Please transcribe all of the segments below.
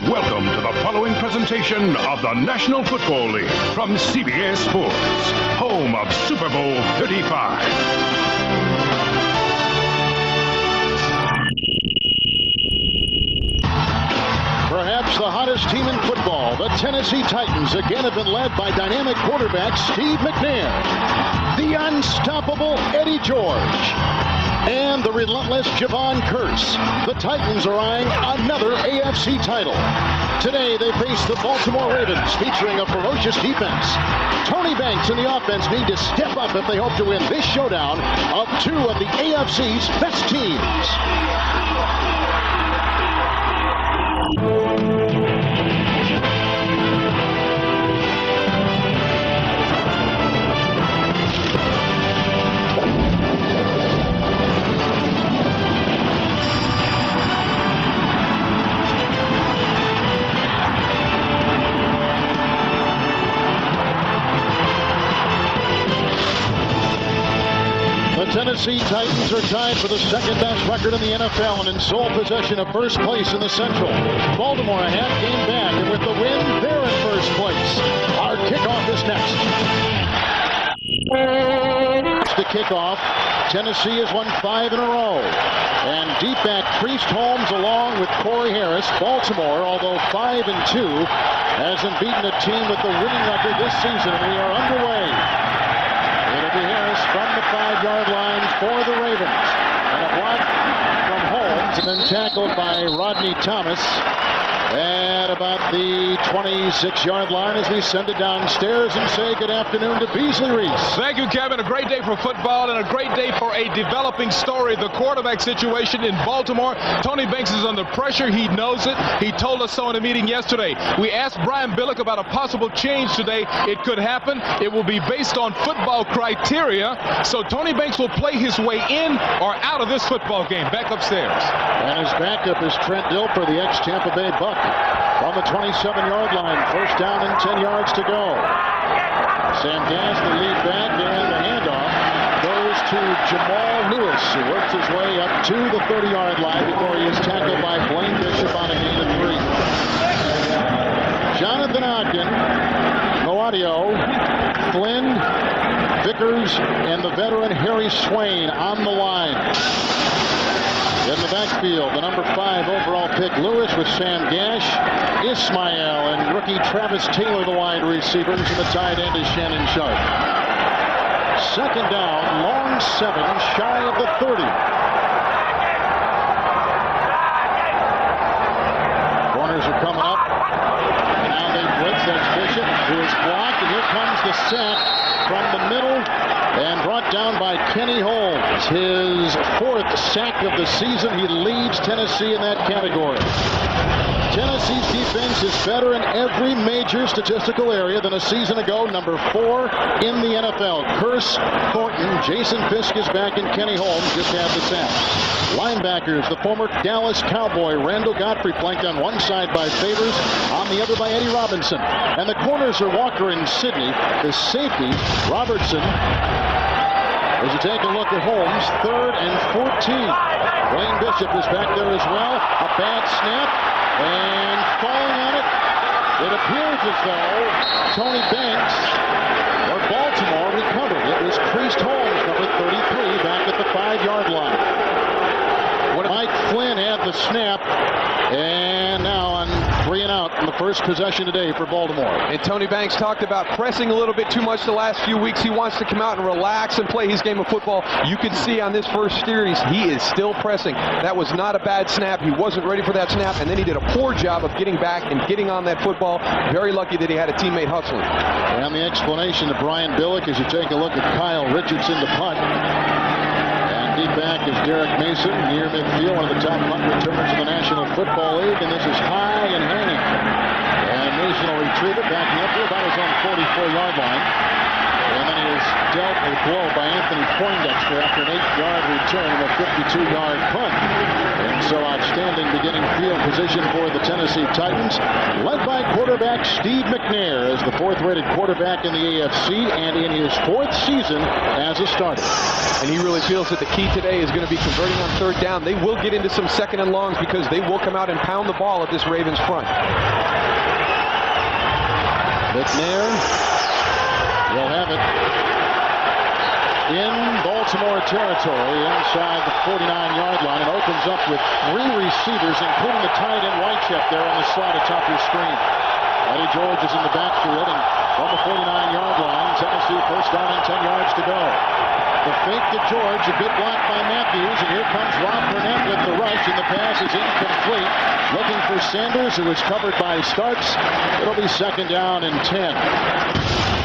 Welcome to the following presentation of the National Football League from CBS Sports, home of Super Bowl 35. Perhaps the hottest team in football, the Tennessee Titans, again have been led by dynamic quarterback Steve McNair, the unstoppable Eddie George, and the relentless Javon Curse. The Titans are eyeing another AFC title. Today they face the Baltimore Ravens, featuring a ferocious defense. Tony Banks and the offense need to step up if they hope to win this showdown of two of the AFC's best teams. The Tennessee Titans are tied for the second-best record in the NFL and in sole possession of first place in the Central. Baltimore a half game back, and with the win, they're in first place. Our kickoff is next. The kickoff. Tennessee has won 5 in a row. And deep back Priest Holmes along with Corey Harris. Baltimore, although 5-2, hasn't beaten a team with the winning record this season, and we are underway. It'll be Harris from the 5-yard line for the Ravens. And a block from Holmes, and then tackled by Rodney Thomas at about the 26-yard line as we send it downstairs and say good afternoon to Beasley Reese. Thank you, Kevin. A great day for football and a great day for a developing story. The quarterback situation in Baltimore. Tony Banks is under pressure. He knows it. He told us so in a meeting yesterday. We asked Brian Billick about a possible change today. It could happen. It will be based on football criteria. So Tony Banks will play his way in or out of this football game. Back upstairs. And his backup is Trent Dilfer, the ex-Tampa Bay Buck. From the 27-yard line, first down and 10 yards to go. Sam Gass, the lead back, and the handoff goes to Jamal Lewis, who works his way up to the 30-yard line before he is tackled by Blaine Bishop on a gain of 3. Jonathan Ogden, no audio, Flynn, Vickers, and the veteran Harry Swain on the line. In the backfield, the number 5 overall pick, Lewis, with Sam Gash, Ismail, and rookie Travis Taylor, the wide receivers, and the tight end is Shannon Sharp. Second down, long 7, shy of the 30. Corners are coming up. Now they blitz. That's Bishop, who is blocked, and here comes the sack from the middle. And brought down by Kenny Holmes. His 4th sack of the season. He leads Tennessee in that category. Tennessee's defense is better in every major statistical area than a season ago. Number 4 in the NFL. Curse, Thornton, Jason Fisk is back, and Kenny Holmes just had the sack. Linebackers, the former Dallas Cowboy Randall Godfrey, flanked on one side by Favors, on the other by Eddie Robinson. And the corners are Walker and Sidney. The safety, Robertson. As you take a look at Holmes, 3rd and 14. Blaine Bishop is back there as well. A bad snap, and falling on it, it appears as though Tony Banks or Baltimore recovered. It was Priest Holmes, number 33, back at the 5-yard line. Mike Flynn had the snap, and now on 3 and out in the first possession today for Baltimore. And Tony Banks talked about pressing a little bit too much the last few weeks. He wants to come out and relax and play his game of football. You can see on this first series, he is still pressing. That was not a bad snap. He wasn't ready for that snap, and then he did a poor job of getting back and getting on that football. Very lucky that he had a teammate hustling. And the explanation to Brian Billick as you take a look at Kyle Richardson, the punt. Deep back is Derek Mason, near midfield, one of the top punt returners in the National Football League, and this is high and hanging. And Mason will retrieve it, backing up to about his own 44-yard line. And then he is dealt a blow by Anthony Poindexter after an 8-yard return and a 52-yard punt. And so outstanding beginning field position for the Tennessee Titans, led by quarterback Steve McNair as the 4th-rated quarterback in the AFC and in his 4th season as a starter. And he really feels that the key today is going to be converting on 3rd down. They will get into some 2nd and longs because they will come out and pound the ball at this Ravens front. McNair will have it in Baltimore territory inside the 49-yard line and opens up with 3 receivers, including the tight end Whitecheck there on the slot atop your screen. Eddie George is in the backfield, and from the 49-yard line, Tennessee first down and 10 yards to go. The fake to George, a good block by Matthews, and here comes Rob Burnett with the rush, and the pass is incomplete. Looking for Sanders, who is covered by Starks. It'll be 2nd down and 10.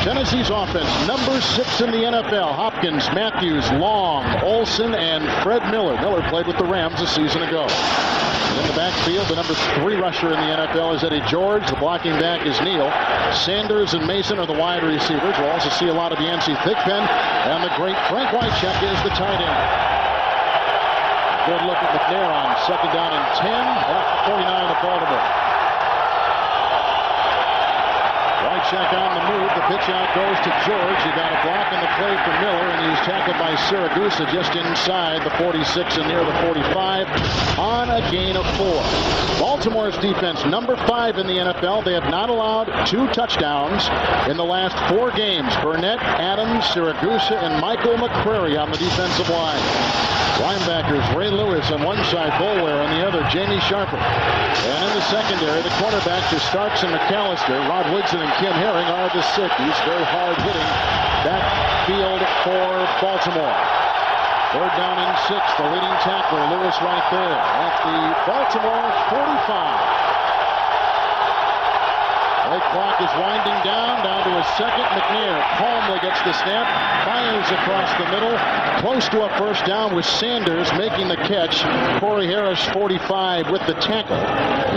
Tennessee's offense, number 6 in the NFL. Hopkins, Matthews, Long, Olsen, and Fred Miller. Miller played with the Rams a season ago. In the backfield, the number 3 rusher in the NFL is Eddie George. The blocking back is Neal. Sanders and Mason are the wide receivers. We'll also see a lot of Yancey Thigpen. And the great Frank Whitecheck is the tight end. Good look at McNair on 2nd down and 10 at 49 of Baltimore. Whitecheck on the move. The pitch out goes to George. He got a block in the play for Miller, and he's tackled by Siragusa just inside the 46 and near the 45 on a gain of 4. Baltimore's defense, number 5 in the NFL. They have not allowed 2 touchdowns in the last 4 games. Burnett, Adams, Siragusa, and Michael McCrary on the defensive line. Linebackers, Ray Lewis on one side, Boulware on the other, Jamie Sharper. And in the secondary, the cornerbacks are Starks and McAllister. Rod Woodson and Kim Herring are the safeties. Very hard hitting backfield for Baltimore. 3rd down and 6. The leading tackler, Lewis, right there at the Baltimore 45. The clock is winding down to a 2nd. McNair calmly gets the snap, fires across the middle, close to a 1st down with Sanders making the catch. Corey Harris, 45, with the tackle.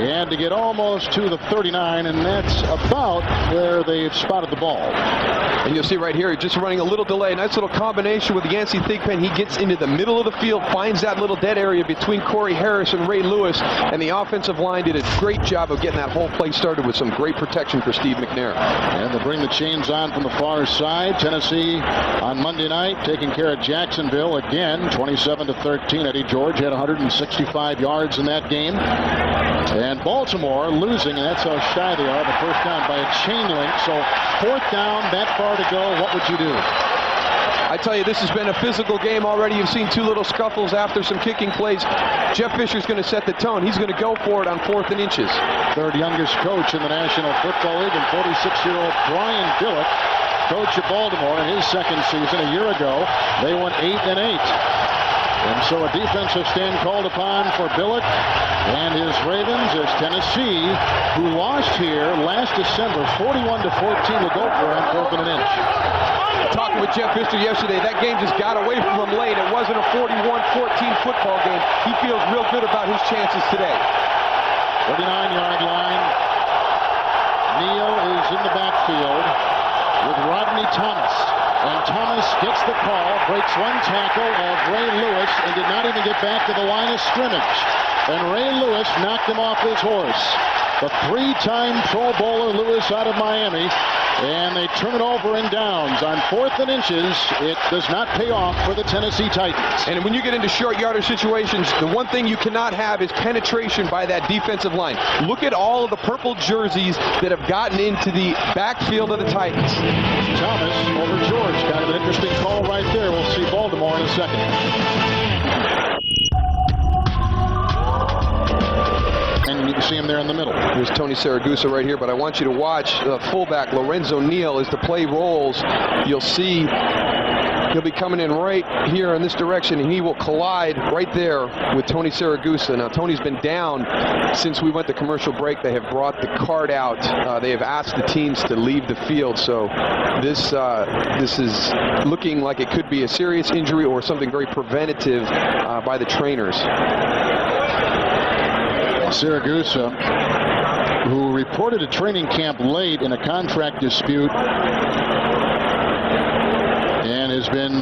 He had to get almost to the 39, and that's about where they've spotted the ball. And you'll see right here, just running a little delay. Nice little combination with Yancey Thigpen. He gets into the middle of the field, finds that little dead area between Corey Harris and Ray Lewis, and the offensive line did a great job of getting that whole play started with some great protection for Steve McNair. And they bring the chains on from the far side. Tennessee on Monday night taking care of Jacksonville again, 27-13. Eddie George had 165 yards in that game. And Baltimore losing, and that's how shy they are, the 1st down by a chain link. So 4th down, that far to go. What would you do? I tell you, this has been a physical game already. You've seen 2 little scuffles after some kicking plays. Jeff Fisher's going to set the tone. He's going to go for it on 4th and inches. 3rd youngest coach in the National Football League, and 46-year-old Brian Billick, coach of Baltimore in his 2nd season a year ago. They went 8-8. And so a defensive stand called upon for Billick and his Ravens as Tennessee, who lost here last December 41-14, will go for it on 4th and an inch. Talking with Jeff Fisher yesterday, that game just got away from him late. It wasn't a 41-14 football game. He feels real good about his chances today. 39-yard line. Neal is in the backfield with Rodney Thomas. And Thomas gets the call, breaks one tackle of Ray Lewis, and did not even get back to the line of scrimmage. And Ray Lewis knocked him off his horse. The 3-time Pro Bowler Lewis out of Miami. And they turn it over in downs. On 4th and inches, it does not pay off for the Tennessee Titans. And when you get into short yardage situations, the one thing you cannot have is penetration by that defensive line. Look at all of the purple jerseys that have gotten into the backfield of the Titans. Thomas over George. Kind of an interesting call right there. We'll see Baltimore in a second. And you can see him there in the middle. Here's Tony Siragusa right here, but I want you to watch the fullback, Lorenzo Neal, as the play rolls. You'll see he'll be coming in right here in this direction, and he will collide right there with Tony Siragusa. Now, Tony's been down since we went to commercial break. They have brought the card out. They have asked the teams to leave the field, so this is looking like it could be a serious injury or something very preventative by the trainers. Siragusa, who reported a training camp late in a contract dispute has been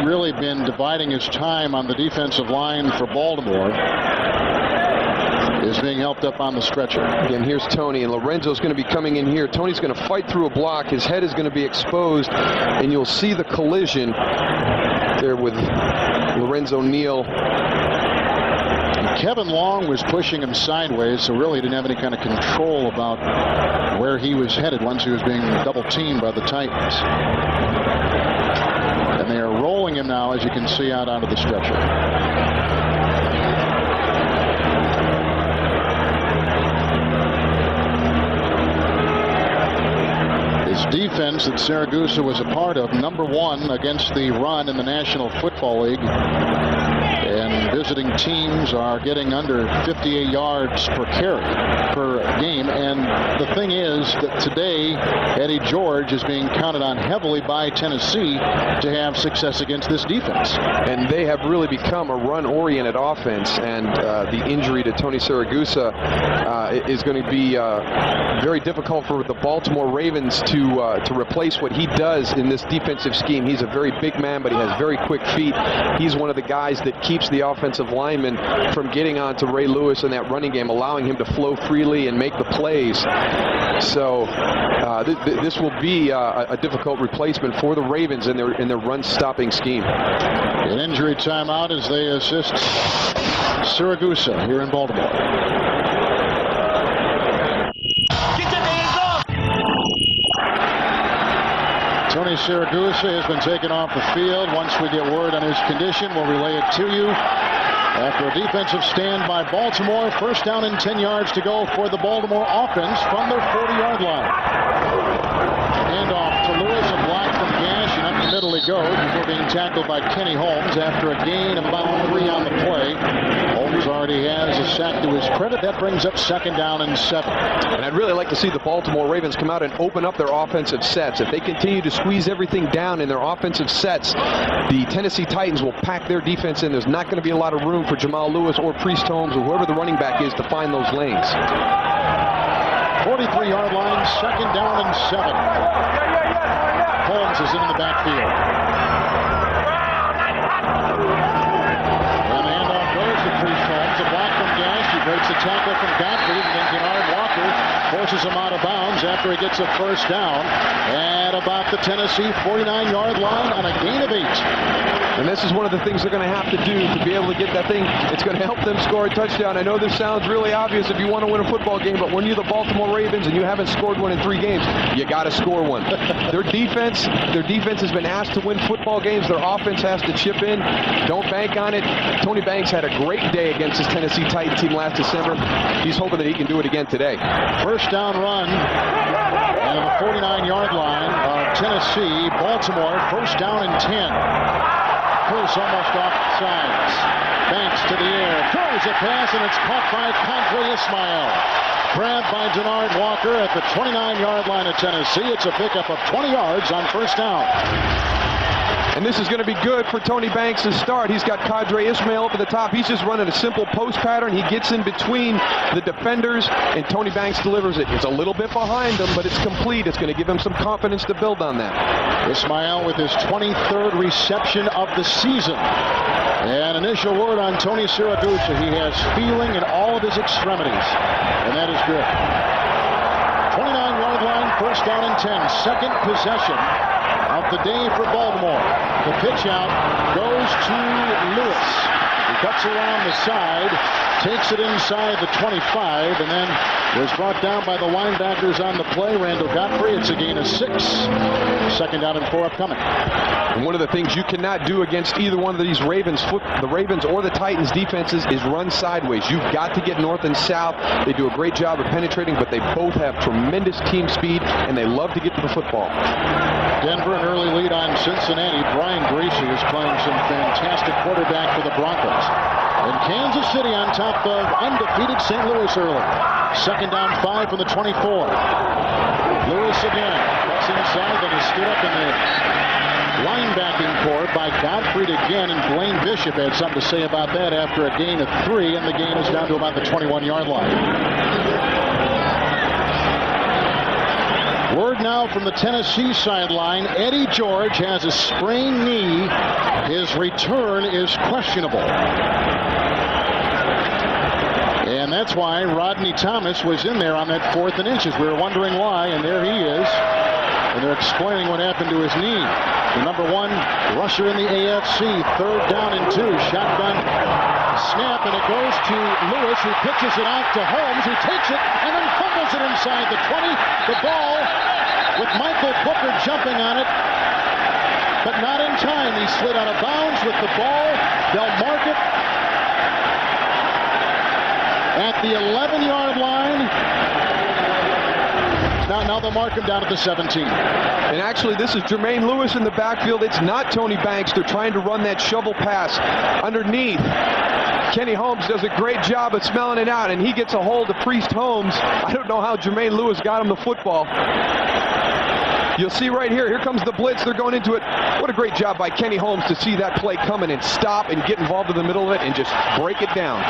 really been dividing his time on the defensive line for Baltimore, is being helped up on the stretcher. Again, here's Tony, and Lorenzo's going to be coming in here. Tony's going to fight through a block. His head is going to be exposed, and you'll see the collision there with Lorenzo Neal. Kevin Long was pushing him sideways, so really didn't have any kind of control about where he was headed once he was being double teamed by the Titans. And they are rolling him now, as you can see, out onto the stretcher. His defense that Siragusa was a part of, #1 against the run in the National Football League. And visiting teams are getting under 58 yards per carry per game. And the thing is that today, Eddie George is being counted on heavily by Tennessee to have success against this defense. And they have really become a run-oriented offense. And the injury to Tony Siragusa is going to be very difficult for the Baltimore Ravens to replace what he does in this defensive scheme. He's a very big man, but he has very quick feet. He's one of the guys that keeps the offensive lineman from getting onto Ray Lewis in that running game, allowing him to flow freely and make the plays. So this will be a difficult replacement for the Ravens in their run-stopping scheme. An injury timeout as they assist Siragusa here in Baltimore. Tony Siragusa has been taken off the field. Once we get word on his condition, we'll relay it to you. After a defensive stand by Baltimore, first down and 10 yards to go for the Baltimore offense from their 40-yard line. Handoff to Lewis, a block from Gash, and up the middle he goes before being tackled by Kenny Holmes after a gain of about 3 on the play. Holmes already has a sack to his credit. That brings up 2nd down and 7. And I'd really like to see the Baltimore Ravens come out and open up their offensive sets. If they continue to squeeze everything down in their offensive sets, the Tennessee Titans will pack their defense in. There's not going to be a lot of room for Jamal Lewis or Priest Holmes or whoever the running back is to find those lanes. 43-yard line, 2nd down and 7. Holmes is in the backfield. And the handoff goes to Priest Holmes. A block from Gash. He breaks a tackle from Godfrey, and then Kennard Walker forces him out of bounds after he gets a first down at about the Tennessee 49-yard line on a gain of 8. And this is one of the things they're going to have to do to be able to get that thing. It's going to help them score a touchdown. I know this sounds really obvious if you want to win a football game, but when you're the Baltimore Ravens and you haven't scored one in 3 games, you got to score one. Their defense has been asked to win football games. Their offense has to chip in. Don't bank on it. Tony Banks had a great day against his Tennessee Titans team last December. He's hoping that he can do it again today. First down run and on the 49-yard line of Tennessee. Baltimore, first down and 10. Close almost off sides. Banks to the air, throws a pass, and it's caught by Qadry Ismail. Grabbed by Denard Walker at the 29-yard line of Tennessee. It's a pickup of 20 yards on first down. And this is going to be good for Tony Banks to start. He's got Qadry Ismail up at the top. He's just running a simple post pattern. He gets in between the defenders, and Tony Banks delivers it. It's a little bit behind him, but it's complete. It's going to give him some confidence to build on that. Ismail with his 23rd reception of the season. And initial word on Tony Siragusa. He has feeling in all of his extremities, and that is good. 29-yard line, first down and 10. Second possession of the day for Baltimore. The pitch out goes to Lewis. He cuts around the side, takes it inside the 25, and then was brought down by the linebackers on the play. Randall Godfrey. It's a gain of 6. 2nd down and 4 upcoming. And one of the things you cannot do against either one of these the Ravens or the Titans defenses is run sideways. You've got to get north and south. They do a great job of penetrating, but they both have tremendous team speed, and they love to get to the football. Denver an early lead on Cincinnati. Brian Griese is playing some fantastic quarterback for the Broncos. And Kansas City on top of undefeated St. Louis early. 2nd down 5 from the 24. Lewis again. Cuts inside, then is stood up in the linebacking core by Godfrey again, and Blaine Bishop had something to say about that after a gain of 3, and the gain is down to about the 21-yard line. Word now from the Tennessee sideline. Eddie George has a sprained knee. His return is questionable. And that's why Rodney Thomas was in there on that 4th and inches. We were wondering why, and there he is. And they're explaining what happened to his knee. The number 1 rusher in the AFC. 3rd down and 2. Shotgun snap, and it goes to Lewis, who pitches it out to Holmes, who takes it and then fumbles it inside the 20. The ball with Michael Booker jumping on it, but not in time. He slid out of bounds with the ball. They'll mark it at the 11-yard line. Now they'll mark him down at the 17. And actually, this is Jermaine Lewis in the backfield. It's not Tony Banks. They're trying to run that shovel pass underneath. Kenny Holmes does a great job of smelling it out, and he gets a hold of Priest Holmes. I don't know how Jermaine Lewis got him the football. You'll see right here. Here comes the blitz. They're going into it. What a great job by Kenny Holmes to see that play coming and stop and get involved in the middle of it and just break it down.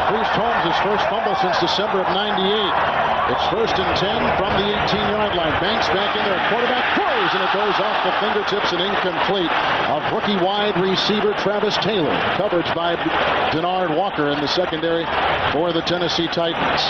Priest Holmes' his first fumble since December of '98. It's 1st and 10 from the 18-yard line. Banks back in there. Quarterback throws, and it goes off the fingertips and incomplete of rookie wide receiver Travis Taylor. Coverage by Denard Walker in the secondary for the Tennessee Titans.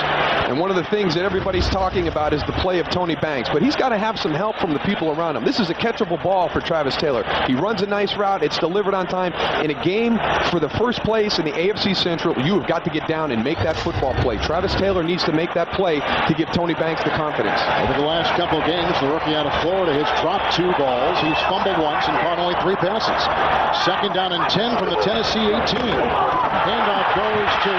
And one of the things that everybody's talking about is the play of Tony Banks, but he's got to have some help from the people around him. This is a catchable ball for Travis Taylor. He runs a nice route. It's delivered on time. In a game for the first place in the AFC Central, you have got to get down and make that football play. Travis Taylor needs to make that play to give Tony Banks the confidence. Over the last couple of games, the rookie out of Florida has dropped 2 balls. He's fumbled once and caught only 3 passes. 2nd down and 10 from the Tennessee 18. Handoff goes to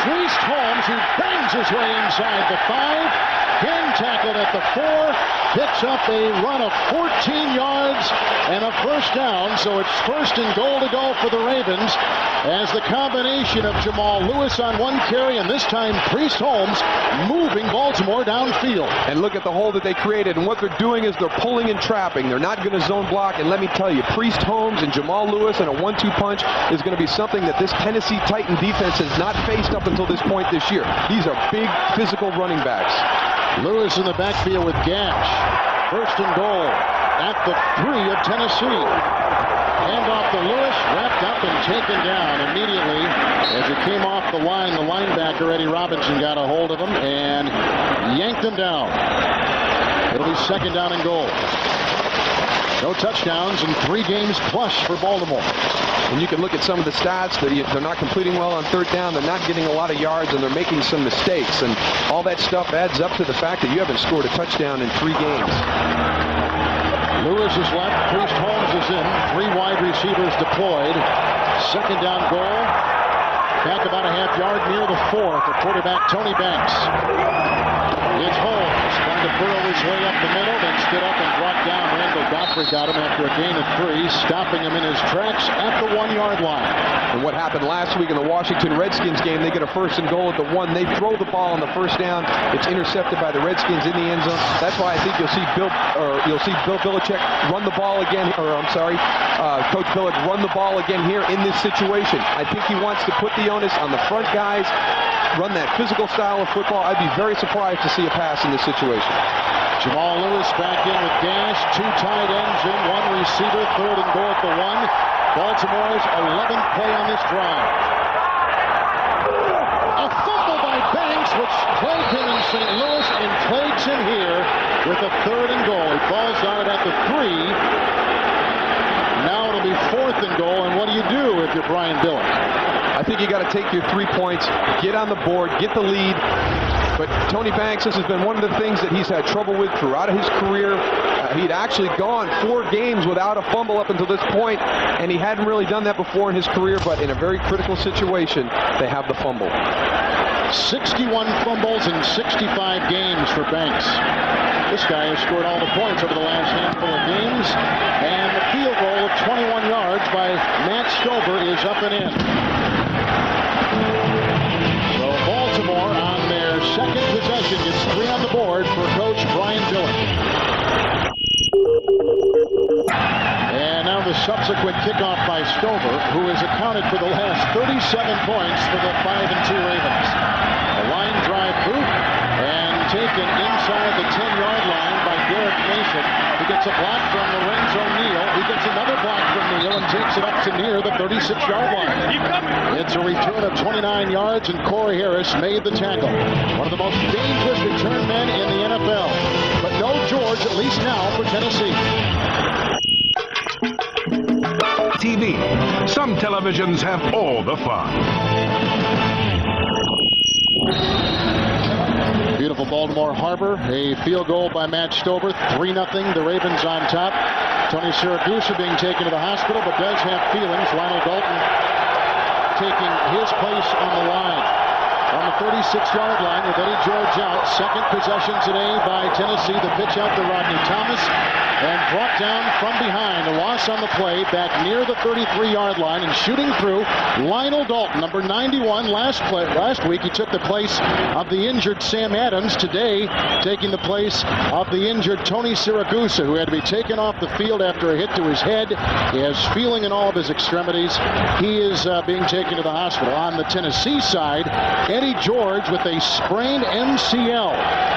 Priest Holmes, who bangs his way inside the 5. Hand tackled at the 4. Picks up a run of 14 yards and a first down. So it's 1st and goal to go for the Ravens, as the combination of Jamal Lewis on 1 carry and this time Priest Holmes moving Baltimore downfield. And look at the hole that they created. And what they're doing is they're pulling and trapping. They're not going to zone block. And let me tell you, Priest Holmes and Jamal Lewis and a 1-2 punch is going to be something that this Tennessee Titan defense has not faced up until this point this year. These are big physical running backs. Lewis in the backfield with Gash. 1st and goal at the 3 of Tennessee. Hand off to Lewis, wrapped up and taken down immediately. As it came off the line, the linebacker, Eddie Robinson, got a hold of him and yanked him down. It'll be 2nd down and goal. No touchdowns in 3 games plus for Baltimore. And you can look at some of the stats. They're not completing well on 3rd down. They're not getting a lot of yards, and they're making some mistakes. And all that stuff adds up to the fact that you haven't scored a touchdown in 3 games. Lewis is left. Priest Holmes is in. 3 wide receivers deployed. 2nd down goal. Back about a half yard near the 4th. The quarterback, Tony Banks. It's Holmes trying to burrow his way up the middle, then stood up and brought down. Randall Godfrey got him after a gain of 3, stopping him in his tracks at the 1-yard line. And what happened last week in the Washington Redskins game, they get a 1st and goal at the 1. They throw the ball on the 1st down. It's intercepted by the Redskins in the end zone. That's why I think you'll see Bill Belichick run the ball again, Coach Billard run the ball again here in this situation. I think he wants to put the onus on the front guys, run that physical style of football. I'd be very surprised to see a pass in this situation. Jamal Lewis back in with Gash. 2 tight ends in, 1 receiver. 3rd and goal at the 1. Baltimore's 11th play on this drive. A fumble by Banks, which plagued him in St. Louis and plagues him here with a 3rd and goal. He falls on it at the 3. Now it'll be 4th and goal, and what do you do if you're Brian Billick? I think you got to take your 3 points, get on the board, get the lead. But Tony Banks, this has been one of the things that he's had trouble with throughout his career. He'd actually gone 4 games without a fumble up until this point, and he hadn't really done that before in his career, but in a very critical situation, they have the fumble. 61 fumbles in 65 games for Banks. This guy has scored all the points over the last handful of games, and the field goal of 21 yards by Matt Stover is up and in. So Baltimore on their 2nd possession gets 3 on the board for Coach Brian Billick. And now the subsequent kickoff by Stover, who has accounted for the last 37 points for the 5-2 Ravens. A line drive boot and taken inside the 10-yard line. takes it up to near the 36-yard line. It's a return of 29 yards, and Corey Harris made the tackle. One of the most dangerous return men in the NFL. But no George, at least now, for Tennessee. TV. Some televisions have all the fun. Beautiful Baltimore Harbor. A field goal by Matt Stover. 3-0. The Ravens on top. Tony Siragusa being taken to the hospital, but does have feelings. Lionel Dalton taking his place on the line. On the 36-yard line with Eddie George out. Second possession today by Tennessee. The pitch out to Rodney Thomas. And brought down from behind. A loss on the play back near the 33-yard line and shooting through Lionel Dalton, number 91. Last week he took the place of the injured Sam Adams. Today taking the place of the injured Tony Siragusa, who had to be taken off the field after a hit to his head. He has feeling in all of his extremities. He is being taken to the hospital. On the Tennessee side, Eddie George with a sprained MCL.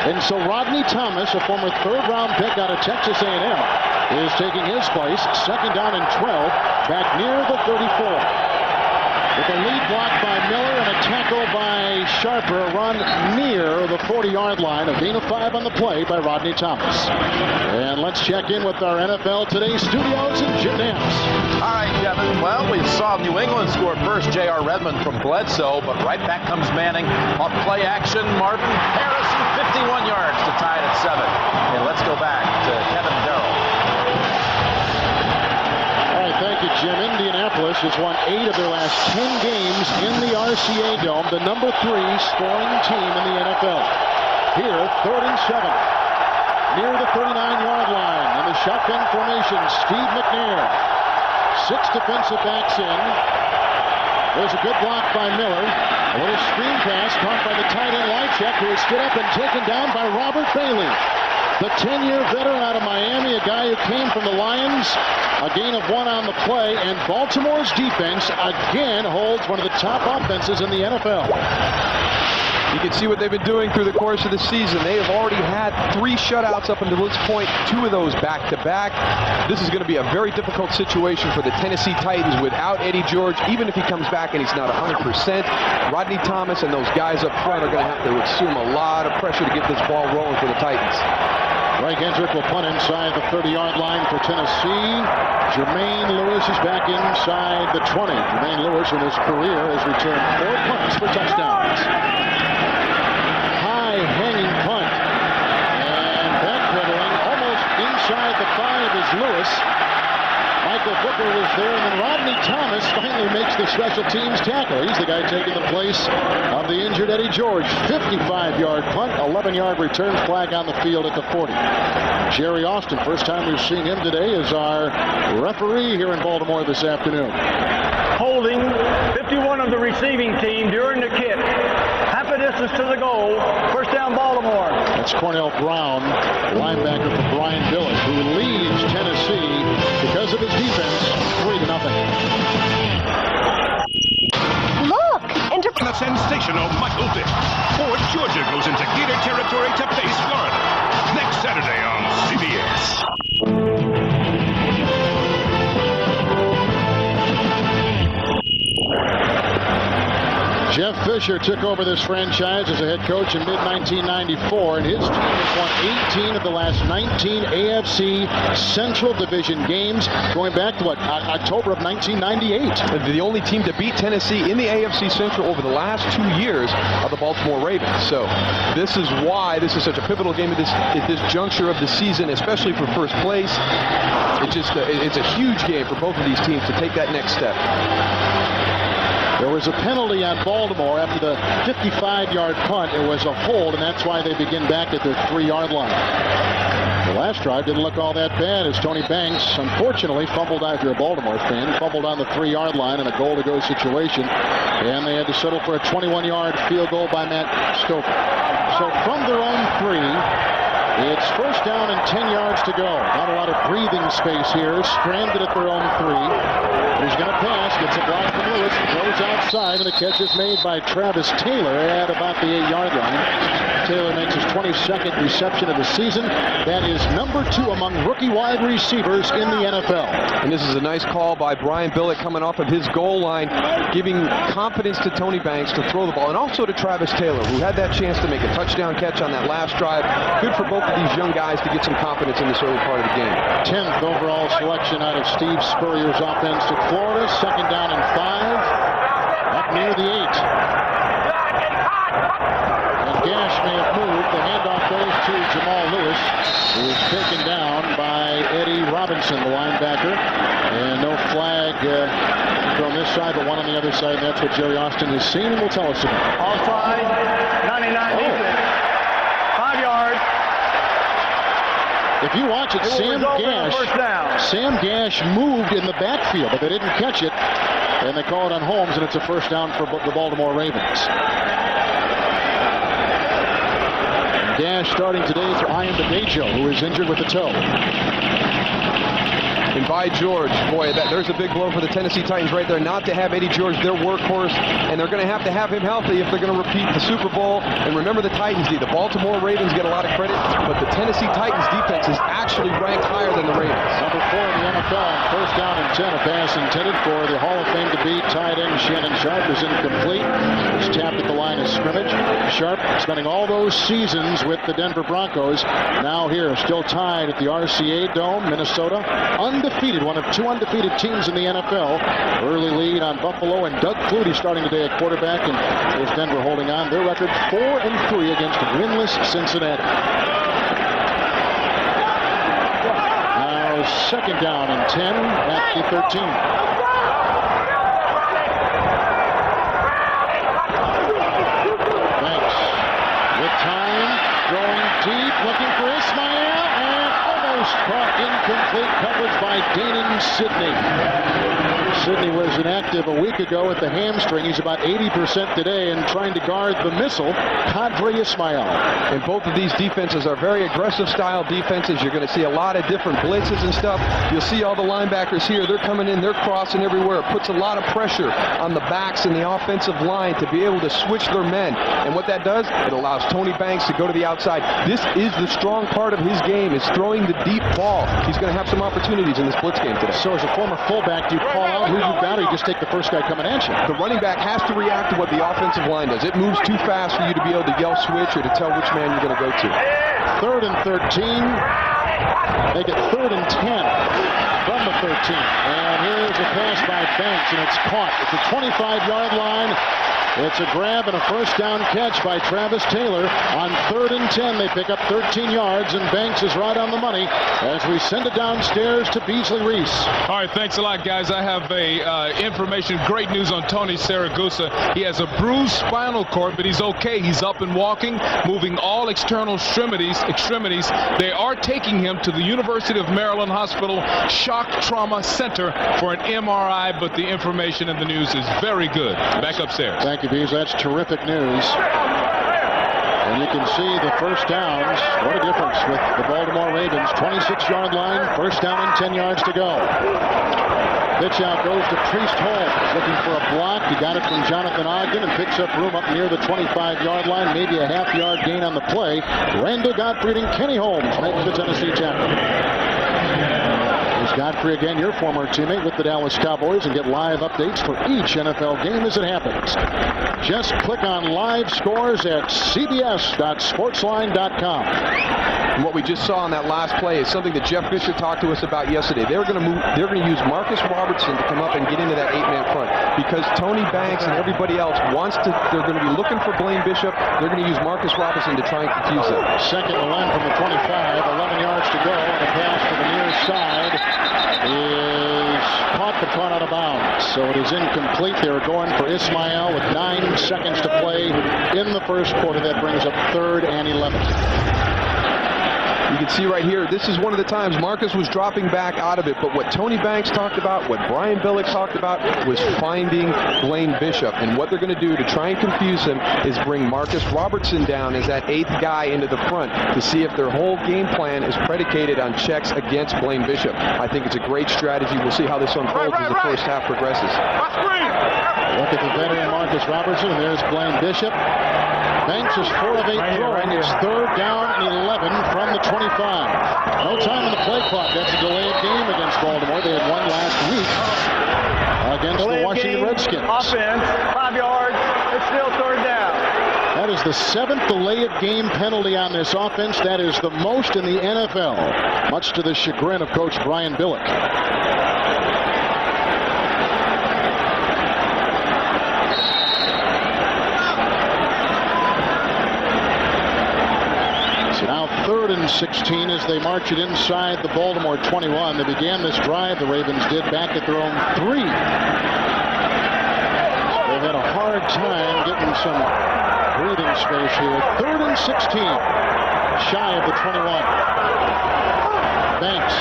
And so Rodney Thomas, a former third-round pick out of Texas A&M, is taking his place. Second down and 12, back near the 34. With a lead block by Miller and a tackle by Sharper, a run near the 40-yard line. A gain of 5 on the play by Rodney Thomas. And let's check in with our NFL Today studios and Jim Nance. All right, Kevin. Well, we saw New England score first. J.R. Redmond from Bledsoe, but right back comes Manning. Off play action, Marvin Harrison, 51 yards to tie it at 7. And let's go back to Kevin Darrell. Thank you, Jim. Indianapolis has won 8 of their last 10 games in the RCA Dome, the number 3 scoring team in the NFL. Here, 3rd and 7. Near the 39-yard line in the shotgun formation, Steve McNair. 6 defensive backs in. There's a good block by Miller. A little screen pass caught by the tight end Lychek, who is stood up and taken down by Robert Bailey. The 10-year veteran out of Miami, a guy who came from the Lions. A gain of 1 on the play, and Baltimore's defense again holds one of the top offenses in the NFL. You can see what they've been doing through the course of the season. They have already had 3 shutouts up until this point, 2 of those back-to-back. This is going to be a very difficult situation for the Tennessee Titans without Eddie George, even if he comes back and he's not 100%. Rodney Thomas and those guys up front are going to have to assume a lot of pressure to get this ball rolling for the Titans. Greg Hendrick will punt inside the 30-yard line for Tennessee. Jermaine Lewis is back inside the 20. Jermaine Lewis in his career has returned 4 punts for touchdowns. High hanging punt. And backpedaling almost inside the 5 is Lewis. Michael Booker was there, and then Rodney Thomas finally makes the special teams tackle. He's the guy taking the place of the injured Eddie George. 55-yard punt, 11-yard return flag on the field at the 40. Jerry Austin, first time we've seen him today, is our referee here in Baltimore this afternoon. Holding 51 of the receiving team during the kick. Half a distance to the goal. First down, Baltimore. That's Cornell Brown, linebacker for Brian Billick, who leads Tennessee because of his defense 3-0. Look! The sensational Michael Vick. Ford, Georgia goes into Gator territory to face Florida. Next Saturday on CBS. Jeff Fisher took over this franchise as a head coach in mid-1994, and his team has won 18 of the last 19 AFC Central Division games, going back to, October of 1998. The only team to beat Tennessee in the AFC Central over the last 2 years are the Baltimore Ravens. So this is why this is such a pivotal game at this juncture of the season, especially for first place. It's a huge game for both of these teams to take that next step. There was a penalty on Baltimore after the 55-yard punt. It was a hold, and that's why they begin back at their 3-yard line. The last drive didn't look all that bad as Tony Banks, unfortunately, fumbled out. If you're a Baltimore fan, fumbled on the 3-yard line in a goal-to-go situation, and they had to settle for a 21-yard field goal by Matt Stover. So from their own 3, it's first down and 10 yards to go. Not a lot of breathing space here. Stranded at their own 3. He's going to pass, gets a block from Lewis, throws outside, and the catch is made by Travis Taylor at about the 8-yard line. Taylor makes his 22nd reception of the season. That is number 2 among rookie wide receivers in the NFL. And this is a nice call by Brian Billick coming off of his goal line, giving confidence to Tony Banks to throw the ball, and also to Travis Taylor, who had that chance to make a touchdown catch on that last drive. Good for both of these young guys to get some confidence in this early part of the game. 10th overall selection out of Steve Spurrier's offense to Florida. 2nd down and 5. Up near the 8. And Gash may have moved. The handoff goes to Jamal Lewis, who is taken down by Eddie Robinson, the linebacker. And no flag from this side, but one on the other side. And that's what Jerry Austin has seen and will tell us about. Offside, 99 defense. 5 yards. If you watch it, Sam Gash moved in the backfield, but they didn't catch it. And they call it on Holmes, and it's a first down for the Baltimore Ravens. Gash starting today for Ian DeDejo, who is injured with the toe. And by George, boy, there's a big blow for the Tennessee Titans right there, not to have Eddie George, their workhorse, and they're going to have him healthy if they're going to repeat the Super Bowl. And remember the Titans D. The Baltimore Ravens get a lot of credit, but the Tennessee Titans defense is actually ranked higher than the Ravens. Number 4 in the NFL, first down and 10, a pass intended for the Hall of Fame to beat tight end Shannon Sharp is incomplete. It's tapped at the line of scrimmage. Sharp spending all those seasons with the Denver Broncos. Now here, still tied at the RCA Dome, Minnesota. Undefeated, one of 2 undefeated teams in the NFL. Early lead on Buffalo, and Doug Flutie starting today at quarterback, and there's Denver holding on. Their record 4-3 against winless Cincinnati. Now 2nd down and 10 at the 13. Thanks. With time, going deep, looking for Ismail, and almost caught. Incomplete coverage by Danon Sidney. Sidney was inactive a week ago with the hamstring. He's about 80% today and trying to guard the missile, Kadri Ismail. And both of these defenses are very aggressive style defenses. You're going to see a lot of different blitzes and stuff. You'll see all the linebackers here. They're coming in. They're crossing everywhere. It puts a lot of pressure on the backs in the offensive line to be able to switch their men. And what that does, it allows Tony Banks to go to the outside. This is the strong part of his game, is throwing the deep ball. He's going to have some opportunities in this blitz game today. So as a former fullback, do you call out who you've got, or you just take the first guy coming at you? The running back has to react to what the offensive line does. It moves too fast for you to be able to yell switch or to tell which man you're going to go to. 3rd and 13. They get 3rd and 10 from the 13. And here's a pass by Banks, and it's caught at the 25-yard line. It's a grab and a first down catch by Travis Taylor. On 3rd and 10, they pick up 13 yards, and Banks is right on the money as we send it downstairs to Beasley Reese. All right, thanks a lot, guys. I have information, great news on Tony Saragusa. He has a bruised spinal cord, but he's okay. He's up and walking, moving all external extremities. They are taking him to the University of Maryland Hospital Shock Trauma Center for an MRI, but the information and the news is very good. Back upstairs. Thank you, Bees. That's terrific news. And you can see the first downs. What a difference with the Baltimore Ravens. 26-yard line, first down and 10 yards to go. Pitch out goes to Priest Holmes, looking for a block. He got it from Jonathan Ogden and picks up room up near the 25-yard line, maybe a half-yard gain on the play. Randall Gottfried and Kenny Holmes make the Tennessee tackle. There's Godfrey again, your former teammate with the Dallas Cowboys, and get live updates for each NFL game as it happens. Just click on live scores at cbs.sportsline.com. And what we just saw on that last play is something that Jeff Fisher talked to us about yesterday. They're going to use Marcus Robertson to come up and get into that 8-man front, because Tony Banks and everybody else they're going to be looking for Blaine Bishop. They're going to use Marcus Robertson to try and confuse them. 2nd and 11 from the 25, 11 yards to go, and a pass to the near side is caught out of bounds. So it is incomplete. They were going for Ismail with 9 seconds to play in the first quarter. That brings up 3rd and 11. You can see right here, this is one of the times Marcus was dropping back out of it, but what Tony Banks talked about, what Brian Billick talked about, was finding Blaine Bishop. And what they're going to do to try and confuse him is bring Marcus Robertson down as that 8th guy into the front to see if their whole game plan is predicated on checks against Blaine Bishop. I think it's a great strategy. We'll see how this unfolds as the first half progresses. Look at the veteran Marcus Robertson, and there's Blaine Bishop. Banks is 4 of 8 throwing. It's 3rd down and 11 from the 25. No time on the play clock. That's a delay of game against Baltimore. They had one last week against the Washington Redskins. Offense, 5 yards. It's still 3rd down. That is the 7th delay of game penalty on this offense. That is the most in the NFL, much to the chagrin of Coach Brian Billick. Now 3rd and 16 as they march it inside the Baltimore 21. They began this drive, the Ravens did, back at their own 3. They've had a hard time getting some breathing space here. 3rd and 16, shy of the 21. Banks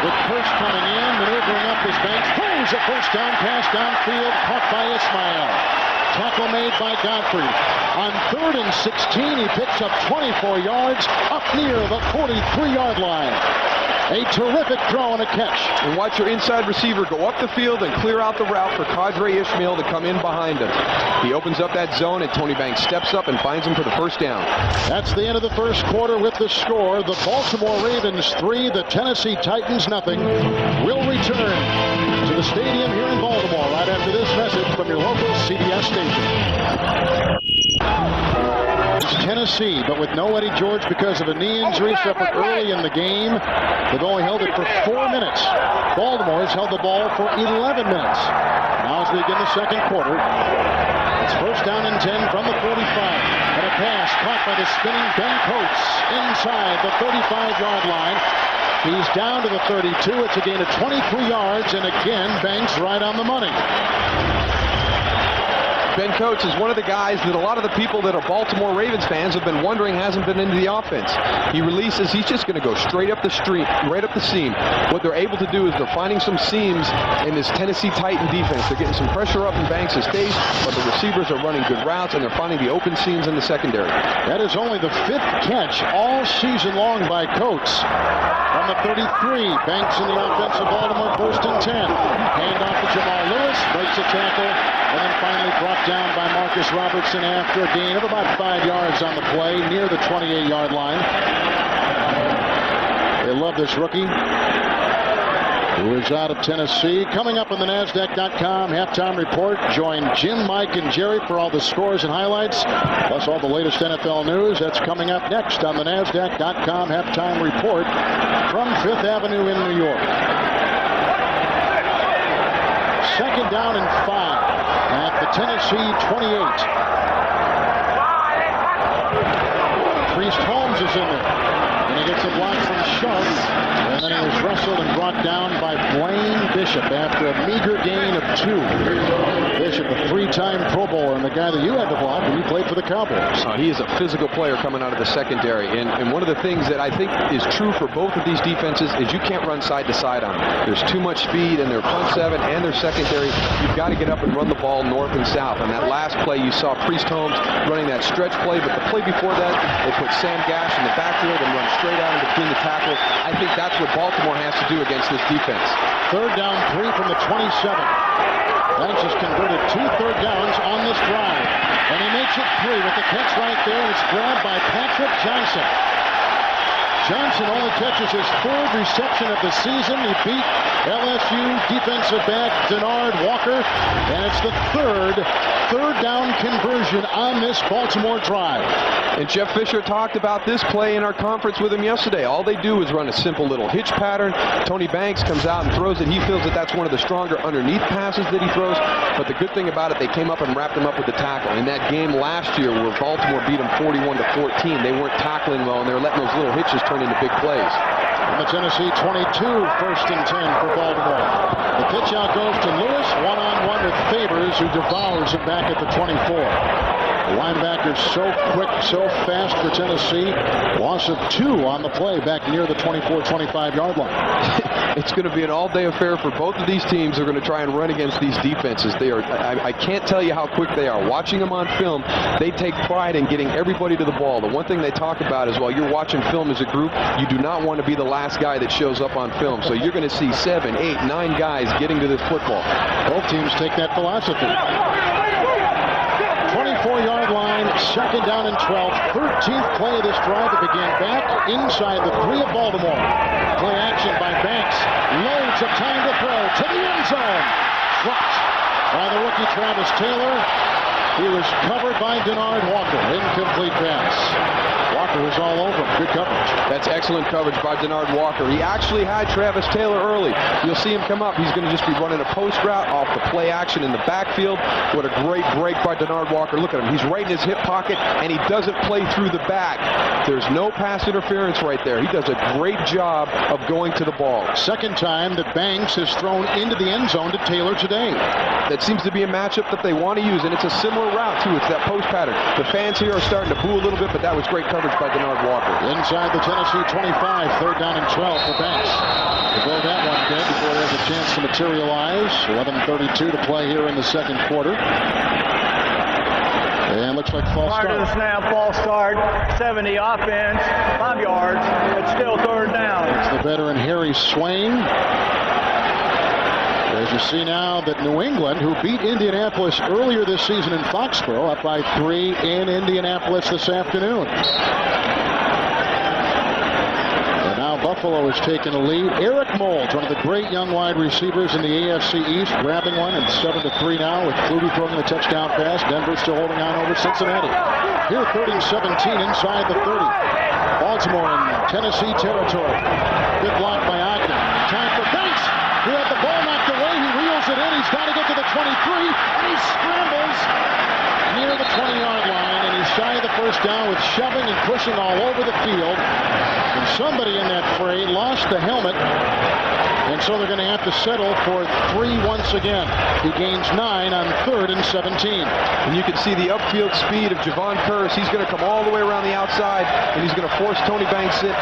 with Hurst coming in, maneuvering up as Banks throws a first down pass downfield, caught by Ismail. Tackle made by Godfrey. On 3rd and 16, he picks up 24 yards up near the 43-yard line. A terrific throw and a catch. And watch your inside receiver go up the field and clear out the route for Qadry Ismail to come in behind him. He opens up that zone, and Tony Banks steps up and finds him for the first down. That's the end of the first quarter with the score. The Baltimore Ravens 3, the Tennessee Titans nothing. We'll return to the stadium here in Baltimore right after this message from your local CBS station. It's Tennessee, but with no Eddie George because of a knee injury suffered early in the game. They've only held it for 4 minutes. Baltimore has held the ball for 11 minutes. Now as we begin the second quarter, it's first down and 10 from the 45. And a pass caught by the spinning Ben Coates inside the 35-yard line. He's down to the 32. It's a gain of 23 yards, and again, Banks right on the money. Ben Coates is one of the guys that a lot of the people that are Baltimore Ravens fans have been wondering hasn't been into the offense. He releases, he's just going to go straight up the street, right up the seam. What they're able to do is they're finding some seams in this Tennessee Titan defense. They're getting some pressure up in Banks' face, but the receivers are running good routes, and they're finding the open seams in the secondary. That is only the 5th catch all season long by Coates. From the 33, Banks in the offense of Baltimore, 1st and 10. Hand off to Jamal Lewis, breaks a tackle, and then finally brought down by Marcus Robertson after a gain of about 5 yards on the play near the 28-yard line. They love this rookie, who is out of Tennessee. Coming up on the NASDAQ.com halftime report, join Jim, Mike, and Jerry for all the scores and highlights, plus all the latest NFL news. That's coming up next on the NASDAQ.com halftime report from 5th Avenue in New York. 2nd down and 5 at the Tennessee 28. Priest Holmes is in there, and he gets a block from Sharp, and then he was wrestled and brought down by Blaine Bishop after a meager gain of 2. Bishop, a 3-time Pro Bowler, and the guy that you had to block when you played for the Cowboys. He is a physical player coming out of the secondary, and one of the things that I think is true for both of these defenses is you can't run side to side on them. There's too much speed in their front 7 and their secondary. You've got to get up and run the ball north and south. And that last play, you saw Priest Holmes running that stretch play, but the play before that, they put Sam Gash in the backfield and run straight out in between the tackles. I think that's what Baltimore has to do against this defense. 3rd down, 3 from the 27. Banks has converted 2 third downs on this drive, and he makes it 3 with the catch right there, and it's grabbed by Patrick Johnson. Johnson only catches his 3rd reception of the season. He beat LSU defensive back Denard Walker, and it's the 3rd down conversion on this Baltimore drive. And Jeff Fisher talked about this play in our conference with him yesterday. All they do is run a simple little hitch pattern. Tony Banks comes out and throws it. He feels that that's one of the stronger underneath passes that he throws. But the good thing about it, they came up and wrapped him up with the tackle. In that game last year where Baltimore beat them 41-14, they weren't tackling well, and they were letting those little hitches turn into big plays. From the Tennessee 22, 1st and 10 for Baltimore. The pitch out goes to Lewis, one-on-one with Favors, who devours him back at the 24. The linebacker's so quick, so fast for Tennessee. Loss of 2 on the play back near the 24-25-yard line. It's going to be an all-day affair for both of these teams. They're going to try and run against these defenses. They are. I can't tell you how quick they are. Watching them on film, they take pride in getting everybody to the ball. The one thing they talk about is while you're watching film as a group, you do not want to be the last guy that shows up on film. So you're going to see 7, 8, 9 guys getting to this football. Both teams take that philosophy. 24-yard line, Second down and 12. 13th play of this drive that began back inside the 3 of Baltimore. Play action by Banks. Loads of time to throw to the end zone. Dropped by the rookie Travis Taylor. He was covered by Denard Walker. Incomplete pass. Walker was all over him. Good coverage. That's excellent coverage by Denard Walker. He actually had Travis Taylor early. You'll see him come up. He's going to just be running a post route off the play action in the backfield. What a great break by Denard Walker. Look at him. He's right in his hip pocket, and he doesn't play through the back. There's no pass interference right there. He does a great job of going to the ball. Second time that Banks has thrown into the end zone to Taylor today. That seems to be a matchup that they want to use, and it's a similar route, too. It's that post pattern. The fans here are starting to boo a little bit, but that was great coverage by Denard Walker. Inside the Tennessee 25, third down and 12 for Banks. To go that one dead before there's a chance to materialize. 11:32 to play here in the second quarter. And looks like false start. Prior to the snap, false start, 70 offense, 5 yards. It's still third down. It's the veteran Harry Swain. As you see now that New England, who beat Indianapolis earlier this season in Foxborough, up by 3 in Indianapolis this afternoon. And now Buffalo has taken a lead. Eric Moulds, one of the great young wide receivers in the AFC East, grabbing one, and 7-3 now with Flutie throwing the touchdown pass. Denver still holding on over Cincinnati. Here 13-17 inside the 30. Baltimore in Tennessee territory. Good block by Ogden. Time for Banks. He had the ball knocked away. He reels it in. He's got to get to the 23, and he scrambles near the 20-yard line, and he's shy of the first down with shoving and pushing all over the field. And somebody in that fray lost the helmet, and so they're going to have to settle for 3 once again. He gains 9 on 3rd and 17. And you can see the upfield speed of Javon Curtis. He's going to come all the way around the outside, and he's going to force Tony Banks in.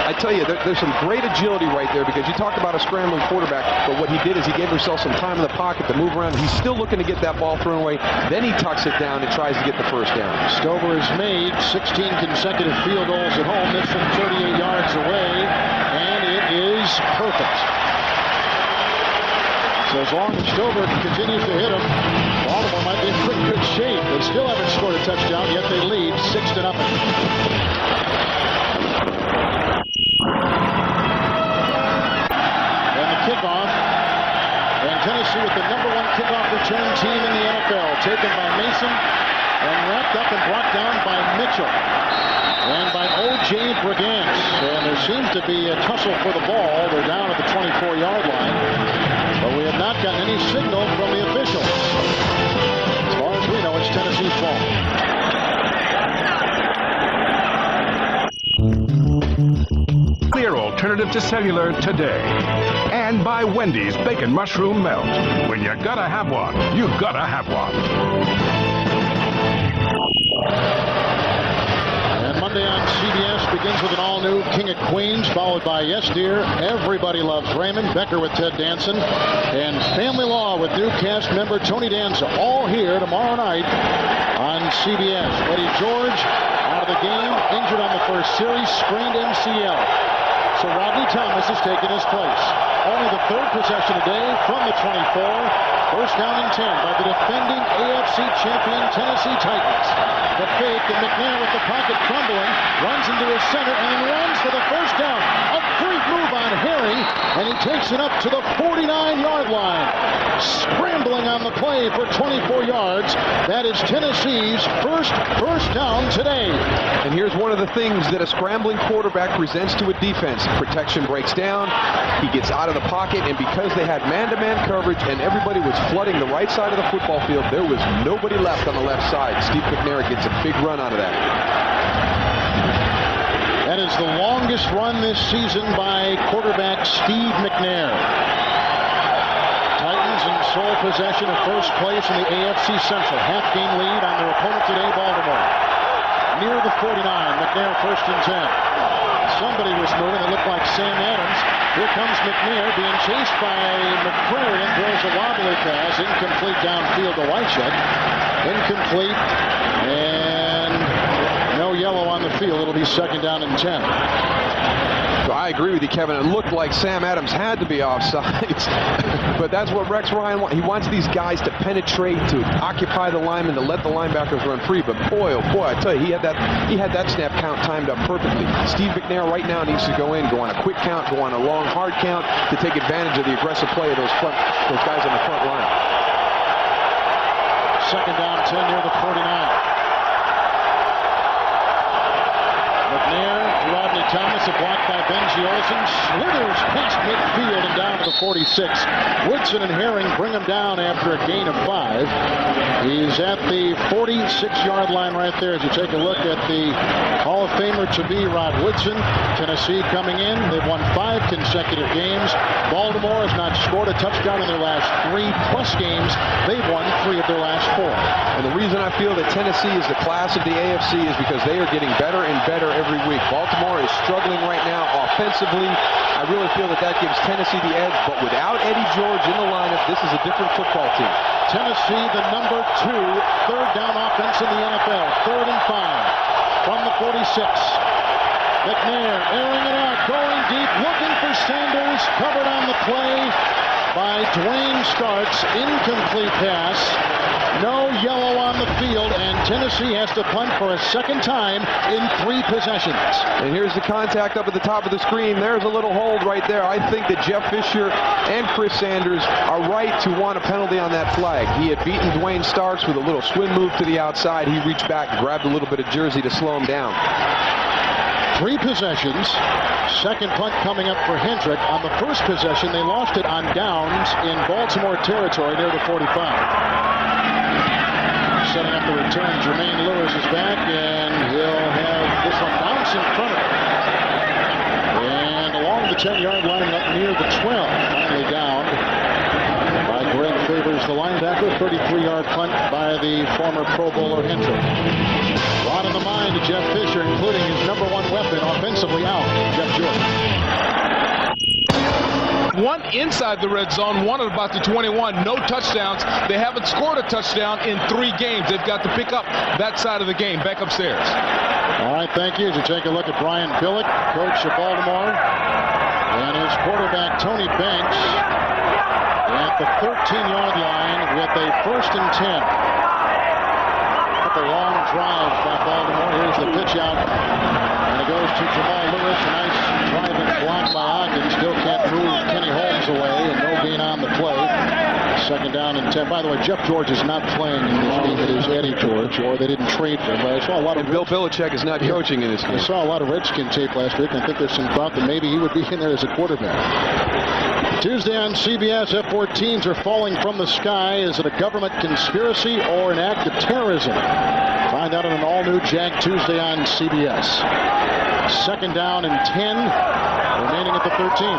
I tell you, there's some great agility right there, because you talked about a scrambling quarterback, but what he did is he gave himself some time in the pocket to move around. He's still looking to get that ball thrown away. Then he tucks it down and tries to get the first down. Stover has made 16 consecutive field goals at home. This from 38 yards away, and it is perfect. So as long as Stover continues to hit him, Baltimore might be in pretty good shape. They still haven't scored a touchdown, yet they lead 6-0. And the kickoff, and Tennessee with the #1 kickoff return team in the NFL, taken by Mason and wrapped up and brought down by Mitchell and by O.J. Brigance. And there seems to be a tussle for the ball. They're down at the 24-yard line, but we have not gotten any signal from the officials. As far as we know, it's Tennessee's ball. Clear alternative to cellular today. And by Wendy's Bacon Mushroom Melt. When you gotta have one, you gotta have one. And Monday on CBS begins with an all-new King of Queens, followed by Yes Dear, Everybody Loves Raymond, Becker with Ted Danson, and Family Law with new cast member Tony Danza. All here tomorrow night on CBS. Eddie George out of the game, injured on the first series, sprained MCL. So Rodney Thomas has taken his place. Only the 3rd possession today from the 24. First down and 10 by the defending AFC champion Tennessee Titans. The fake, and McNair with the pocket crumbling, runs into his center and then runs for the first down. A great move on Herring, and he takes it up to the 49-yard line. Scrambling on the play for 24 yards. That is Tennessee's first down today. And here's one of the things that a scrambling quarterback presents to a defense. Protection breaks down, he gets out of the pocket, and because they had man-to-man coverage and everybody was flooding the right side of the football field, there was nobody left on the left side. Steve McNair gets a big run out of that. That is the longest run this season by quarterback Steve McNair. Titans in sole possession of first place in the AFC Central. Half-game lead on their opponent today, Baltimore. Near the 49, McNair first and 10. Somebody was moving. It looked like Sam Adams. Here comes McNair being chased by McCrary, throws a wobbly pass. Incomplete downfield to Whitecheck. Incomplete. And no yellow on the field. It'll be second down and 10. So I agree with you, Kevin. It looked like Sam Adams had to be offsides. But that's what Rex Ryan wants. He wants these guys to penetrate, to occupy the linemen, to let the linebackers run free. But boy, oh boy, I tell you, he had that snap count timed up perfectly. Steve McNair right now needs to go on a quick count, go on a long, hard count to take advantage of the aggressive play of those guys on the front line. Second down, 10 near the 49. McNair, Rodney Thomas, a block by Benji Olsen, slithers past midfield and down to the 46. Woodson and Herring bring him down after a gain of 5. He's at the 46-yard line right there as you take a look at the Hall of Famer to be Rod Woodson. Tennessee coming in. They've won 5 consecutive games. Baltimore has not scored a touchdown in their last 3+ games. They've won 3 of their last 4. And the reason I feel that Tennessee is the class of the AFC is because they are getting better and better every week. Baltimore is struggling right now offensively. I really feel that gives Tennessee the edge, but without Eddie George in the lineup, this is a different football team. Tennessee, the number 2 third down offense in the NFL. 3rd and 5 from the 46. McNair airing it out, going deep, looking for Sanders, covered on the play by Dwayne Starks. Incomplete pass. No yellow on the field, and Tennessee has to punt for a second time in 3 possessions. And here's the contact up at the top of the screen. There's a little hold right there. I think that Jeff Fisher and Chris Sanders are right to want a penalty on that flag. He had beaten Dwayne Starks with a little swim move to the outside. He reached back and grabbed a little bit of jersey to slow him down. 3 possessions. Second punt coming up for Hendrick. On the first possession, they lost it on downs in Baltimore territory near the 45. Setting up the return, Jermaine Lewis is back, and he'll have this one bounce in front of him. And along the 10-yard line up near the 12. Finally downed by Greg Favors, the linebacker. 33-yard punt by the former Pro Bowler Hendrick. Brought in the mind to Jeff Fisher, including his number 1 weapon offensively out, Jeff George. One inside the red zone, one at about the 21. No touchdowns. They haven't scored a touchdown in 3 games. They've got to pick up that side of the game. Back upstairs. All right, thank you. As you take a look at Brian Billick, coach of Baltimore, and his quarterback, Tony Banks, at the 13-yard line with a 1st and 10. The long drive by Baltimore. Here's the pitch out. And it goes to Jamal Lewis. A nice driving block by Ogden. Still can't move Kenny Holmes away. And no gain on the play. Second down and 10. By the way, Jeff George is not playing in this game. It is Eddie George, or they didn't trade for him. But I saw a lot of Bill Belichick is not coaching in this game. I saw a lot of Redskin tape last week. And I think there's some thought that maybe he would be in there as a quarterback. Tuesday on CBS, F-14s are falling from the sky. Is it a government conspiracy or an act of terrorism? Find out on an all-new Jag Tuesday on CBS. Second down and 10, remaining at the 13. A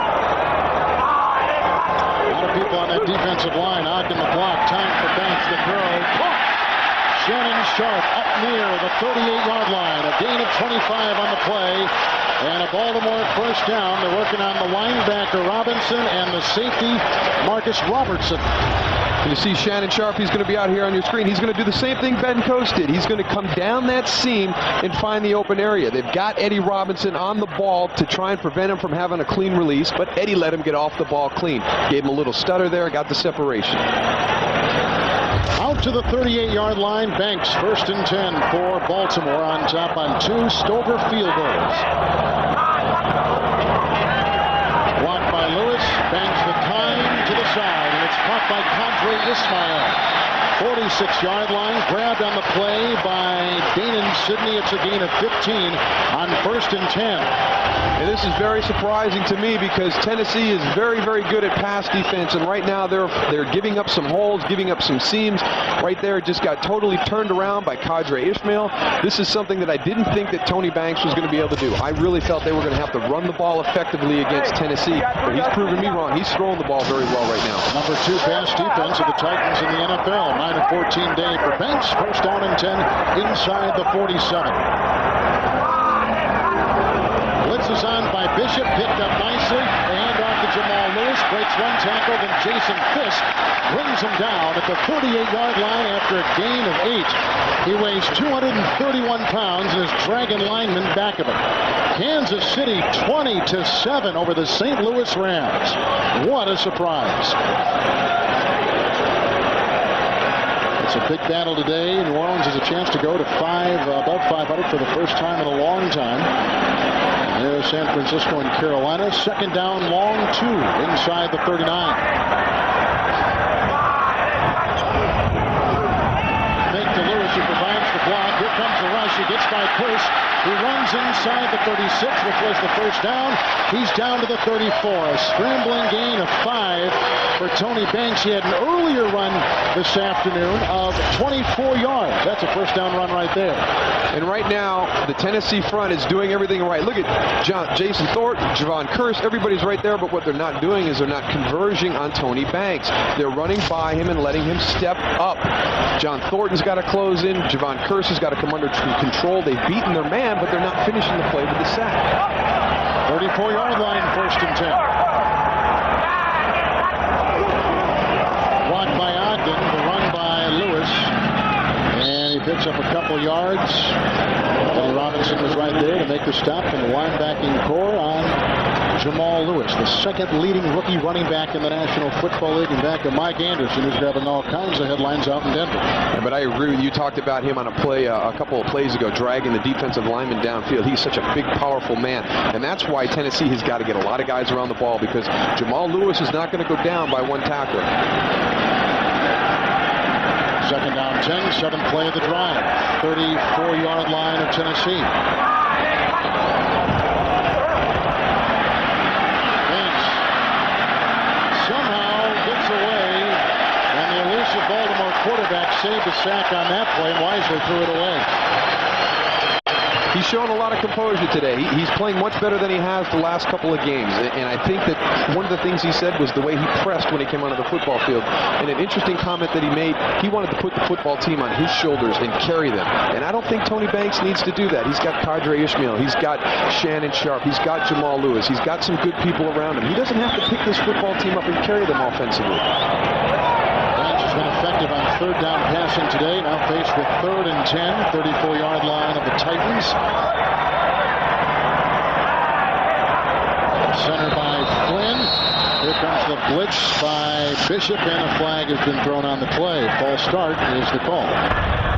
lot of people on that defensive line. Ogden the block. Time for Banks to throw. Caught! Shannon Sharp up near the 38-yard line. A gain of 25 on the play. And a Baltimore first down. They're working on the linebacker Robinson and the safety Marcus Robertson. You see Shannon Sharp, he's going to be out here on your screen. He's going to do the same thing Ben Coates did. He's going to come down that seam and find the open area. They've got Eddie Robinson on the ball to try and prevent him from having a clean release, but Eddie let him get off the ball clean. Gave him a little stutter there, got the separation. Out to the 38-yard line, Banks, 1st and 10 for Baltimore, on top on 2 Stover field goals. Blocked by Lewis, Banks with time to the side, and it's caught by Qadry Ismail. 46-yard line, grabbed on the play by Danon Sidney. It's a gain of 15 on 1st and 10. And this is very surprising to me because Tennessee is very, very good at pass defense, and right now they're giving up some holes, giving up some seams. Right there, it just got totally turned around by Qadry Ismail. This is something that I didn't think that Tony Banks was going to be able to do. I really felt they were going to have to run the ball effectively against Tennessee, but he's proven me wrong. He's throwing the ball very well right now. Number 2 pass defense of the Titans in the NFL. 9-14 day for Banks. 1st down and 10 inside the 47. Blitz is on by Bishop, picked up nicely. The handoff to Jamal Lewis. breaks one tackle, then Jason Fisk brings him down at the 38-yard line after a gain of 8. He weighs 231 pounds and is dragging linemen back of him. Kansas City 20-7 over the St. Louis Rams. What a surprise. It's a big battle today. New Orleans has a chance to go to above 500 for the first time in a long time. There's San Francisco and Carolina. Second down, long 2 inside the 39. Fake to Lewis, who provides the block. Here comes the rush. He gets by Curse. He runs inside the 36, which was the first down. He's down to the 34. A scrambling gain of 5 for Tony Banks. He had an earlier run this afternoon of 24 yards. That's a first down run right there. And right now, the Tennessee front is doing everything right. Look at Jason Thornton, Javon Curse, everybody's right there, but what they're not doing is they're not converging on Tony Banks. They're running by him and letting him step up. John Thornton's got to close in. Javon Curse has got to come under control. They've beaten their man, but they're not finishing the play with the sack. 34-yard line, first and 10. Blocked by Ogden, the run by Lewis. And he picks up a couple yards. Tony Robinson was right there to make the stop from the linebacking core on Jamal Lewis, the second leading rookie running back in the National Football League, and back to Mike Anderson, who's grabbing all kinds of headlines out in Denver. Yeah, but I agree with you. Talked about him on a play a couple of plays ago, dragging the defensive lineman downfield. He's such a big, powerful man, and that's why Tennessee has got to get a lot of guys around the ball, because Jamal Lewis is not going to go down by one tackler. Second down 10, seventh play of the drive. 34-yard line of Tennessee. Banks somehow gets away, and the elusive Baltimore quarterback saved the sack on that play and wisely threw it away. He's shown a lot of composure today. He's playing much better than he has the last couple of games. And I think that one of the things he said was the way he pressed when he came onto the football field. And an interesting comment that he made, he wanted to put the football team on his shoulders and carry them. And I don't think Tony Banks needs to do that. He's got Kadre Ishmael. He's got Shannon Sharp. He's got Jamal Lewis. He's got some good people around him. He doesn't have to pick this football team up and carry them offensively. Has been effective on third down passing today. Now faced with 3rd and 10, 34-yard line of the Titans. Center by Flynn. Here comes the blitz by Bishop, and a flag has been thrown on the play. False start is the call.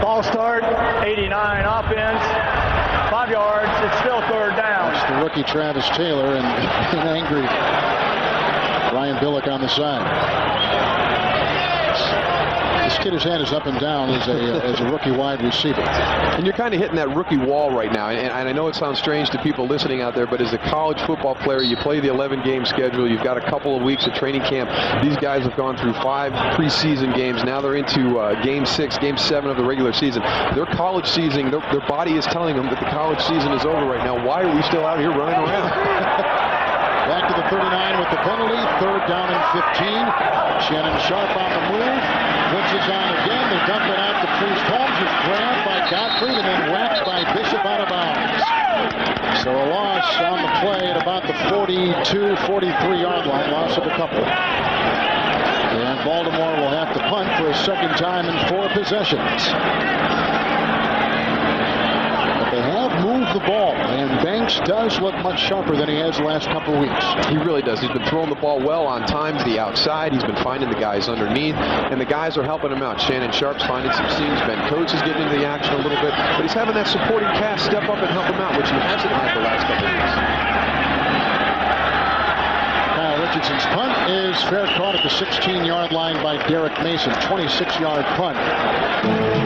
False start, 89 offense, 5 yards. It's still third down. That's the rookie Travis Taylor and an angry Ryan Billick on the side. This kid has had his up and down as a rookie wide receiver. And you're kind of hitting that rookie wall right now. And I know it sounds strange to people listening out there, but as a college football player, you play the 11-game schedule. You've got a couple of weeks of training camp. These guys have gone through 5 preseason games. Now they're into game 6, game 7 of the regular season. Their college season, their body is telling them that the college season is over right now. Why are we still out here running around? Back to the 39 with the penalty. 3rd down and 15. Shannon Sharp on the move. Blitz is on again. They dump it out to Priest Holmes, who's grabbed by Gottfried and then whacked by Bishop out of bounds. So a loss on the play at about the 42, 43-yard line. Loss of a couple. And Baltimore will have to punt for a second time in 4 possessions. They have moved the ball, and Banks does look much sharper than he has the last couple of weeks. He really does. He's been throwing the ball well on time to the outside. He's been finding the guys underneath, and the guys are helping him out. Shannon Sharp's finding some seams. Ben Coates is getting into the action a little bit, but he's having that supporting cast step up and help him out, which he hasn't had the last couple of weeks. Kyle Richardson's punt is fair caught at the 16-yard line by Derek Mason. 26-yard punt.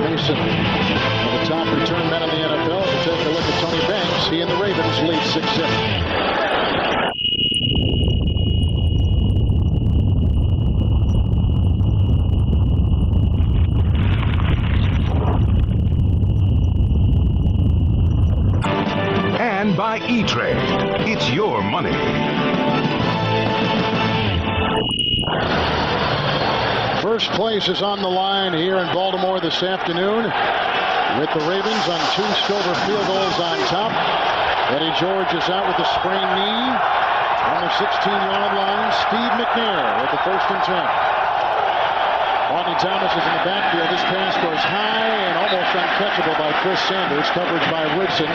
Mason, one of the top return men in the NFL. We'll take a look at Tony Banks. He and the Ravens lead 6-0. And by E-Trade. It's your money. First place is on the line here in Baltimore this afternoon, with the Ravens on 2 Stover field goals on top. Eddie George is out with a sprained knee. On the 16-yard line, Steve McNair with the 1st and 10. Rodney Thomas is in the backfield. This pass goes high and almost uncatchable by Chris Sanders. Coverage by Woodson.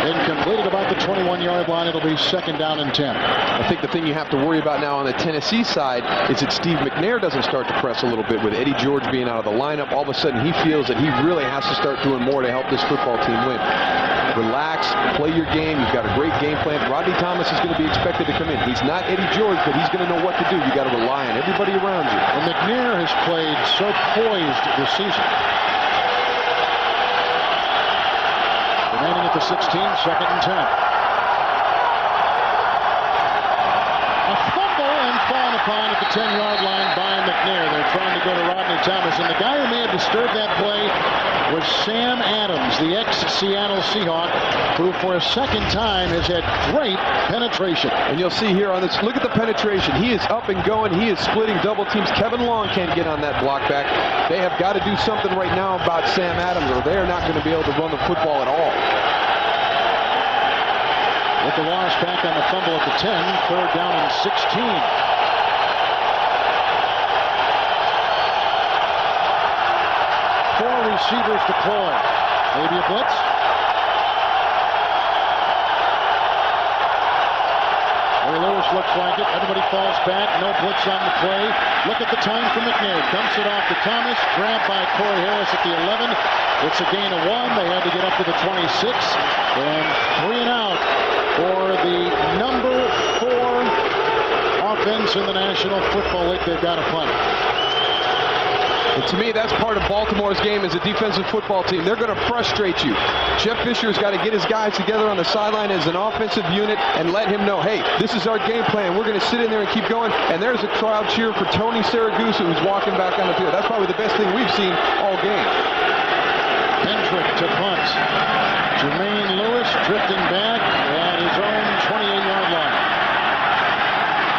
Incomplete at about the 21-yard line. It'll be 2nd down and 10. I think the thing you have to worry about now on the Tennessee side is that Steve McNair doesn't start to press a little bit. With Eddie George being out of the lineup, all of a sudden he feels that he really has to start doing more to help this football team win. Relax, play your game. You've got a great game plan. Rodney Thomas is going to be expected to come in. He's not Eddie George, but he's going to know what to do. You got to rely on everybody around you. And McNair has played so poised this season. Remaining at the 16, 2nd and 10. A fumble and fallen upon at the 10-yard line by McNair. They're trying to go to Rodney Thomas, and the guy who may have disturbed that play was Sam Adams, the ex-Seattle Seahawk, who for a 2nd time has had great penetration. And you'll see here on this, look at the penetration. He is up and going. He is splitting double teams. Kevin Long can't get on that block back. They have got to do something right now about Sam Adams, or they are not going to be able to run the football at all. With the loss back on the fumble at the 10, 3rd down and 16. Four receivers deployed. Maybe a blitz. Ray Lewis looks like it. Everybody falls back. No blitz on the play. Look at the time for McNair. Dumps it off to Thomas. Grabbed by Corey Harris at the 11. It's a gain of 1. They had to get up to the 26. And 3 and out for the number 4 offense in the National Football League. They've got a punt. And to me, that's part of Baltimore's game as a defensive football team. They're going to frustrate you. Jeff Fisher's got to get his guys together on the sideline as an offensive unit and let him know, hey, this is our game plan. We're going to sit in there and keep going. And there's a crowd cheer for Tony Saragusa, who's walking back on the field. That's probably the best thing we've seen all game. Hendrick to punt. Jermaine Lewis drifting back at his own 28-yard line.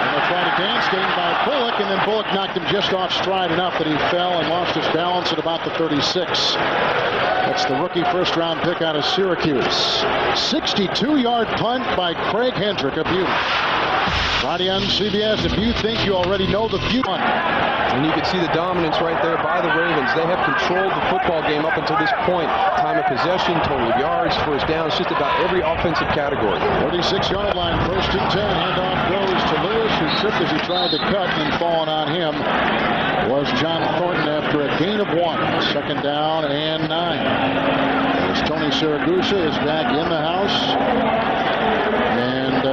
And they'll try to dance, getting by Bullock, and then Bullock knocked him just off stride enough that he fell and lost his balance at about the 36. That's the rookie 1st-round pick out of Syracuse. 62-yard punt by Craig Hendrick of Butte. Friday on CBS, if you think you already know the Butte punt. And you can see the dominance right there by the Ravens. They have controlled the football game up until this point. Time of possession, total yards, 1st downs, just about every offensive category. 36-yard line, 1st and 10. Handoff goes to Lewis, who tripped as he tried to cut, and falling on him was John Thornton after a gain of 1. 2nd down and 9. As Tony Saragusa is back in the house. And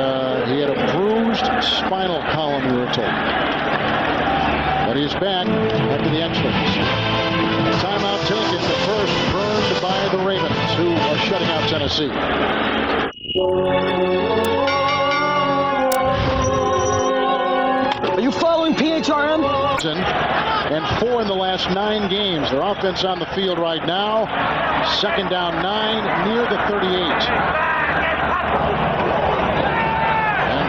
he had a bruised spinal column, we were told. But he's back after the X-rays. Timeout taken, the first burned by the Ravens, who are shutting out Tennessee. Are you following PHRM? And 4 in the last 9 games. Their offense on the field right now. 2nd down 9, near the 38.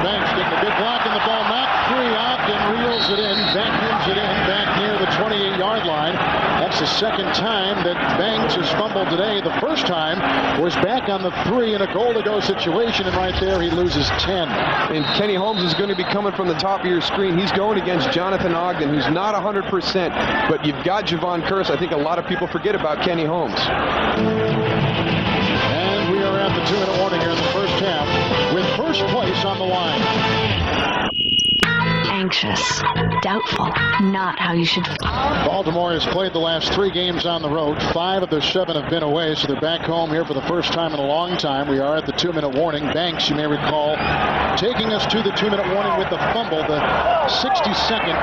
Banks getting a big block in the ball, knocked free out and reels it in, vacuums it in, back near the 28-yard line. That's the 2nd time that Banks has fumbled today. The 1st time was back on the 3 in a goal-to-go situation, and right there he loses 10. And Kenny Holmes is going to be coming from the top of your screen. He's going against Jonathan Ogden, who's not 100%, but you've got Javon Curse. I think a lot of people forget about Kenny Holmes. And we are at the 2-minute warning here in the 1st half, with first place on the line. Anxious, doubtful, not how you should feel. Baltimore has played the last 3 games on the road. 5 of the 7 have been away, so they're back home here for the first time in a long time. We are at the 2-minute warning. Banks, you may recall, taking us to the 2-minute warning with the fumble, the 62nd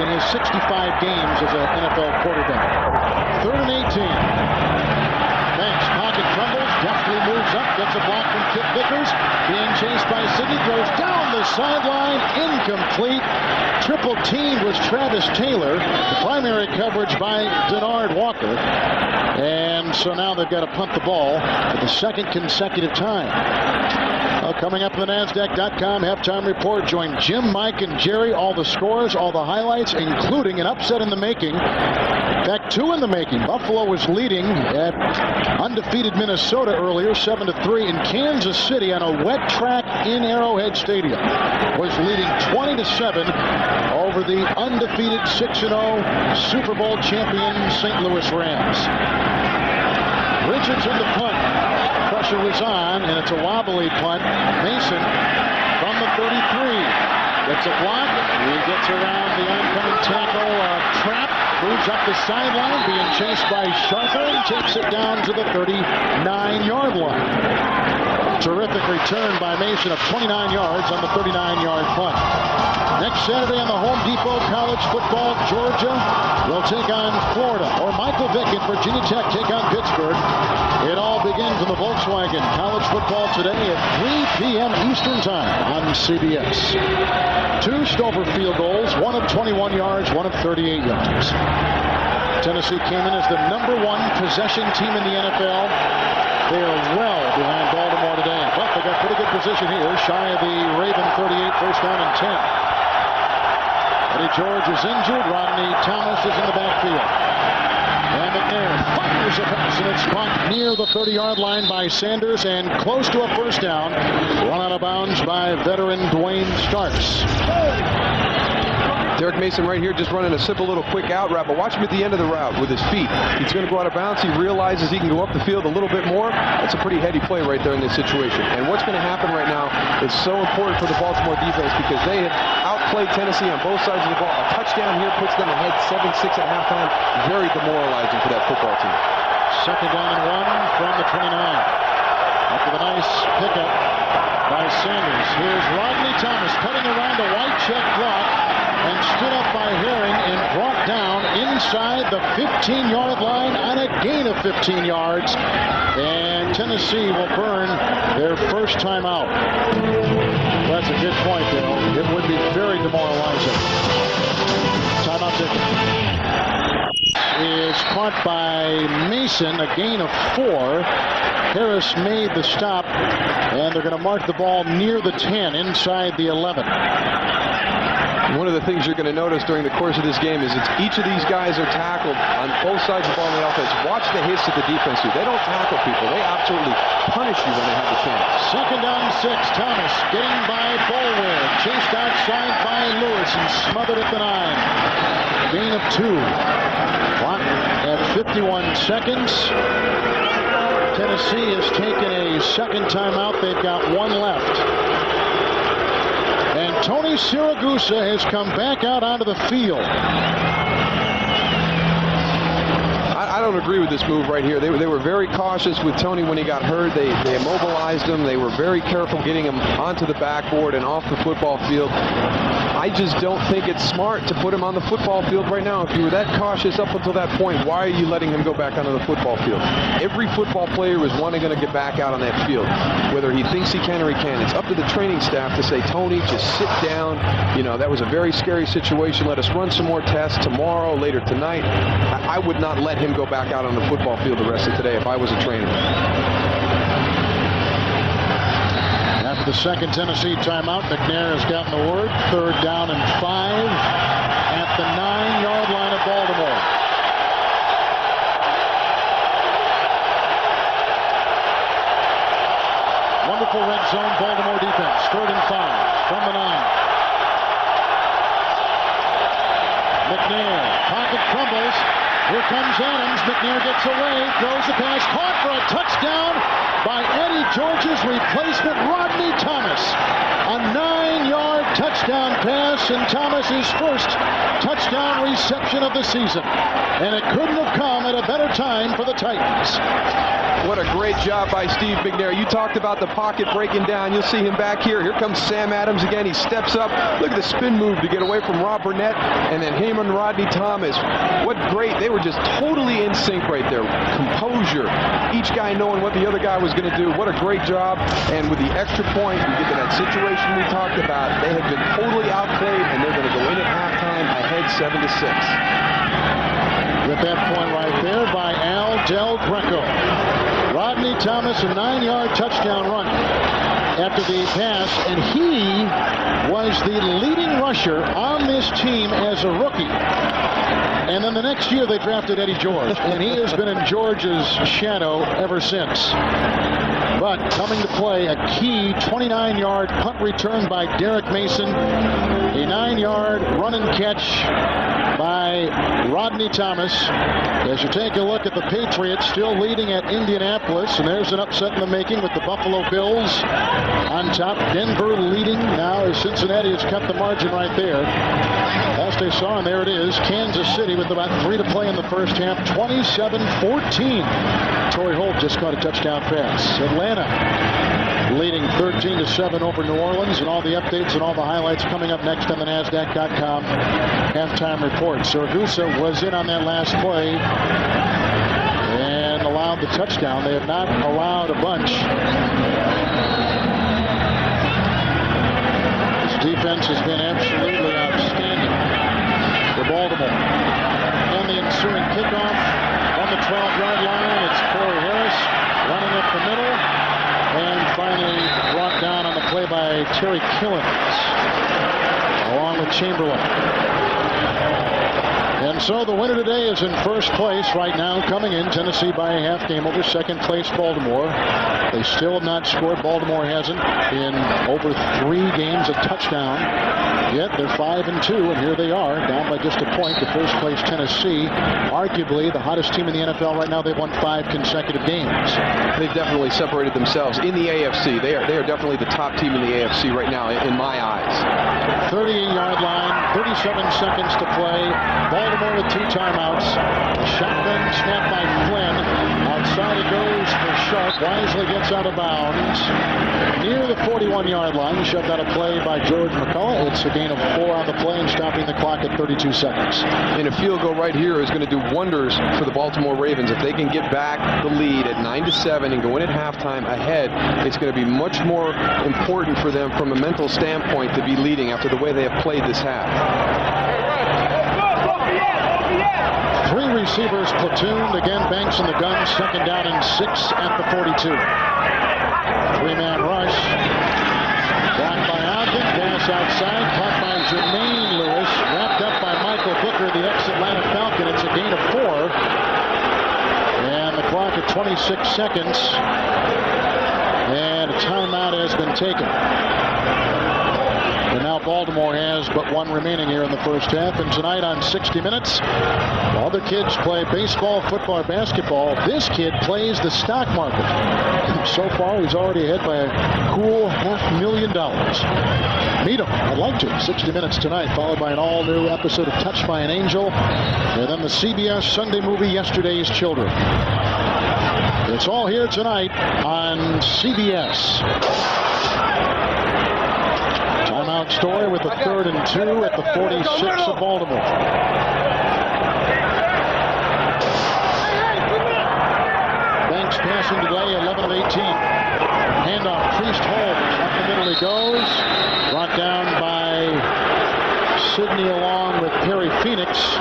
in his 65 games as an NFL quarterback. 3rd and 18. Banks, pocket crumbles, deftly moves up, gets a block from Kip Vickers, being chased by Sidney, throws down the sideline, incomplete. Triple teamed was Travis Taylor, the primary coverage by Denard Walker. And so now they've got to punt the ball for the 2nd consecutive time. Well, coming up on the NASDAQ.com halftime report, join Jim, Mike, and Jerry. All the scores, all the highlights, including an upset in the making. In fact, 2 in the making. Buffalo was leading at undefeated Minnesota earlier, 7-3. In Kansas City on a wet track in Arrowhead Stadium was leading 20-7 over the undefeated 6-0 Super Bowl champion St. Louis Rams. Richardson the punt. Pressure was on, and it's a wobbly punt. Mason from the 33. Gets a block. He gets around the oncoming tackle trap. Moves up the sideline, being chased by Sharper, and takes it down to the 39-yard line. Terrific return by Mason of 29 yards on the 39-yard punt. Next Saturday on the Home Depot College football, Georgia will take on Florida, or Michael Vick and Virginia Tech take on Pittsburgh. It all begins in the Volkswagen College football today at 3 p.m. Eastern Time on CBS. 2 Stover field goals, one of 21 yards, one of 38 yards. Tennessee came in as the #1 possession team in the NFL. They are well behind Baltimore today, but they got pretty good position here, shy of the Raven 38, first down and 10. Eddie George is injured. Rodney Thomas is in the backfield. And McNair fires a pass, and it's caught near the 30-yard line by Sanders and close to a first down. Run out of bounds by veteran Dwayne Starks. Derek Mason right here just running a simple little quick out route, but watch him at the end of the route with his feet. He's going to go out of bounds. He realizes he can go up the field a little bit more. That's a pretty heady play right there in this situation. And what's going to happen right now is so important for the Baltimore defense because they have outplayed Tennessee on both sides of the ball. A touchdown here puts them ahead 7-6 at halftime. Very demoralizing for that football team. Second down and 1 from the 29. After the nice pickup by Sanders. Here's Rodney Thomas cutting around a white check block and stood up by Herring and brought down inside the 15-yard line on a gain of 15 yards. And Tennessee will burn their first time out. Well, that's a good point, Bill. It would be very demoralizing. Timeout ticket is caught by Mason, a gain of 4. Harris made the stop, and they're going to mark the ball near the 10, inside the 11. One of the things you're going to notice during the course of this game is each of these guys are tackled on both sides of the ball in the offense. Watch the hits that the defense do. They don't tackle people. They absolutely punish you when they have the chance. Second down 6. Thomas getting by Bolware. Chased outside by Lewis and smothered at the 9. Gain of 2. Clock at 51 seconds. Tennessee has taken a second timeout. They've got 1 left. And Tony Siragusa has come back out onto the field. I don't agree with this move right here. They were very cautious with Tony when he got hurt. They immobilized him. They were very careful getting him onto the backboard and off the football field. I just don't think it's smart to put him on the football field right now. If you were that cautious up until that point, why are you letting him go back onto the football field? Every football player is wanting to get back out on that field, whether he thinks he can or he can't. It's up to the training staff to say, Tony, just sit down. You know, that was a very scary situation. Let us run some more tests tomorrow, later tonight. I would not let him go back out on the football field the rest of today if I was a trainer. After the second Tennessee timeout, McNair has gotten the word. Third down and 5 at the 9-yard line of Baltimore. Wonderful red zone Baltimore defense. Third and 5 from the 9. McNair, pocket crumbles. Here comes Adams. McNair gets away, throws the pass, caught for a touchdown by Eddie George's replacement, Rodney Thomas. A 9-yard touchdown pass, and Thomas's first touchdown reception of the season. And it couldn't have come at a better time for the Titans. What a great job by Steve McNair. You talked about the pocket breaking down. You'll see him back here. Here comes Sam Adams again. He steps up. Look at the spin move to get away from Rob Burnett. And then him and Rodney Thomas. What great. They were just totally in sync right there. Composure. Each guy knowing what the other guy was going to do. What a great job. And with the extra point, we get to that situation we talked about. They have been totally outplayed, and they're going to go in at halftime ahead 7-6. With that point right there by Al Del Greco. Rodney Thomas, a 9-yard touchdown run. after the pass, and he was the leading rusher on this team as a rookie. And then the next year they drafted Eddie George, and he has been in George's shadow ever since. But coming to play, a key 29-yard punt return by Derek Mason, a 9-yard run and catch by Rodney Thomas. As you take a look at the Patriots still leading at Indianapolis, and there's an upset in the making with the Buffalo Bills on top. Denver leading now as Cincinnati has cut the margin right there. Last I saw, and there it is, Kansas City with about 3 to play in the first half, 27-14. Torrey Holt just caught a touchdown pass. Atlanta leading 13-7 over New Orleans, and all the updates and all the highlights coming up next on the NASDAQ.com halftime report. Siragusa was in on that last play and allowed the touchdown. They have not allowed a bunch. This defense has been absolutely outstanding for Baltimore. And the ensuing kickoff on the 12-yard line. It's Corey Harris running up the middle. And finally brought down on the play by Terry Killens, along with Chamberlain. And so the winner today is in first place right now, coming in Tennessee by a half game over second place Baltimore. They still have not scored. Baltimore hasn't in over 3 games a touchdown. Yet they're 5-2, and here they are, down by just a point to first place Tennessee. Arguably the hottest team in the NFL right now. They've won 5 consecutive games. They've definitely separated themselves in the AFC. They are definitely the top team in the AFC right now, in my eyes. 38-yard line, 37 seconds to play. Baltimore with 2 timeouts. Shotgun snap by Flynn. Outside it goes for Sharp. Wisely gets out of bounds near the 41-yard line. Shoved out of play by George McCullough. It's a gain of 4 on the play and stopping the clock at 32 seconds. And a field goal right here is going to do wonders for the Baltimore Ravens. If they can get back the lead at 9-7 and go in at halftime ahead, it's going to be much more important for them from a mental standpoint to be leading after the way they have played this half. 3 receivers platooned. Again, Banks in the gun. Second down and 6 at the 42. 3-man rush. Blocked by Ogden. Pass outside. Caught by Jermaine Lewis. Wrapped up by Michael Booker, the ex-Atlanta Falcon. It's a gain of 4. And the clock at 26 seconds. And a timeout has been taken. And now Baltimore has but 1 remaining here in the first half. And tonight on 60 Minutes, while other kids play baseball, football, or basketball, this kid plays the stock market. So far, he's already ahead by a cool $500,000. Meet him. I'd like to. 60 Minutes tonight, followed by an all-new episode of Touched by an Angel, and then the CBS Sunday movie Yesterday's Children. It's all here tonight on CBS. Timeout Story with a 3rd and 2 at the 46 of Baltimore. Banks passing today, 11 of 18. Handoff, Priest Holmes. Up the middle he goes. Brought down by Sidney along with Perry Phoenix.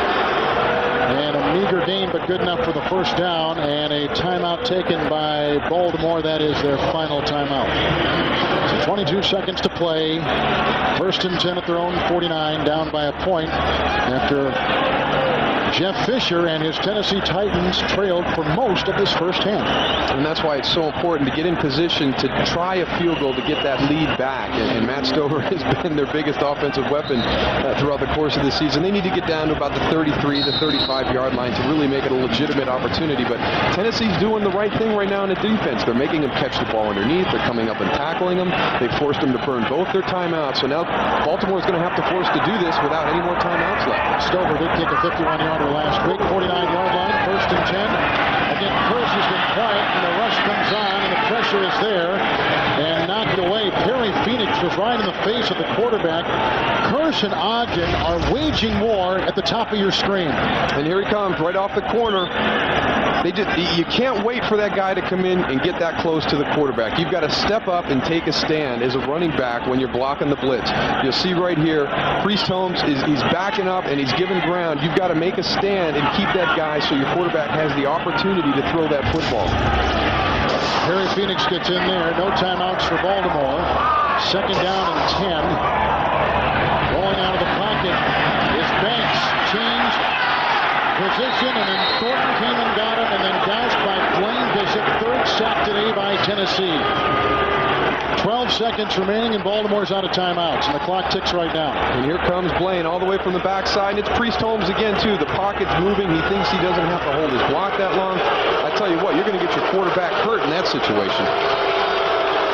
And a meager gain, but good enough for the first down. And a timeout taken by Baltimore. That is their final timeout. So 22 seconds to play. 1st and 10 at their own 49, down by a point after Jeff Fisher and his Tennessee Titans trailed for most of this first half. And that's why it's so important to get in position to try a field goal to get that lead back. And Matt Stover has been their biggest offensive weapon throughout the course of the season. They need to get down to about the 33, the 35-yard line to really make it a legitimate opportunity. But Tennessee's doing the right thing right now in the defense. They're making them catch the ball underneath. They're coming up and tackling them. They forced them to burn both their timeouts. So now Baltimore's going to have to force to do this without any more timeouts left. Stover did take a 51-yarder last week. 49-yard line, 1st and 10. Again, Curse has been quiet, and the rush comes on, and the pressure is there, and knocked away. Perry Phoenix was right in the face of the quarterback. Curse and Ogden are waging war at the top of your screen. And here he comes, right off the corner. You can't wait for that guy to come in and get that close to the quarterback. You've got to step up and take a stand as a running back when you're blocking the blitz. You'll see right here, Priest Holmes he's backing up and he's giving ground. You've got to make a stand and keep that guy so your quarterback has the opportunity to throw that football. Harry Phoenix gets in there. No timeouts for Baltimore. Second down and 10. Rolling out of the pocket is Banks. Change position, and then Thornton came and got him, and then doused by Blaine Bishop. Third sack today by Tennessee. 12 seconds remaining, and Baltimore's out of timeouts, and the clock ticks right now. And here comes Blaine all the way from the backside, and it's Priest Holmes again, too. The pocket's moving. He thinks he doesn't have to hold his block that long. I tell you what, you're going to get your quarterback hurt in that situation.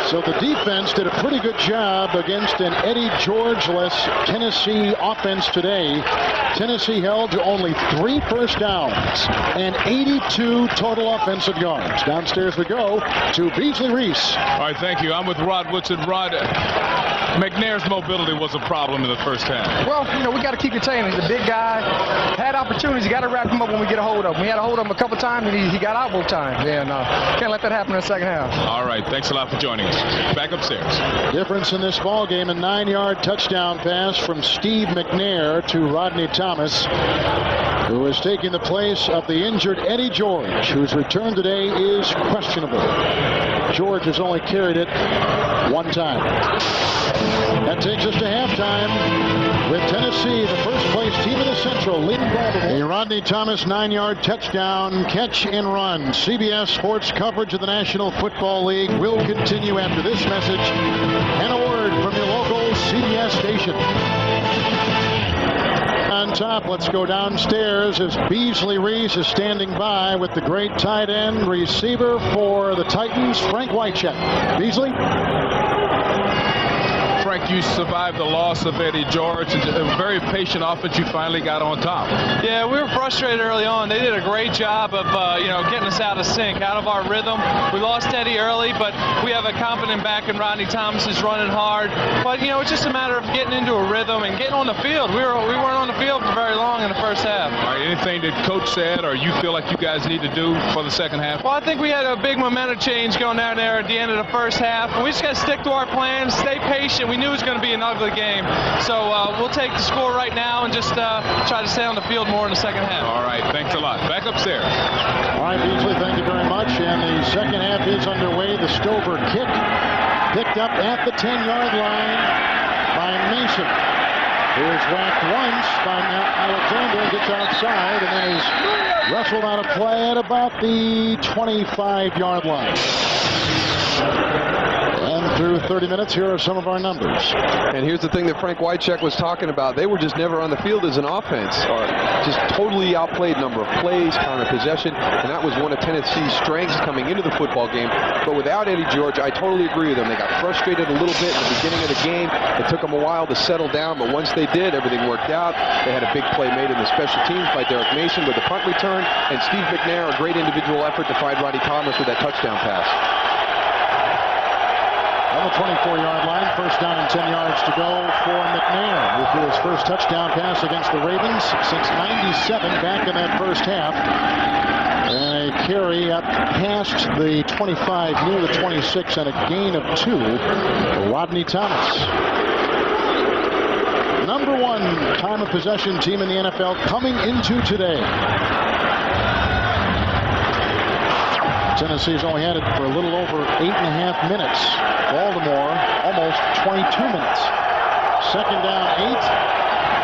So the defense did a pretty good job against an Eddie George-less Tennessee offense today. Tennessee held to only 3 first downs and 82 total offensive yards. Downstairs we go to Beasley Reese. All right, thank you. I'm with Rod Woodson. Rod, McNair's mobility was a problem in the first half. Well, we got to keep containing. He's a big guy. Had opportunities. You got to wrap him up when we get a hold of him. We had a hold of him a couple times, and he got out both times. And can't let that happen in the second half. All right, thanks a lot for joining us. Back upstairs. Difference in this ball game, a 9-yard touchdown pass from Steve McNair to Rodney Thomas, who is taking the place of the injured Eddie George, whose return today is questionable. George has only carried it 1 time. That takes us to halftime with Tennessee, the first place team in the Central, leading Baltimore. A Rodney Thomas 9-yard touchdown catch and run. CBS Sports coverage of the National Football League will continue after this message and a word from your local CBS station. On top, let's go downstairs as Beasley Reese is standing by with the great tight end receiver for the Titans, Frank Wycheck. Beasley? Frank, you survived the loss of Eddie George. A very patient offense. You finally got on top. Yeah, we were frustrated early on. They did a great job of, getting us out of sync, out of our rhythm. We lost Eddie early, but we have a confident back, and Rodney Thomas is running hard. But, it's just a matter of getting into a rhythm and getting on the field. We weren't on the field for very long in the first half. All right, anything that Coach said or you feel like you guys need to do for the second half? Well, I think we had a big momentum change going down there at the end of the first half. And we just got to stick to our plan, stay patient. We knew it was going to be an ugly game. So we'll take the score right now and just try to stay on the field more in the second half. All right, thanks a lot. Back upstairs. All right, Beasley, thank you very much. And the second half is underway. The Stover kick picked up at the 10-yard line by Mason, who is whacked once by Alexander and gets outside and then is wrestled out of play at about the 25-yard line. And through 30 minutes, here are some of our numbers. And here's the thing that Frank Wycheck was talking about. They were just never on the field as an offense. Just totally outplayed number of plays, time of possession, and that was one of Tennessee's strengths coming into the football game. But without Eddie George, I totally agree with them. They got frustrated a little bit in the beginning of the game. It took them a while to settle down, but once they did, everything worked out. They had a big play made in the special teams by Derek Mason with the punt return, and Steve McNair, a great individual effort to find Rodney Thomas with that touchdown pass. On the 24-yard line, first down and 10 yards to go for McNair with his first touchdown pass against the Ravens since '97, back in that first half. And a carry up past the 25, near the 26, and a gain of 2 for Rodney Thomas. Number 1 time of possession team in the NFL coming into today. Tennessee's only had it for a little over 8.5 minutes. Baltimore, almost 22 minutes. Second down, 8.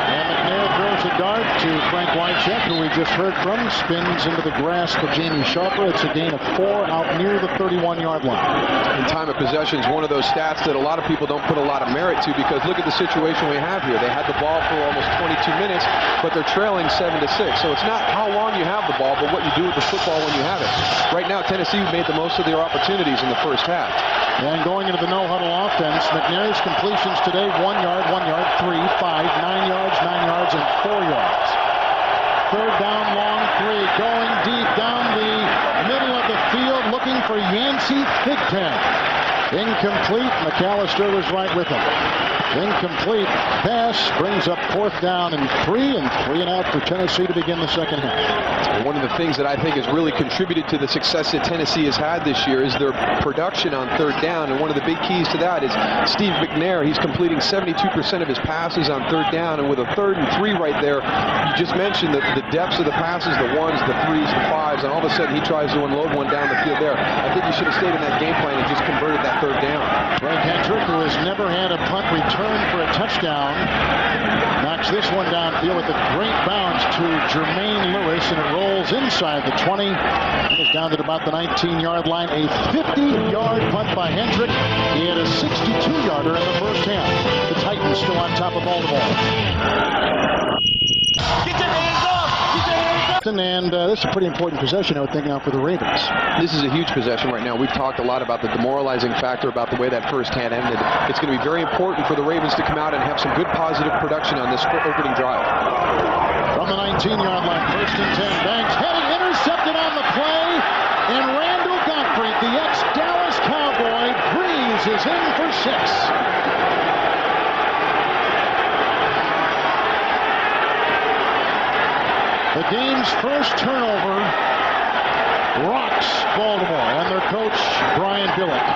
And McNair throws a dart to Frank Wycheck, who we just heard from. Spins into the grasp of Jamie Sharper. It's a gain of 4 out near the 31-yard line. And time of possession is one of those stats that a lot of people don't put a lot of merit to, because look at the situation we have here. They had the ball for almost 22 minutes, but they're trailing 7-6. So it's not how long you have the ball, but what you do with the football when you have it. Right now, Tennessee made the most of their opportunities in the first half. And going into the no-huddle offense, McNair's completions today, 1 yard, 1 yard, 3, 5, 9 yards, 9 yards, and 4 yards. Third down, long 3, going deep down the middle of the field, looking for Yancey Thigpen. Incomplete. McAllister was right with him. Incomplete pass brings up 4th down and 3 and out for Tennessee to begin the second half. One of the things that I think has really contributed to the success that Tennessee has had this year is their production on 3rd down, and one of the big keys to that is Steve McNair. He's completing 72% of his passes on 3rd down, and with a 3rd and 3 right there, you just mentioned the depths of the passes, the 1s, the 3s, the 5s, and all of a sudden he tries to unload one down the field there. I think he should have stayed in that game plan and just converted that 3rd down. Greg Hendrick, who has never had a punt return for a touchdown, knocks this one downfield with a great bounce to Jermaine Lewis, and it rolls inside the 20. It is down at about the 19-yard line. A 50-yard punt by Hendrick. He had a 62-yarder in the first half. The Titans still on top of Baltimore. Get your hands up! Get your hands up! And this is a pretty important possession, I would think, now for the Ravens. This is a huge possession right now. We've talked a lot about the demoralizing factor about the way that first half ended. It's going to be very important for the Ravens to come out and have some good positive production on this opening drive. From the 19-yard line, 1st and 10. Banks heading, intercepted on the play, and Randall Gottfried, the ex-Dallas Cowboy, breezes in for 6. The game's first turnover rocks Baltimore and their coach, Brian Billick.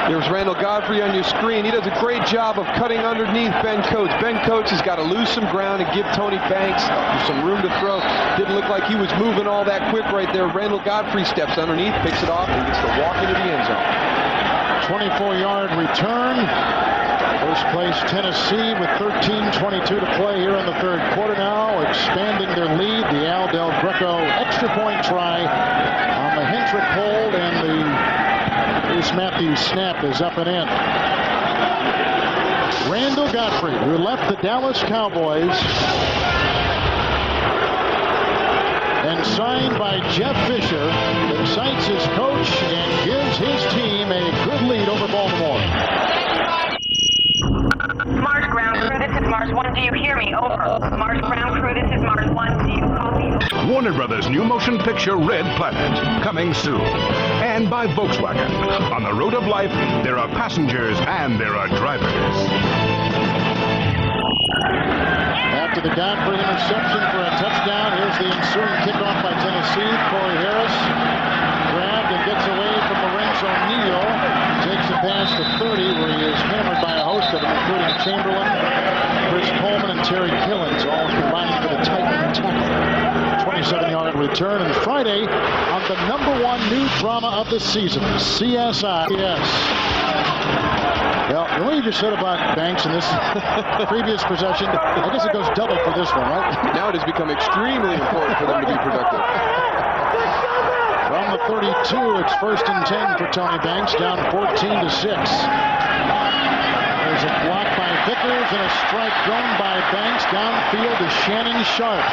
There's Randall Godfrey on your screen. He does a great job of cutting underneath Ben Coates. Ben Coates has got to lose some ground and give Tony Banks some room to throw. Didn't look like he was moving all that quick right there. Randall Godfrey steps underneath, picks it off, and gets to walk into the end zone. 24-yard return. First place Tennessee with 13:22 to play here in the 3rd quarter now, expanding their lead. The Al Del Greco extra point try on the Hendrick hold, and the Bruce Matthews snap is up and in. Randall Godfrey, who left the Dallas Cowboys and signed by Jeff Fisher, excites his coach and gives his team a good lead over Baltimore. Mars ground crew, this is Mars 1. Do you hear me? Over. Mars ground crew, this is Mars 1. Do you copy? Warner Brothers' new motion picture Red Planet, coming soon. And by Volkswagen. On the road of life, there are passengers and there are drivers. After the Godfrey interception for a touchdown, here's the ensuing kickoff by Tennessee. Corey Harris grabbed and gets away from Lorenzo Neal. Takes a pass to 30, where he is hammered by a host of them, including Chamberlain, Chris Coleman, and Terry Killens, all combining for the Titan tackle. 27-yard return. And Friday on the #1 new drama of the season, CSI. Yes. Well, what you just said about Banks in this previous possession, I guess it goes double for this one, right? Now it has become extremely important for them to be productive. From the 32, it's 1st and 10 for Tony Banks, down 14-6. There's a block by Vickers and a strike thrown by Banks. Downfield to Shannon Sharp.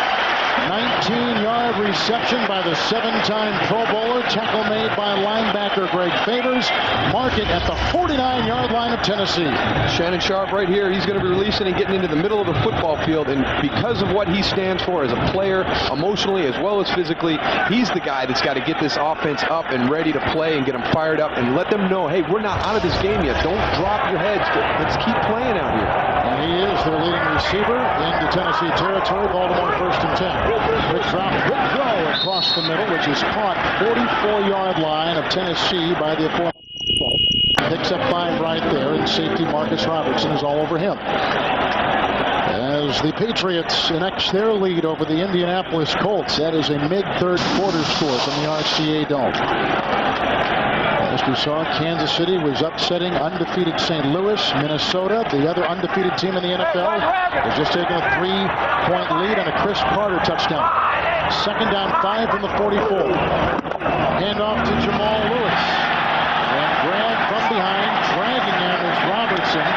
19-yard reception by the 7-time Pro Bowler. Tackle made by linebacker Greg Favors. Mark it at the 49-yard line of Tennessee. Shannon Sharp right here. He's going to be releasing and getting into the middle of the football field. And because of what he stands for as a player, emotionally as well as physically, he's the guy that's got to get this offense up and ready to play and get them fired up and let them know, hey, we're not out of this game yet. Don't drop your heads. Let's keep playing out here. And he is their leading receiver into Tennessee territory. Baltimore 1st and 10. Quick drop, quick throw across the middle, which is caught 44-yard line of Tennessee by the picks up 5 right there, and safety Marcus Robertson is all over him. As the Patriots annex their lead over the Indianapolis Colts, that is a mid-3rd quarter score from the RCA Dome. As we saw, Kansas City was upsetting undefeated St. Louis. Minnesota, the other undefeated team in the NFL, has just taken a 3-point lead on a Chris Carter touchdown. 2nd down 5 from the 44. Handoff to Jamal Lewis. And grabbed from behind, dragging him is Robertson.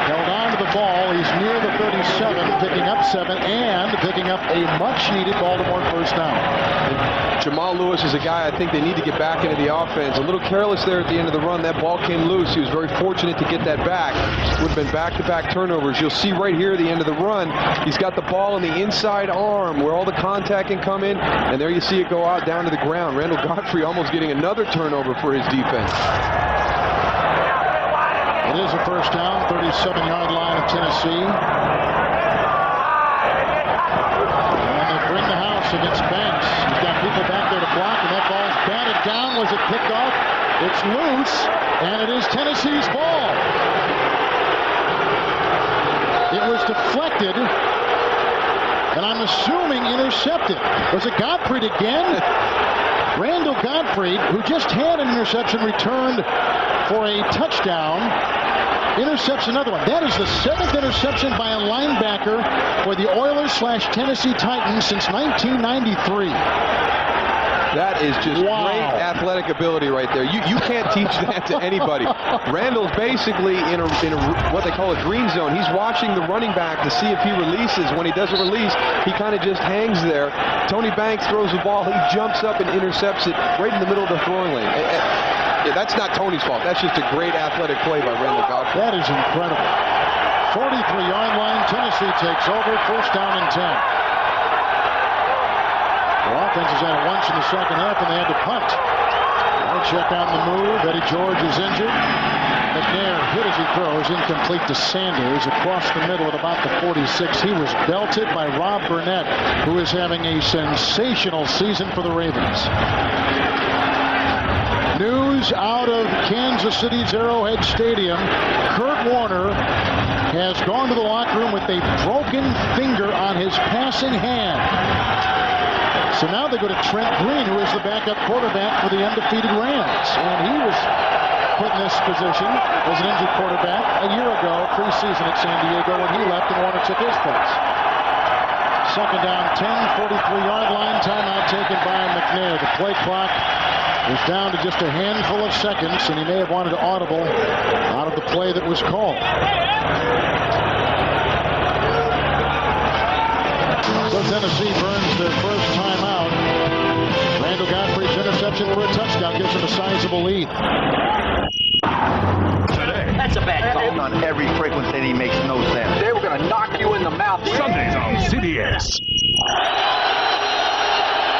Held on to the ball. He's near the 37, picking up 7 and picking up a much-needed Baltimore first down. Jamal Lewis is a guy I think they need to get back into the offense. A little careless there at the end of the run. That ball came loose. He was very fortunate to get that back. Would have been back-to-back turnovers. You'll see right here at the end of the run, he's got the ball in the inside arm where all the contact can come in, and there you see it go out down to the ground. Randall Godfrey almost getting another turnover for his defense. It is a first down, 37-yard line of Tennessee. And they bring the house against Banks. He's got people back there to block, and that ball's batted down. Was it picked off? It's loose, and it is Tennessee's ball. It was deflected, and I'm assuming intercepted. Was it Gottfried again? Randall Gottfried, who just had an interception returned for a touchdown, intercepts another one. That is the 7th interception by a linebacker for the Oilers/Tennessee Titans since 1993. That is just great athletic ability right there. You can't teach that to anybody. Randall's basically in a what they call a green zone. He's watching the running back to see if he releases. When he doesn't release, he kind of just hangs there. Tony Banks throws the ball. He jumps up and intercepts it right in the middle of the throwing lane. Yeah, that's not Tony's fault. That's just a great athletic play by Randall Godfrey. That is incredible. 43-yard line. Tennessee takes over. First down and 10. The offense is at it once in the second half, and they had to punt. Check on the move. Eddie George is injured. McNair hit as he throws, incomplete to Sanders across the middle at about the 46. He was belted by Rob Burnett, who is having a sensational season for the Ravens. News out of Kansas City's Arrowhead Stadium. Kurt Warner has gone to the locker room with a broken finger on his passing hand. So now they go to Trent Green, who is the backup quarterback for the undefeated Rams. And he was put in this position as an injured quarterback a year ago, preseason at San Diego, when he left and Warner took his place. Second down, 10, 43-yard line, timeout taken by McNair. The play clock is down to just a handful of seconds, and he may have wanted to audible out of the play that was called. So Tennessee burns their first timeout. Randall Godfrey's interception for a touchdown gives them a sizable lead. That's a bad call. On every frequency, and he makes no sense. They were going to knock you in the mouth. Sundays on CBS.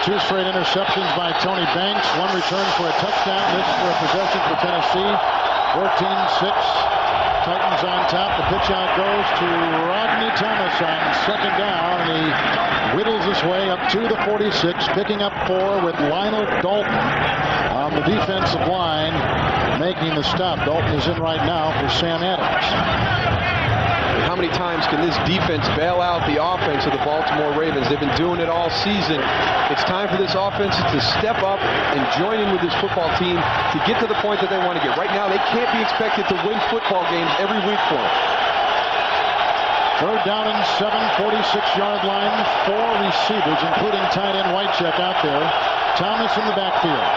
2 straight interceptions by Tony Banks. 1 return for a touchdown. This for a possession for Tennessee. 14-6. Titans on top. The pitch out goes to Rodney Thomas on second down, and he whittles his way up to the 46, picking up 4 with Lionel Dalton on the defensive line, making the stop. Dalton is in right now for Sam Adams. How many times can this defense bail out the offense of the Baltimore Ravens? They've been doing it all season. It's time for this offense to step up and join in with this football team to get to the point that they want to get. Right now, they can't be expected to win football games every week for them. Third down and 7, 46-yard line, 4 receivers, including tight end Whitecheck out there. Thomas in the backfield.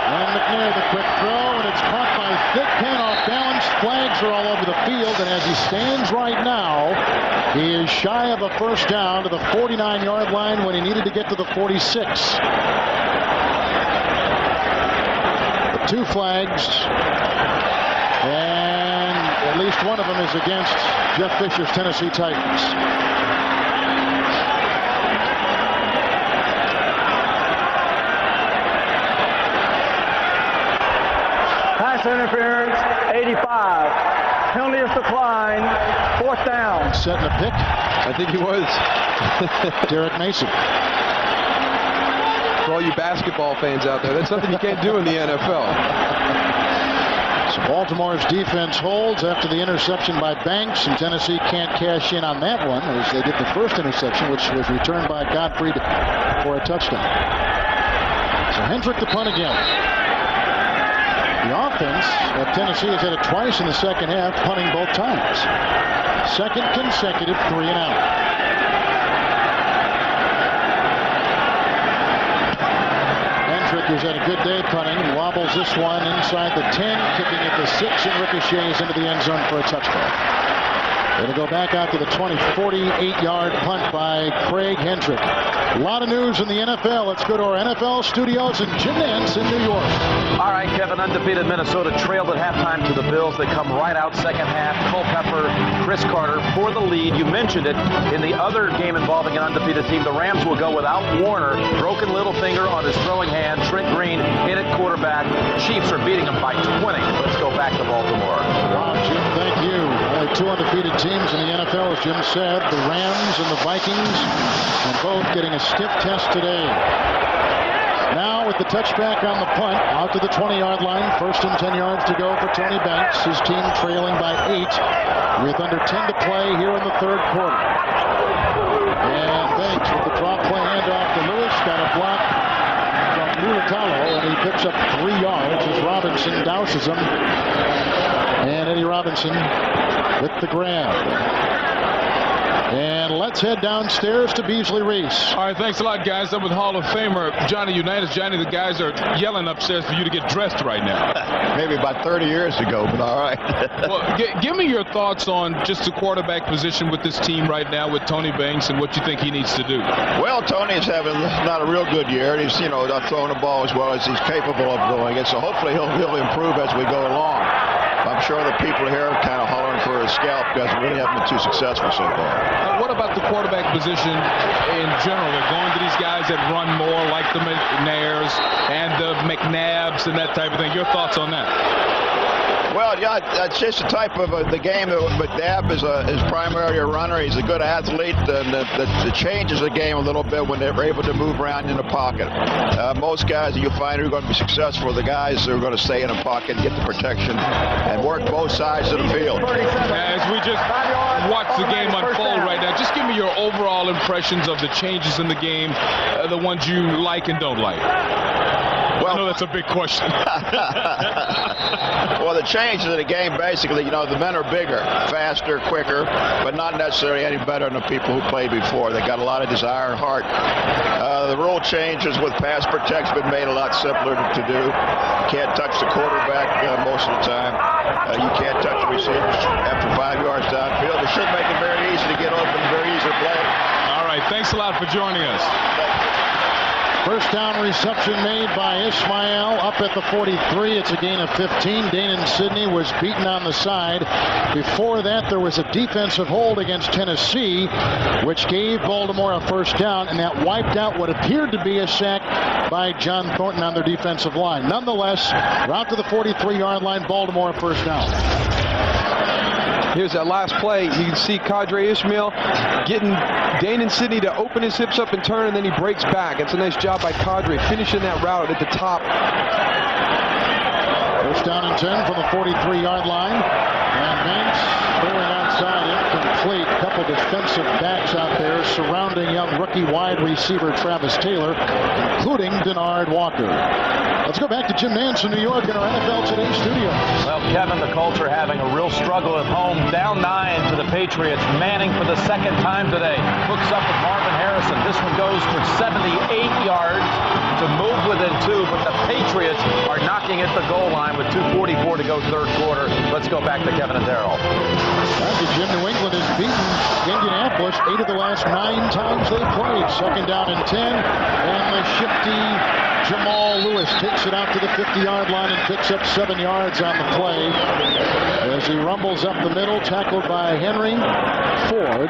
And McNair, the quick throw, and it's caught by Thigpen off balance. Flags are all over the field, and as he stands right now, he is shy of a first down to the 49-yard line when he needed to get to the 46. The 2 flags, and at least one of them is against Jeff Fisher's Tennessee Titans. Pass interference, 85. Penalty is declined, 4th down. Setting a pick. I think he was. Derek Mason. For all you basketball fans out there, that's something you can't do in the NFL. So Baltimore's defense holds after the interception by Banks, and Tennessee can't cash in on that one as they did the first interception, which was returned by Gottfried for a touchdown. So Hendrick to punt again. The offense of Tennessee has had it twice in the second half, punting both times. Second consecutive 3 and out. Hendrick has had a good day punting. Wobbles this one inside the 10, kicking at the 6, and ricochets into the end zone for a touchdown. It'll go back out to the 20, 48-yard punt by Craig Hendrick. A lot of news in the NFL. Let's go to our NFL studios in Jim Nantz in New York. All right, Kevin, undefeated Minnesota trailed at halftime to the Bills. They come right out second half. Culpepper, Chris Carter for the lead. You mentioned it. In the other game involving an undefeated team, the Rams will go without Warner. Broken little finger on his throwing hand. Trent Green in at quarterback. Chiefs are beating them by 20. Let's go back to Baltimore. Wow, Jim, thank you. Only two undefeated teams in the NFL, as Jim said, the Rams and the Vikings, and both getting a stiff test today. Now with the touchback on the punt, out to the 20-yard line, 1st and 10 yards to go for Tony Banks. His team trailing by 8 with under 10 to play here in the third quarter. And Banks with the drop play handoff to Lewis, got a block from Mulatalo, and he picks up 3 yards as Robinson douses him. And Eddie Robinson with the grab. And let's head downstairs to Beasley Reese. All right, thanks a lot, guys. I'm with Hall of Famer Johnny Unitas. Johnny, the guys are yelling upstairs for you to get dressed right now. Maybe about 30 years ago, but all right. Well, give me your thoughts on just the quarterback position with this team right now with Tony Banks and what you think he needs to do. Well, Tony's having not a real good year. He's, not throwing the ball as well as he's capable of doing it. So hopefully he'll improve as we go along. I'm sure the people here are kind of hollering for his scalp because we really haven't been too successful so far. What about the quarterback position in general? They're going to these guys that run more, like the McNairs and the McNabbs and that type of thing. Your thoughts on that? Well, yeah, it's just the type of the game. McNabb is primarily a runner. He's a good athlete, and it changes the game a little bit when they're able to move around in the pocket. Most guys that you find who are going to be successful are the guys who are going to stay in the pocket, get the protection, and work both sides of the field. As we just watch the game unfold right now, just give me your overall impressions of the changes in the game, the ones you like and don't like. Well, I know that's a big question. Well, the changes in the game, basically, the men are bigger, faster, quicker, but not necessarily any better than the people who played before. They got a lot of desire and heart. The rule changes with pass protection been made a lot simpler to do. You can't touch the quarterback most of the time. You can't touch the receivers after 5 yards downfield. It should make it very easy to get open, very easy to play. All right, thanks a lot for joining us. First down reception made by Ismail up at the 43. It's a gain of 15. Danon Sidney was beaten on the side. Before that, there was a defensive hold against Tennessee, which gave Baltimore a first down, and that wiped out what appeared to be a sack by John Thornton on their defensive line. Nonetheless, out to the 43-yard line, Baltimore first down. Here's that last play. You can see Kadre Ismail getting Danon Sidney to open his hips up and turn, and then he breaks back. It's a nice job by Kadre finishing that route at the top. First down and 10 from the 43-yard line. And Banks throwing outside, incomplete. A couple defensive backs out there surrounding young rookie wide receiver Travis Taylor, including Denard Walker. Let's go back to Jim Nantz in New York in our NFL Today studio. Well, Kevin, the Colts are having a real struggle at home. Down 9 to the Patriots. Manning for the second time today. Hooks up with Marvin Harrison. This one goes for 78 yards to move within 2, but the Patriots are knocking at the goal line with 2:44 to go third quarter. Let's go back to Kevin and Darrell. Thank you, Jim. New England has beaten Indianapolis 8 of the last 9 times they played. Second down and 10, and the shifty Jamal Lewis takes it out to the 50-yard line and picks up 7 yards on the play as he rumbles up the middle, tackled by Henry Ford.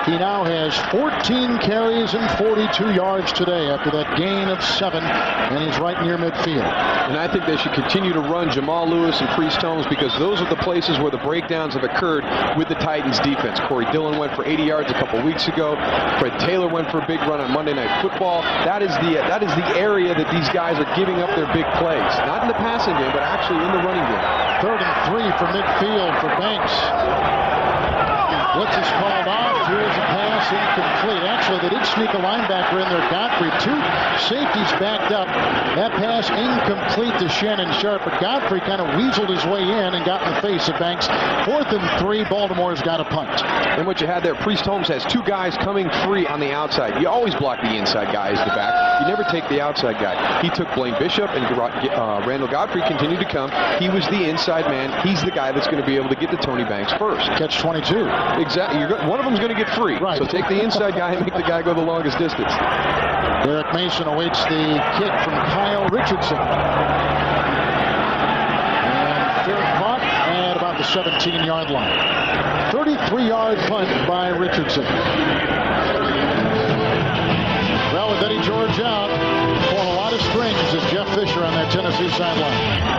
He now has 14 carries and 42 yards today after that gain of 7, and he's right near midfield. And I think they should continue to run Jamal Lewis and Priest Holmes because those are the places where the breakdowns have occurred with the Titans defense. Corey Dillon went for 80 yards a couple weeks ago. Fred Taylor went for a big run on Monday Night Football. That is the area that these guys are giving up their big plays. Not in the passing game, but actually in the running game. 3rd and 3 from midfield for Banks. Blitz is called off. Here's a pass incomplete. Actually, they did sneak a linebacker in there. Godfrey, 2 safeties backed up. That pass incomplete to Shannon Sharp, but Godfrey kind of weaseled his way in and got in the face of Banks. 4th and 3. Baltimore's got a punt. And what you had there, Priest Holmes has 2 guys coming free on the outside. You always block the inside guy as the back. You never take the outside guy. He took Blaine Bishop, and Randall Godfrey continued to come. He was the inside man. He's the guy that's going to be able to get to Tony Banks first. Catch 22. Exactly. One of them's going to get free. Right. So take the inside guy and make the guy go the longest distance. Derek Mason awaits the kick from Kyle Richardson. And third caught at about the 17-yard line. 33-yard punt by Richardson. Well, with Eddie George out, pulling a lot of strings is Jeff Fisher on that Tennessee sideline.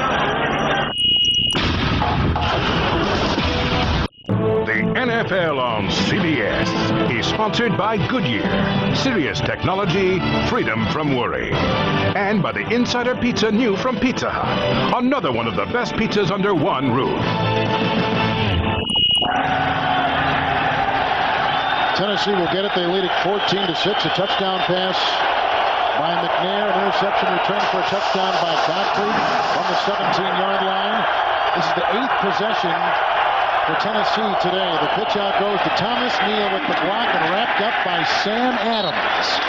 The NFL on CBS is sponsored by Goodyear, Sirius Technology, freedom from worry. And by the Insider Pizza new from Pizza Hut, another one of the best pizzas under one roof. Tennessee will get it. They lead it 14-6. A touchdown pass by McNair. An interception return for a touchdown by Godfrey on the 17-yard line. This is the 8th possession for Tennessee today. The pitch out goes to Thomas. Neal with the block and wrapped up by Sam Adams.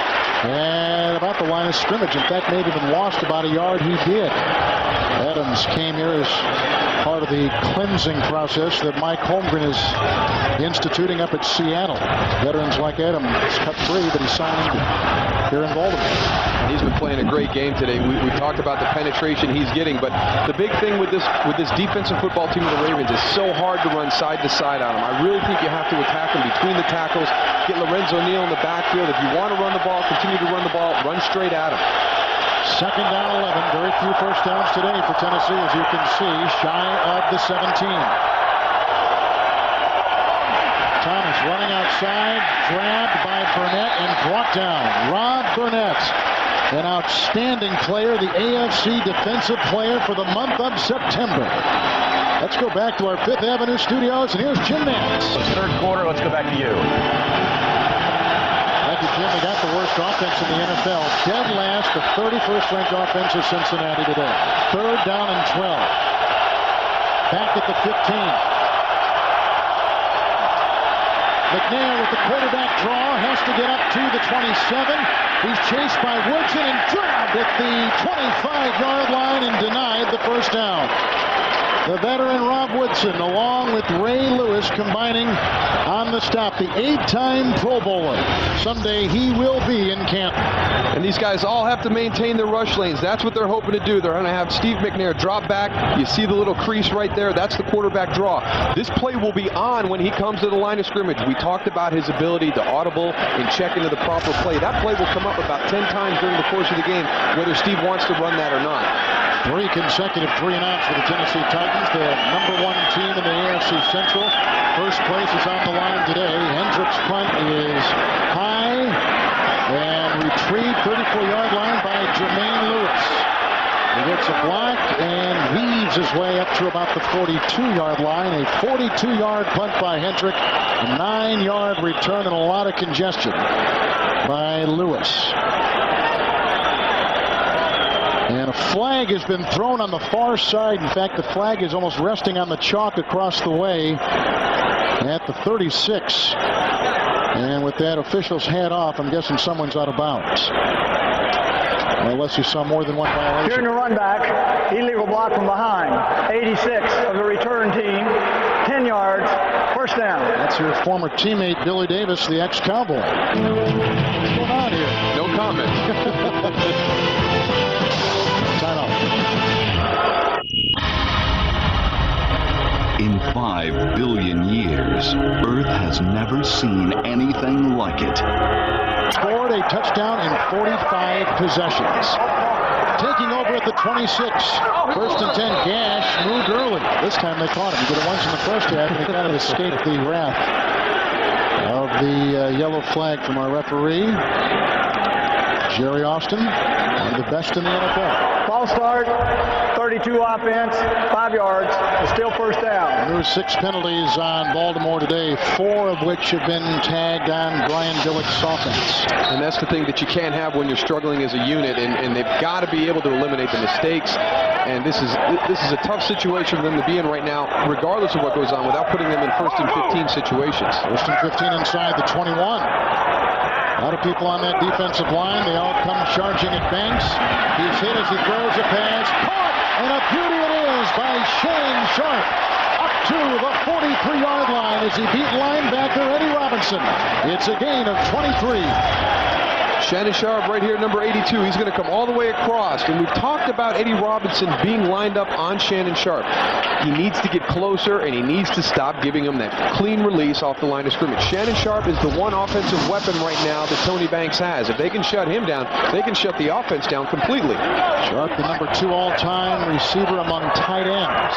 And about the line of scrimmage. In fact, maybe even lost about a yard. He did. Adams came here as part of the cleansing process that Mike Holmgren is instituting up at Seattle. Veterans like Adams cut free, but he signed here in Baltimore. He's been playing a great game today. We talked about the penetration he's getting, but the big thing with this defensive football team of the Ravens is so hard to run side to side on them. I really think you have to attack them between the tackles, get Lorenzo Neal in the backfield. If you want to run the ball, continue to run the ball, run straight at him. 2nd down 11. Very few first downs today for Tennessee, as you can see, shy of the 17. Thomas running outside, grabbed by Burnett and brought down. Rob Burnett, an outstanding player, the AFC Defensive Player for the month of September. Let's go back to our 5th Avenue studios, and here's Jim Nance. 3rd quarter, let's go back to you. Thank you, Jim. They got the worst offense in the NFL. Dead last, the 31st ranked offense of Cincinnati today. 3rd down and 12. Back at the 15. McNair with the quarterback draw, has to get up to the 27. He's chased by Woodson and grabbed at the 25-yard line and denied the first down. The veteran Rob Woodson, along with Ray Lewis, combining on the stop. The 8-time Pro Bowler. Someday he will be in Canton. And these guys all have to maintain their rush lanes. That's what they're hoping to do. They're going to have Steve McNair drop back. You see the little crease right there. That's the quarterback draw. This play will be on when he comes to the line of scrimmage. We talked about his ability to audible and check into the proper play. That play will come up about 10 times during the course of the game, whether Steve wants to run that or not. 3 consecutive 3-and-outs for the Tennessee Titans, the #1 team in the AFC Central. First place is on the line today. Hendricks' punt is high and retrieved 34-yard line by Jermaine Lewis. He gets a block and weaves his way up to about the 42-yard line. A 42-yard punt by Hendrick, a 9-yard return and a lot of congestion by Lewis. And a flag has been thrown on the far side. In fact, the flag is almost resting on the chalk across the way at the 36. And with that, officials head off. I'm guessing someone's out of bounds. Unless you saw more than one violation. During the run back, illegal block from behind. 86 of the return team. 10 yards, first down. That's your former teammate, Billy Davis, the ex-Cowboy. What's going on here? No comment. In 5 billion years, Earth has never seen anything like it. Scored a touchdown in 45 possessions. Taking over at the 26. 1st and 10. Gash moved early. This time they caught him. He did it once in the first half, and he kind of escaped the wrath of the yellow flag from our referee, Jerry Austin. One of the best in the NFL. False start, 32 offense, 5 yards, it's still first down. There's 6 penalties on Baltimore today, 4 of which have been tagged on Brian Billick's offense. And that's the thing that you can't have when you're struggling as a unit, and they've got to be able to eliminate the mistakes. And this is a tough situation for them to be in right now, regardless of what goes on, without putting them in 1st and 15 situations. 1st and 15 inside the 21. A lot of people on that defensive line. They all come charging at Banks. He's hit as he throws a pass. Caught! And a beauty it is by Shannon Sharp. Up to the 43-yard line as he beat linebacker Eddie Robinson. It's a gain of 23. Shannon Sharp right here, number 82. He's going to come all the way across. And we've talked about Eddie Robinson being lined up on Shannon Sharp. He needs to get closer, and he needs to stop giving him that clean release off the line of scrimmage. Shannon Sharp is the one offensive weapon right now that Tony Banks has. If they can shut him down, they can shut the offense down completely. Sharp, the number 2 all-time receiver among tight ends.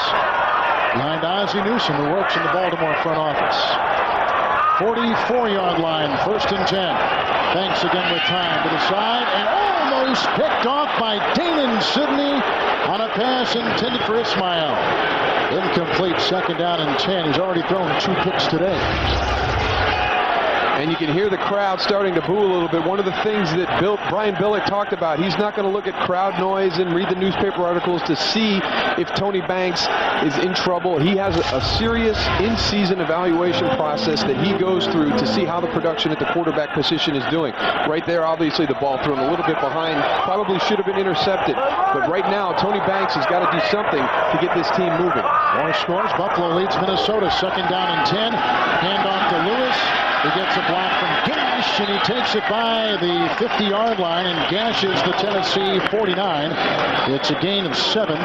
Behind Ozzie Newsome, who works in the Baltimore front office. 44-yard line, 1st and 10. Banks again with time to the side, and almost picked off by Danon Sidney on a pass intended for Ismail. Incomplete, 2nd down and 10. He's already thrown 2 picks today. And you can hear the crowd starting to boo a little bit. One of the things that Brian Billick talked about, he's not going to look at crowd noise and read the newspaper articles to see if Tony Banks is in trouble. He has a serious in-season evaluation process that he goes through to see how the production at the quarterback position is doing. Right there, obviously, the ball thrown a little bit behind. Probably should have been intercepted. But right now, Tony Banks has got to do something to get this team moving. More scores. Buffalo leads Minnesota, 2nd down and 10. Handoff to Lewis. He gets a block from Gash, and he takes it by the 50-yard line and gashes the Tennessee 49. It's a gain of 7.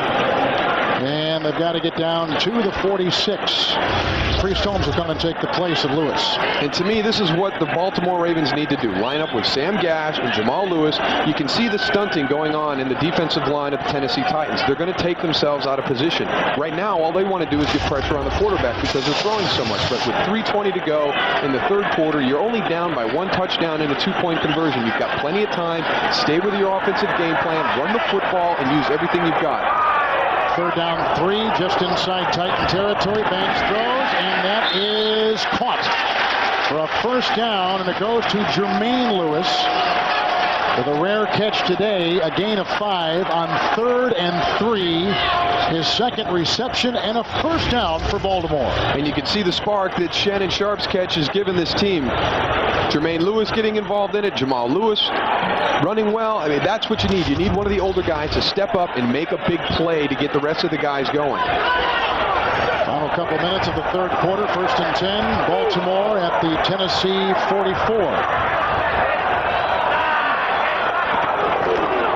And they've got to get down to the 46. Priest Holmes will come and take the place of Lewis. And to me, this is what the Baltimore Ravens need to do. Line up with Sam Gash and Jamal Lewis. You can see the stunting going on in the defensive line of the Tennessee Titans. They're going to take themselves out of position. Right now, all they want to do is get pressure on the quarterback because they're throwing so much. But with 3:20 to go in the 3rd quarter, you're only down by 1 touchdown in a 2-point conversion. You've got plenty of time. Stay with your offensive game plan, run the football, and use everything you've got. 3rd down 3, just inside Titan territory. Banks throws, and that is caught for a 1st down, and it goes to Jermaine Lewis with a rare catch today, a gain of 5 on 3rd and 3. His 2nd reception and a 1st down for Baltimore. And you can see the spark that Shannon Sharp's catch has given this team. Jermaine Lewis getting involved in it, Jamal Lewis running well. I mean, that's what you need. You need one of the older guys to step up and make a big play to get the rest of the guys going. Final couple minutes of the 3rd quarter, 1st and 10. Baltimore at the Tennessee 44.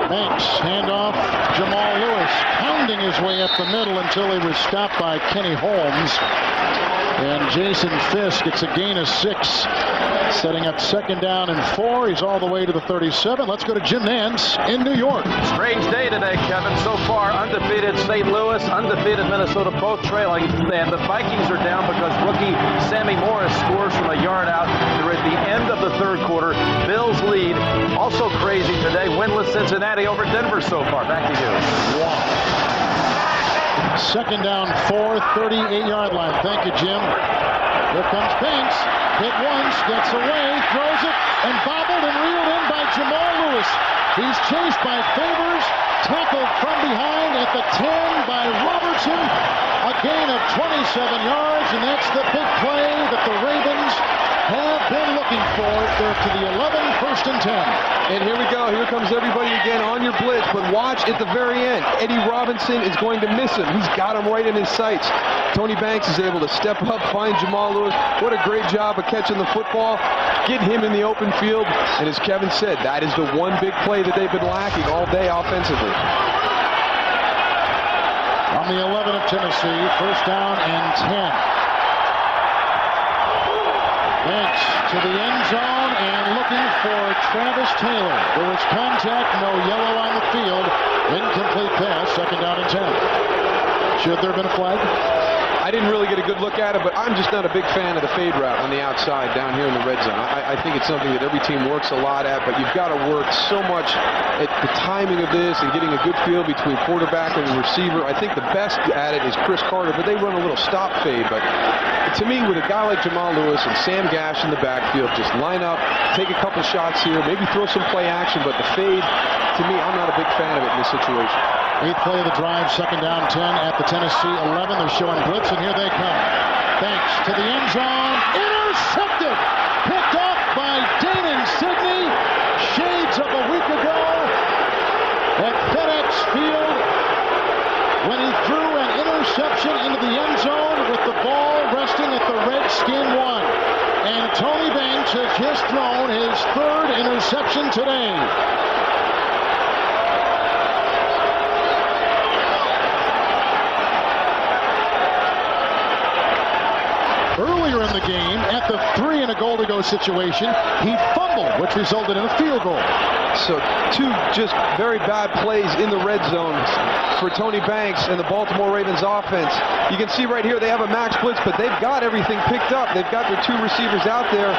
Banks, handoff, Jamal Lewis pounding his way up the middle until he was stopped by Kenny Holmes. And Jason Fisk gets a gain of 6, setting up 2nd down and 4. He's all the way to the 37. Let's go to Jim Nance in New York. Strange day today, Kevin. So far, undefeated St. Louis, undefeated Minnesota, both trailing. And the Vikings are down because rookie Sammy Morris scores from a yard out. They're at the end of the 3rd quarter. Bills lead. Also crazy today, winless Cincinnati over Denver so far. Back to you. Wow. 2nd down 4, 38-yard line. Thank you, Jim. Here comes Banks. Hit once, gets away, throws it, and bobbled and reeled in by Jamal Lewis. He's chased by Favors, tackled from behind at the 10 by Robertson. A gain of 27 yards, and that's the big play that the Ravens have been looking for. They're to the 11, 1st and 10. And here we go. Here comes everybody again on your blitz. But watch at the very end. Eddie Robinson is going to miss him. He's got him right in his sights. Tony Banks is able to step up, find Jamal Lewis. What a great job of catching the football, get him in the open field. And as Kevin said, that is the one big play that they've been lacking all day offensively. On the 11 of Tennessee, 1st down and 10. Banks to the end zone and looking for Travis Taylor. There was contact, no yellow on the field. Incomplete pass, 2nd down and 10. Should there have been a flag? I didn't really get a good look at it, but I'm just not a big fan of the fade route on the outside down here in the red zone. I think it's something that every team works a lot at, but you've got to work so much at the timing of this and getting a good feel between quarterback and receiver. I think the best at it is Chris Carter, but they run a little stop fade. But to me, with a guy like Jamal Lewis and Sam Gash in the backfield, just line up, take a couple shots here, maybe throw some play action, but the fade, to me, I'm not a big fan of it in this situation. 8th play of the drive, 2nd down 10 at the Tennessee 11. They're showing blitz, and here they come. Banks to the end zone, intercepted, picked up by Danon Sidney, shades of a week ago at FedEx Field when he threw an interception into the end zone with the ball resting at the Redskin 1. And Tony Banks has just thrown his 3rd interception today. Earlier in the game, at the 3 and a goal to go situation, he fumbled, which resulted in a field goal. So 2 just very bad plays in the red zone for Tony Banks and the Baltimore Ravens offense. You can see right here they have a max blitz, but they've got everything picked up. They've got their 2 receivers out there.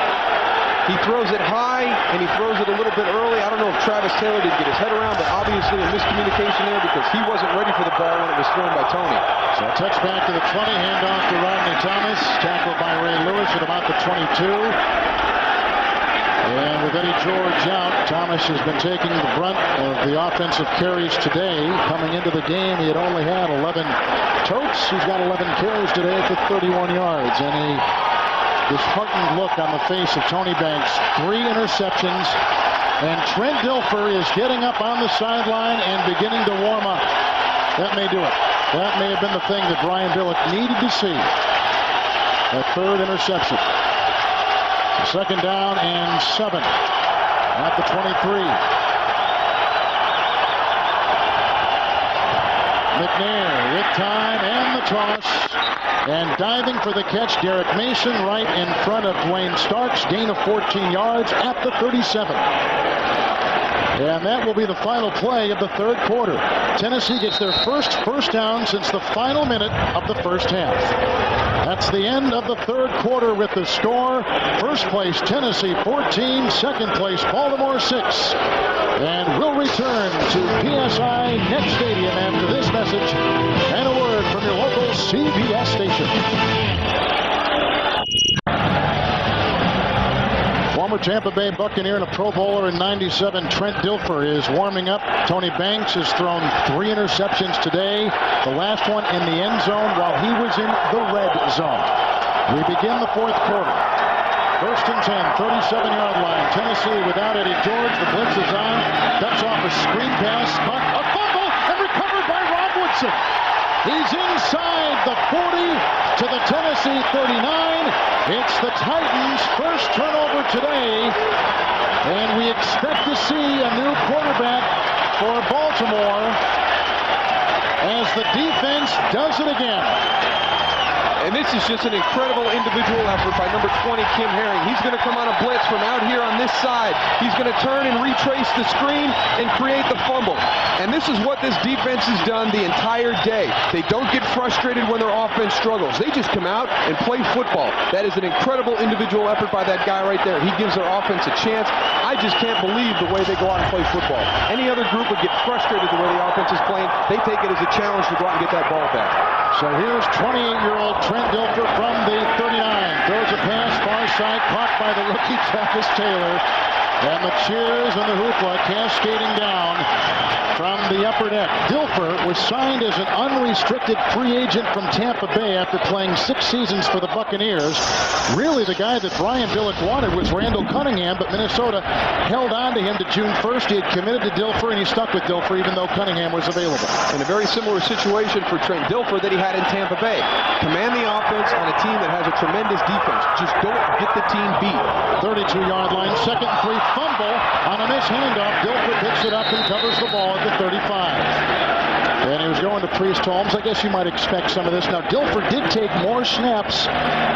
He throws it high, and he throws it a little bit early. I don't know if Travis Taylor did get his head around, but obviously a miscommunication there because he wasn't ready for the ball when it was thrown by Tony. So a touchback to the 20, handoff to Rodney Thomas, tackled by Ray Lewis at about the 22. And with Eddie George out, Thomas has been taking the brunt of the offensive carries today. Coming into the game, he had only had 11 totes. He's got 11 carries today for 31 yards. And a disheartened look on the face of Tony Banks. 3 interceptions. And Trent Dilfer is getting up on the sideline and beginning to warm up. That may do it. That may have been the thing that Brian Billick needed to see. A 3rd interception. 2nd down and 7 at the 23. McNair with time and the toss. And diving for the catch, Derek Mason right in front of Dwayne Starks. Gain of 14 yards at the 37. And that will be the final play of the 3rd quarter. Tennessee gets their first down since the final minute of the first half. That's the end of the 3rd quarter with the score. First place Tennessee 14, 2nd place Baltimore 6. And we'll return to PSI Net Stadium after this message and a word from your local CBS station. Former Tampa Bay Buccaneer and a Pro Bowler in '97, Trent Dilfer is warming up. Tony Banks has thrown 3 interceptions today, the last one in the end zone while he was in the red zone. We begin the 4th quarter. 1st and 10, 37-yard line. Tennessee without Eddie George. The blitz is on. Ducks off a screen pass. Caught a fumble and recovered by Rob Woodson. He's inside the 40 to the Tennessee 39. It's the Titans' first turnover today. And we expect to see a new quarterback for Baltimore as the defense does it again. And this is just an incredible individual effort by number 20, Kim Herring. He's going to come on a blitz from out here on this side. He's going to turn and retrace the screen and create the fumble. And this is what this defense has done the entire day. They don't get frustrated when their offense struggles. They just come out and play football. That is an incredible individual effort by that guy right there. He gives their offense a chance. I just can't believe the way they go out and play football. Any other group would get frustrated the way the offense is playing. They take it as a challenge to go out and get that ball back. So here's 28-year-old Trent Dilfer from the 39. Throws a pass far side, caught by the rookie Travis Taylor. And the cheers and the hoopla cascading down from the upper deck. Dilfer was signed as an unrestricted free agent from Tampa Bay after playing 6 seasons for the Buccaneers. Really the guy that Brian Billick wanted was Randall Cunningham, but Minnesota held on to him to June 1st. He had committed to Dilfer, and he stuck with Dilfer even though Cunningham was available. In a very similar situation for Trent Dilfer that he had in Tampa Bay. Command the offense on a team that has a tremendous defense. Just don't get the team beat. 32-yard line, 2nd and 3. Fumble on a missed handoff. Dilfer picks it up and covers the ball at the 35. And he was going going to Priest Holmes. I guess you might expect some of this. Now, Dilfer did take more snaps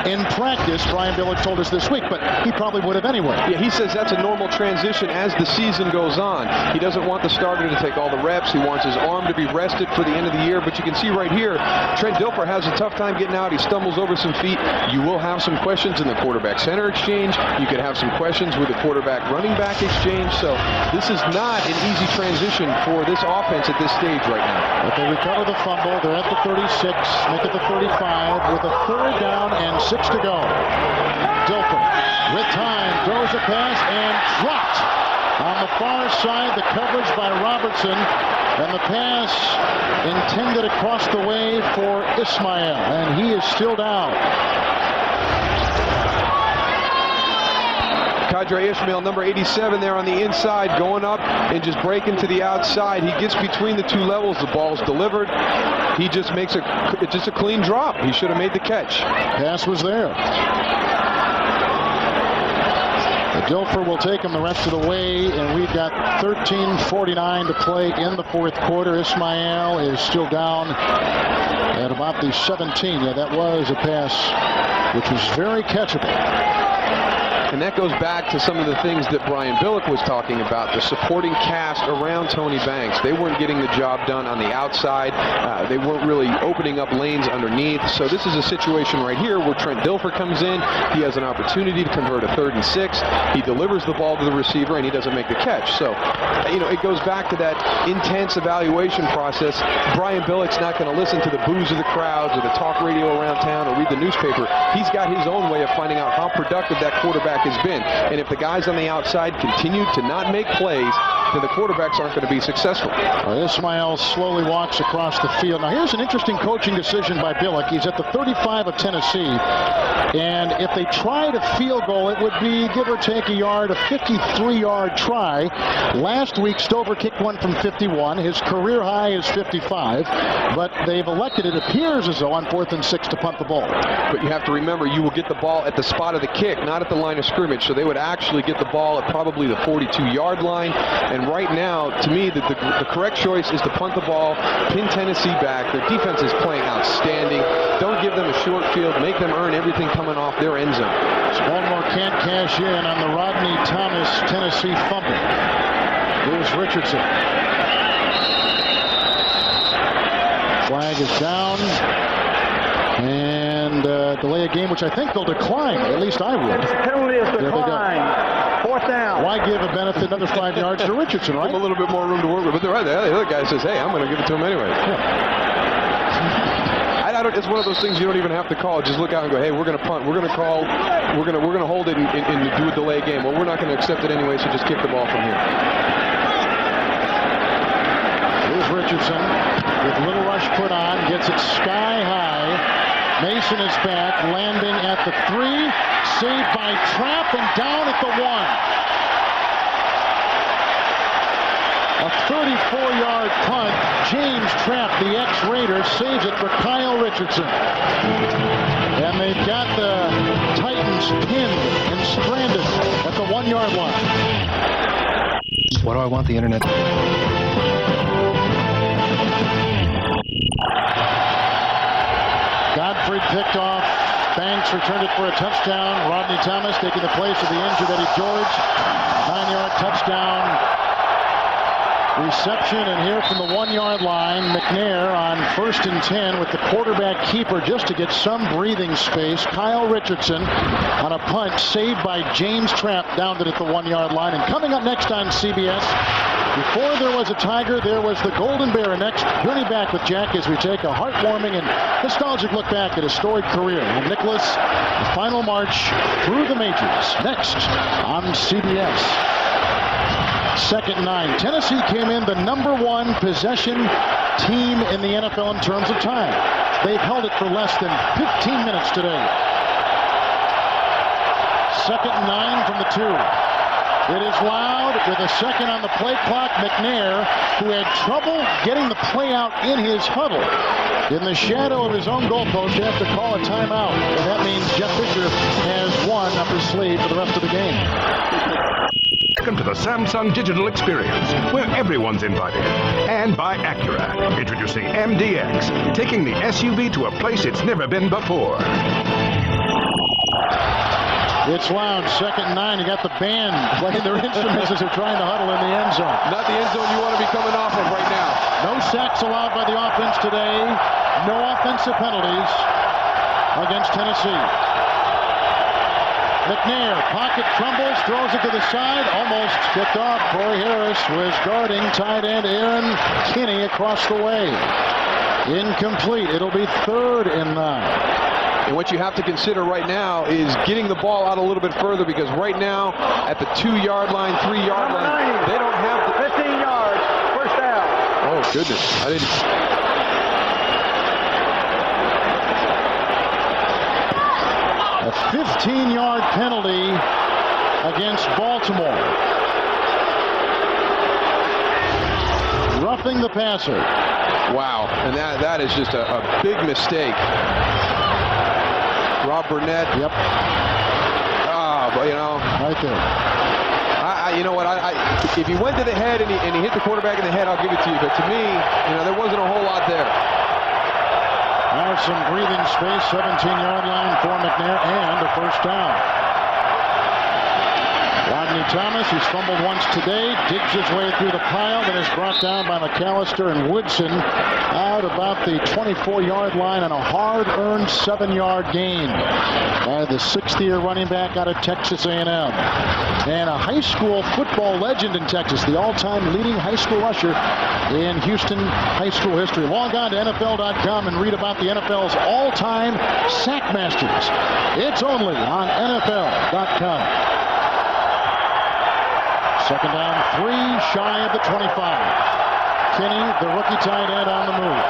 in practice, Brian Billick told us this week, but he probably would have anyway. Yeah, he says that's a normal transition as the season goes on. He doesn't want the starter to take all the reps. He wants his arm to be rested for the end of the year. But you can see right here, Trent Dilfer has a tough time getting out. He stumbles over some feet. You will have some questions in the quarterback center exchange. You could have some questions with the quarterback running back exchange. So this is not an easy transition for this offense at this stage right now. But they recover the fumble. They're at the 36, make it the 35 with a 3rd down and 6 to go. Dilfer with time throws a pass and dropped on the far side. The coverage by Robertson, and the pass intended across the way for Ismail, and he is still down. Kadre Ishmael, number 87 there on the inside, going up and just breaking to the outside. He gets between the 2 levels. The ball's delivered. He just makes a clean drop. He should have made the catch. Pass was there. Dilfer will take him the rest of the way, and we've got 13:49 to play in the 4th quarter. Ismail is still down at about the 17. Yeah, that was a pass which was very catchable. And that goes back to some of the things that Brian Billick was talking about, the supporting cast around Tony Banks. They weren't getting the job done on the outside. They weren't really opening up lanes underneath. So this is a situation right here where Trent Dilfer comes in. He has an opportunity to convert a 3rd and 6. He delivers the ball to the receiver, and he doesn't make the catch. So, it goes back to that intense evaluation process. Brian Billick's not going to listen to the boos of the crowds or the talk radio around town or read the newspaper. He's got his own way of finding out how productive that quarterback has been. And if the guys on the outside continue to not make plays, then the quarterbacks aren't going to be successful. Ismail slowly walks across the field. Now, here's an interesting coaching decision by Billick. He's at the 35 of Tennessee. And if they tried a field goal, it would be, give or take a yard, a 53-yard try. Last week, Stover kicked one from 51. His career high is 55. But they've elected, it appears as though, on 4th and 6 to punt the ball. But you have to remember, you will get the ball at the spot of the kick, not at the line of scrimmage. So they would actually get the ball at probably the 42-yard line. And right now, to me, the correct choice is to punt the ball, pin Tennessee back. Their defense is playing outstanding. Don't give them a short field. Make them earn everything coming off their end zone. Baltimore can't cash in on the Rodney Thomas Tennessee fumble. Here's Richardson. Flag is down. And delay a game, which I think they'll decline. At least I would. Penalty is declined. 4th down. Why give a benefit another 5 yards to Richardson, right? Give him a little bit more room to work with. But they're right. The other guy says, hey, I'm going to give it to him anyway. Yeah. It's one of those things you don't even have to call. Just look out and go, hey, we're going to punt. We're going to call. We're going to hold it and do a delay game. Well, we're not going to accept it anyway, so just kick the ball from here. Here's Richardson with little rush put on. Gets it sky high. Mason is back, landing at the 3. Saved by Trapp and down at the 1. A 34-yard punt. James Trapp, the ex-Raider, saves it for Kyle Richardson. And they've got the Titans pinned and stranded at the 1-yard line. What do I want the internet? Godfrey picked off. Banks returned it for a touchdown. Rodney Thomas taking the place of the injured Eddie George. 9-yard touchdown reception, and here from the 1-yard line, McNair on 1st and 10 with the quarterback keeper just to get some breathing space. Kyle Richardson on a punt saved by James Trapp, downed it at the 1-yard line. And coming up next on CBS, before there was a Tiger, there was the Golden Bear. Next, journey back with Jack as we take a heartwarming and nostalgic look back at his storied career. And Nicholas, the final march through the majors. Next on CBS. 2nd and 9. Tennessee came in the #1 possession team in the NFL in terms of time. They've held it for less than 15 minutes today. 2nd and 9 from the 2. It is loud with a second on the play clock. McNair, who had trouble getting the play out in his huddle, in the shadow of his own goalpost, has to call a timeout. And that means Jeff Fisher has one up his sleeve for the rest of the game. Welcome to the Samsung Digital Experience, where everyone's invited. And by Acura, introducing MDX, taking the SUV to a place it's never been before. It's loud, 2nd and 9. You got the band playing their instruments as they're trying to huddle in the end zone. Not the end zone you want to be coming off of right now. No sacks allowed by the offense today. No offensive penalties against Tennessee. McNair, pocket crumbles, throws it to the side, almost picked off. Corey Harris was guarding tight end Aaron Kinney across the way. Incomplete. It'll be 3rd and 9. And what you have to consider right now is getting the ball out a little bit further, because right now at the 2-yard line, 3-yard line, they don't have the 15 yards, first down. Oh goodness, I didn't. A 15-yard penalty against Baltimore. Roughing the passer. Wow, and that is just a big mistake. Rob Burnett. Yep. But right there. You know what? If he went to the head and he hit the quarterback in the head, I'll give it to you. But to me, there wasn't a whole lot there. Now some breathing space, 17-yard line for McNair, and a first down. Rodney Thomas, he's fumbled once today, digs his way through the pile, then is brought down by McAllister and Woodson out about the 24-yard line on a hard-earned 7-yard gain by the 6th-year running back out of Texas A&M. And a high school football legend in Texas, the all-time leading high school rusher in Houston high school history. Log on to NFL.com and read about the NFL's all-time sack masters. It's only on NFL.com. 2nd down, 3, shy of the 25. Kinney, the rookie tight end, on the move.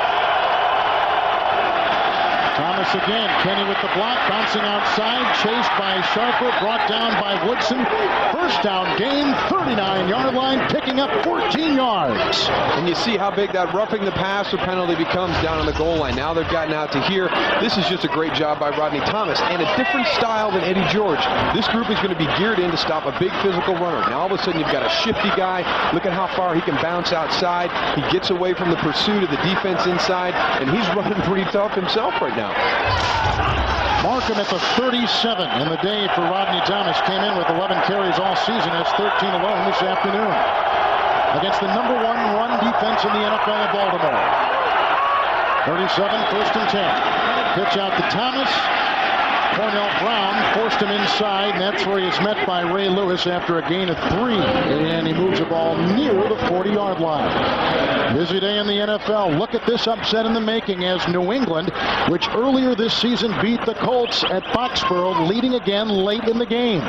Thomas again. Kinney with the block, bouncing outside, chased by Sharper, brought down by Woodson. First down gain, 39-yard line, picking up 14 yards. And you see how big that roughing the passer penalty becomes down on the goal line. Now they've gotten out to here. This is just a great job by Rodney Thomas, and a different style than Eddie George. This group is going to be geared in to stop a big physical runner. Now all of a sudden you've got a shifty guy. Look at how far he can bounce outside. He gets away from the pursuit of the defense inside, and he's running pretty tough himself right now. Markham at the 37 in the day for Rodney Thomas. Came in with 11 carries all season. Has 13 alone this afternoon against the number 1 run defense in the NFL of Baltimore. 37, 1st and 10. Pitch out to Thomas. Cornell Brown forced him inside, and that's where he is met by Ray Lewis after a gain of 3. And he moves the ball near the 40-yard line. Busy day in the NFL. Look at this upset in the making as New England, which earlier this season beat the Colts at Foxborough, leading again late in the game.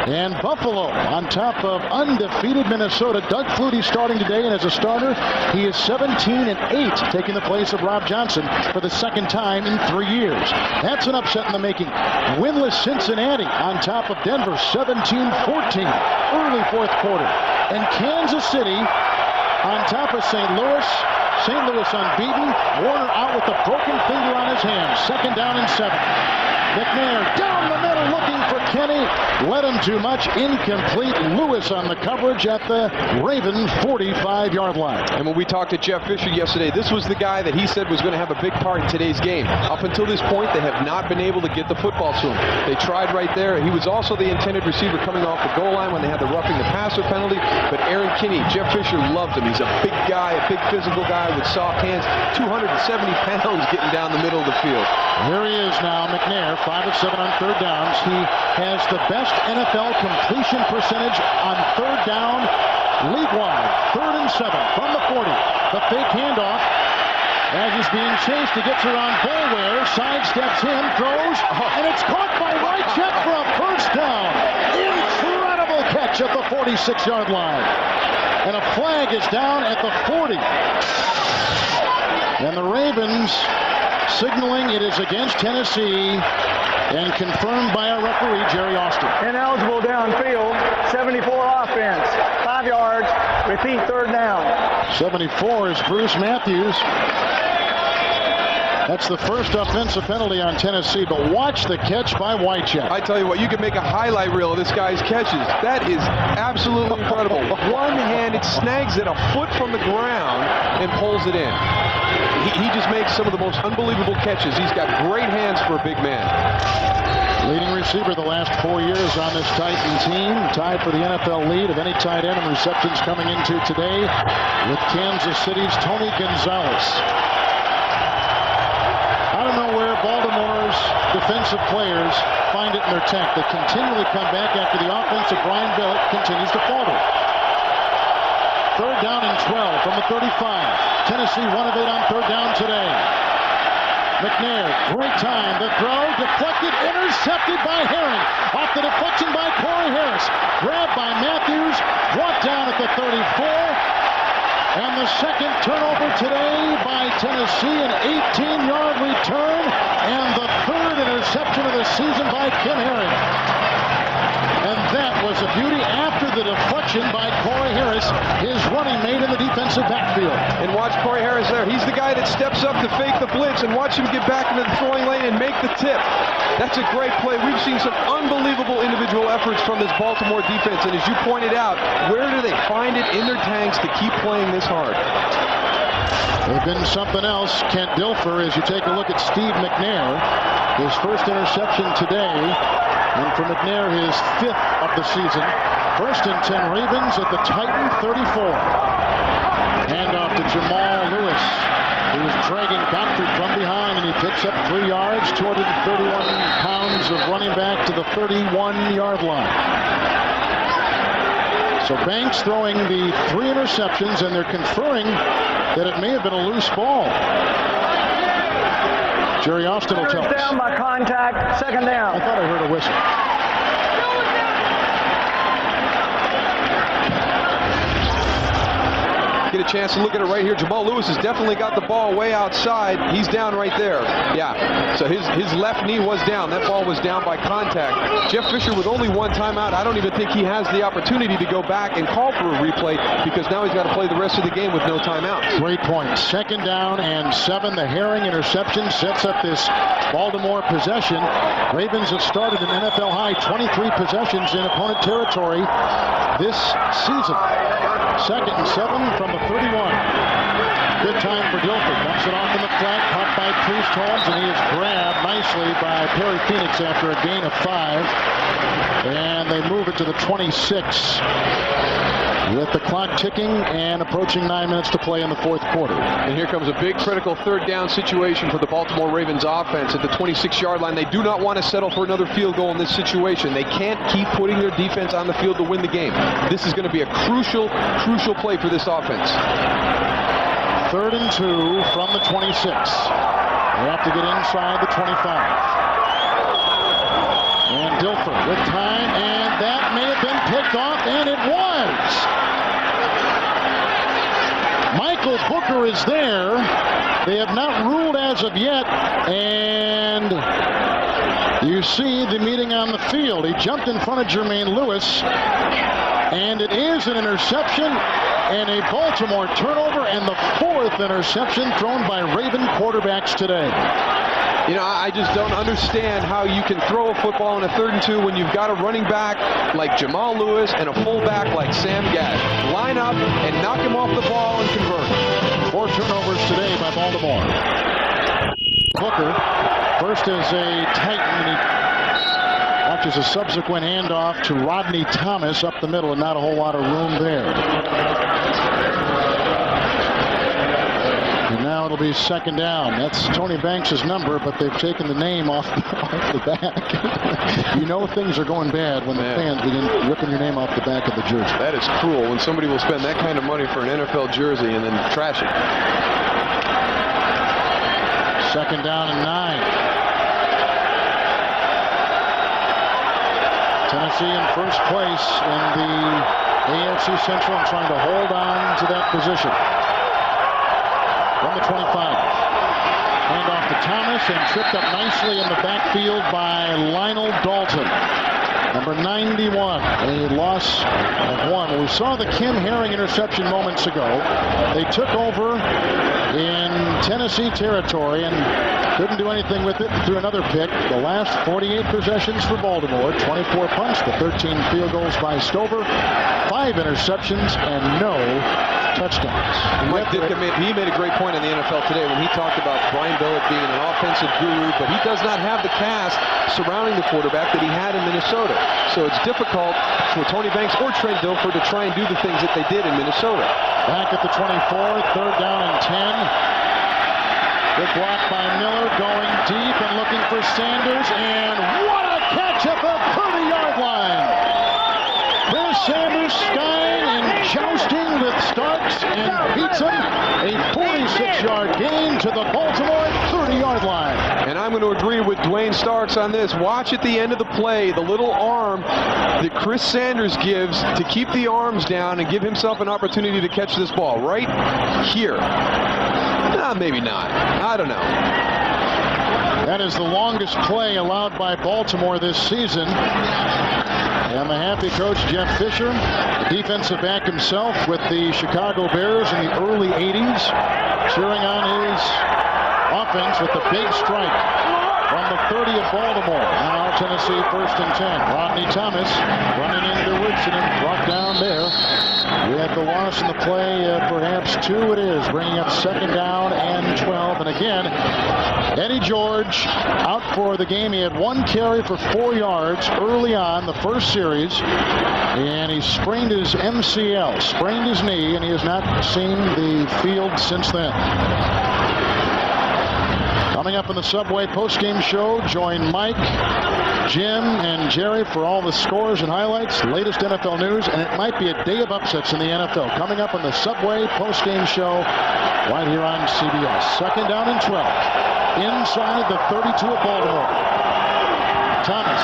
And Buffalo on top of undefeated Minnesota. Doug Flutie starting today, and as a starter, he is 17-8, taking the place of Rob Johnson for the 2nd time in 3 years. That's an upset in the making. Winless Cincinnati on top of Denver, 17-14, early 4th quarter. And Kansas City on top of St. Louis. St. Louis unbeaten. Warner out with a broken finger on his hand. 2nd down and 7. McNair down the middle looking for Kenny. Led him too much. Incomplete. Lewis on the coverage at the Raven 45-yard line. And when we talked to Jeff Fisher yesterday, this was the guy that he said was going to have a big part in today's game. Up until this point, they have not been able to get the football to him. They tried right there. He was also the intended receiver coming off the goal line when they had the roughing the passer penalty. But Aaron Kinney, Jeff Fisher loved him. He's a big guy, a big physical guy with soft hands. 270 pounds getting down the middle of the field. Here he is now, McNair, 5 of 7 on 3rd downs. He has the best NFL completion percentage on 3rd down league-wide. 3rd and 7 from the 40. The fake handoff as he's being chased. He gets around Boulware, sidesteps him, throws, and it's caught by Wycheck for a first down. Incredible catch at the 46-yard line. And a flag is down at the 40. And the Ravens signaling it is against Tennessee, and confirmed by our referee, Jerry Austin. Ineligible downfield, 74 offense, 5 yards, repeat 3rd down. 74 is Bruce Matthews. That's the first offensive penalty on Tennessee, but watch the catch by Wycheck. I tell you what, you can make a highlight reel of this guy's catches. That is absolutely incredible. One-handed, snags it a foot from the ground and pulls it in. He just makes some of the most unbelievable catches. He's got great hands for a big man. Leading receiver the last 4 years on this Titan team, tied for the NFL lead of any tight end in receptions coming into today with Kansas City's Tony Gonzalez. I don't know where Baltimore's defensive players find it in their tank. They continually come back after the offense of Brian Billick continues to falter. 3rd down and 12 from the 35. Tennessee 1 of 8 on 3rd down today. McNair, great time. The throw, deflected, intercepted by Herring. Off the deflection by Corey Harris. Grabbed by Matthews, brought down at the 34. And the second turnover today by Tennessee, an 18-yard return, and the 3rd interception of the season by Kim Herring. And that was a beauty after the deflection by Corey Harris, his running mate in the defensive backfield. And watch Corey Harris there. He's the guy that steps up to fake the blitz, and watch him get back into the throwing lane and make the tip. That's a great play. We've seen some unbelievable individual efforts from this Baltimore defense, and as you pointed out, where do they find it in their tanks to keep playing this hard? They've been something else. Kent Dilfer, as you take a look at Steve McNair, his first interception today. And for McNair, his 5th of the season. 1st and 10 Ravens at the Titan 34. Handoff to Jamal Lewis, who's dragging Godfrey from behind, and he picks up 3 yards, 231 pounds of running back to the 31-yard line. So Banks throwing the 3 interceptions, and they're conferring that it may have been a loose ball. Jerry Austin will tell us. Down by contact, 2nd down. I thought I heard a whistle. Get a chance to look at it right here. Jamal Lewis has definitely got the ball way outside. He's down right there. Yeah, so his left knee was down. That ball was down by contact. Jeff Fisher with only 1 timeout. I don't even think he has the opportunity to go back and call for a replay because now he's got to play the rest of the game with no timeouts. Great point. 2nd down and 7. The Herring interception sets up this Baltimore possession. Ravens have started an NFL high 23 possessions in opponent territory this season. 2nd and 7 from the 31. Good time for Dilfer. Dumps it off in the flat. Caught by Priest Holmes, and he is grabbed nicely by Perry Phoenix after a gain of 5. And they move it to the 26. With the clock ticking and approaching 9 minutes to play in the 4th quarter. And here comes a big critical 3rd down situation for the Baltimore Ravens offense at the 26-yard line. They do not want to settle for another field goal in this situation. They can't keep putting their defense on the field to win the game. This is going to be a crucial play for this offense. 3rd and 2 from the 26. They have to get inside the 25. And Dilfer with time, and that may have been picked off, and it was. Michael Booker is there. They have not ruled as of yet, and you see the meeting on the field. He jumped in front of Jermaine Lewis, and it is an interception and a Baltimore turnover, and the 4th interception thrown by Raven quarterbacks today. You know, I just don't understand how you can throw a football in a 3rd and 2 when you've got a running back like Jamal Lewis and a fullback like Sam Gadd. Line up and knock him off the ball and convert. 4 turnovers today by Baltimore. Booker, first as a Titan, and he watches a subsequent handoff to Rodney Thomas up the middle, and not a whole lot of room there. And now it'll be 2nd down. That's Tony Banks' number, but they've taken the name off the back. You know things are going bad when the fans begin ripping your name off the back of the jersey. That is cruel when somebody will spend that kind of money for an NFL jersey and then trash it. 2nd down and 9. Tennessee in first place in the AFC Central and trying to hold on to that position. From the 25. Hand off to Thomas and tripped up nicely in the backfield by Lionel Dalton. Number 91, a loss of 1. We saw the Kim Herring interception moments ago. They took over in Tennessee territory and couldn't do anything with it. Threw another pick. The last 48 possessions for Baltimore, 24 punts, the 13 field goals by Stover, 5 interceptions, and no touchdowns. Mike Ditka made a great point on the NFL Today when he talked about Brian Billick being an offensive guru, but he does not have the cast surrounding the quarterback that he had in Minnesota. So it's difficult for Tony Banks or Trent Dilfer to try and do the things that they did in Minnesota. Back at the 24, 3rd down and 10. Good block by Miller, going deep and looking for Sanders, and what a catch at the 30-yard line! Chris Sanders skying and jousting with Starks and beats him. A 46-yard gain to the Baltimore 30-yard line. And I'm going to agree with Dwayne Starks on this. Watch at the end of the play the little arm that Chris Sanders gives to keep the arms down and give himself an opportunity to catch this ball right here. Maybe not. I don't know. That is the longest play allowed by Baltimore this season. And the happy coach, Jeff Fisher, the defensive back himself with the Chicago Bears in the early 80s, cheering on his offense with the big strike from the 30 of Baltimore. Now Tennessee 1st and 10. Rodney Thomas running into Woodson and brought down there. We had the loss in the play, perhaps 2 it is, bringing up 2nd down and 12. And again, Eddie George out for the game. He had 1 carry for 4 yards early on the first series, and he sprained his MCL, sprained his knee, and he has not seen the field since then. Coming up in the Subway postgame show, join Mike, Jim, and Jerry for all the scores and highlights, latest NFL news, and it might be a day of upsets in the NFL. Coming up on the Subway postgame show right here on CBS. 2nd down and 12. Inside the 32 of Baltimore. Thomas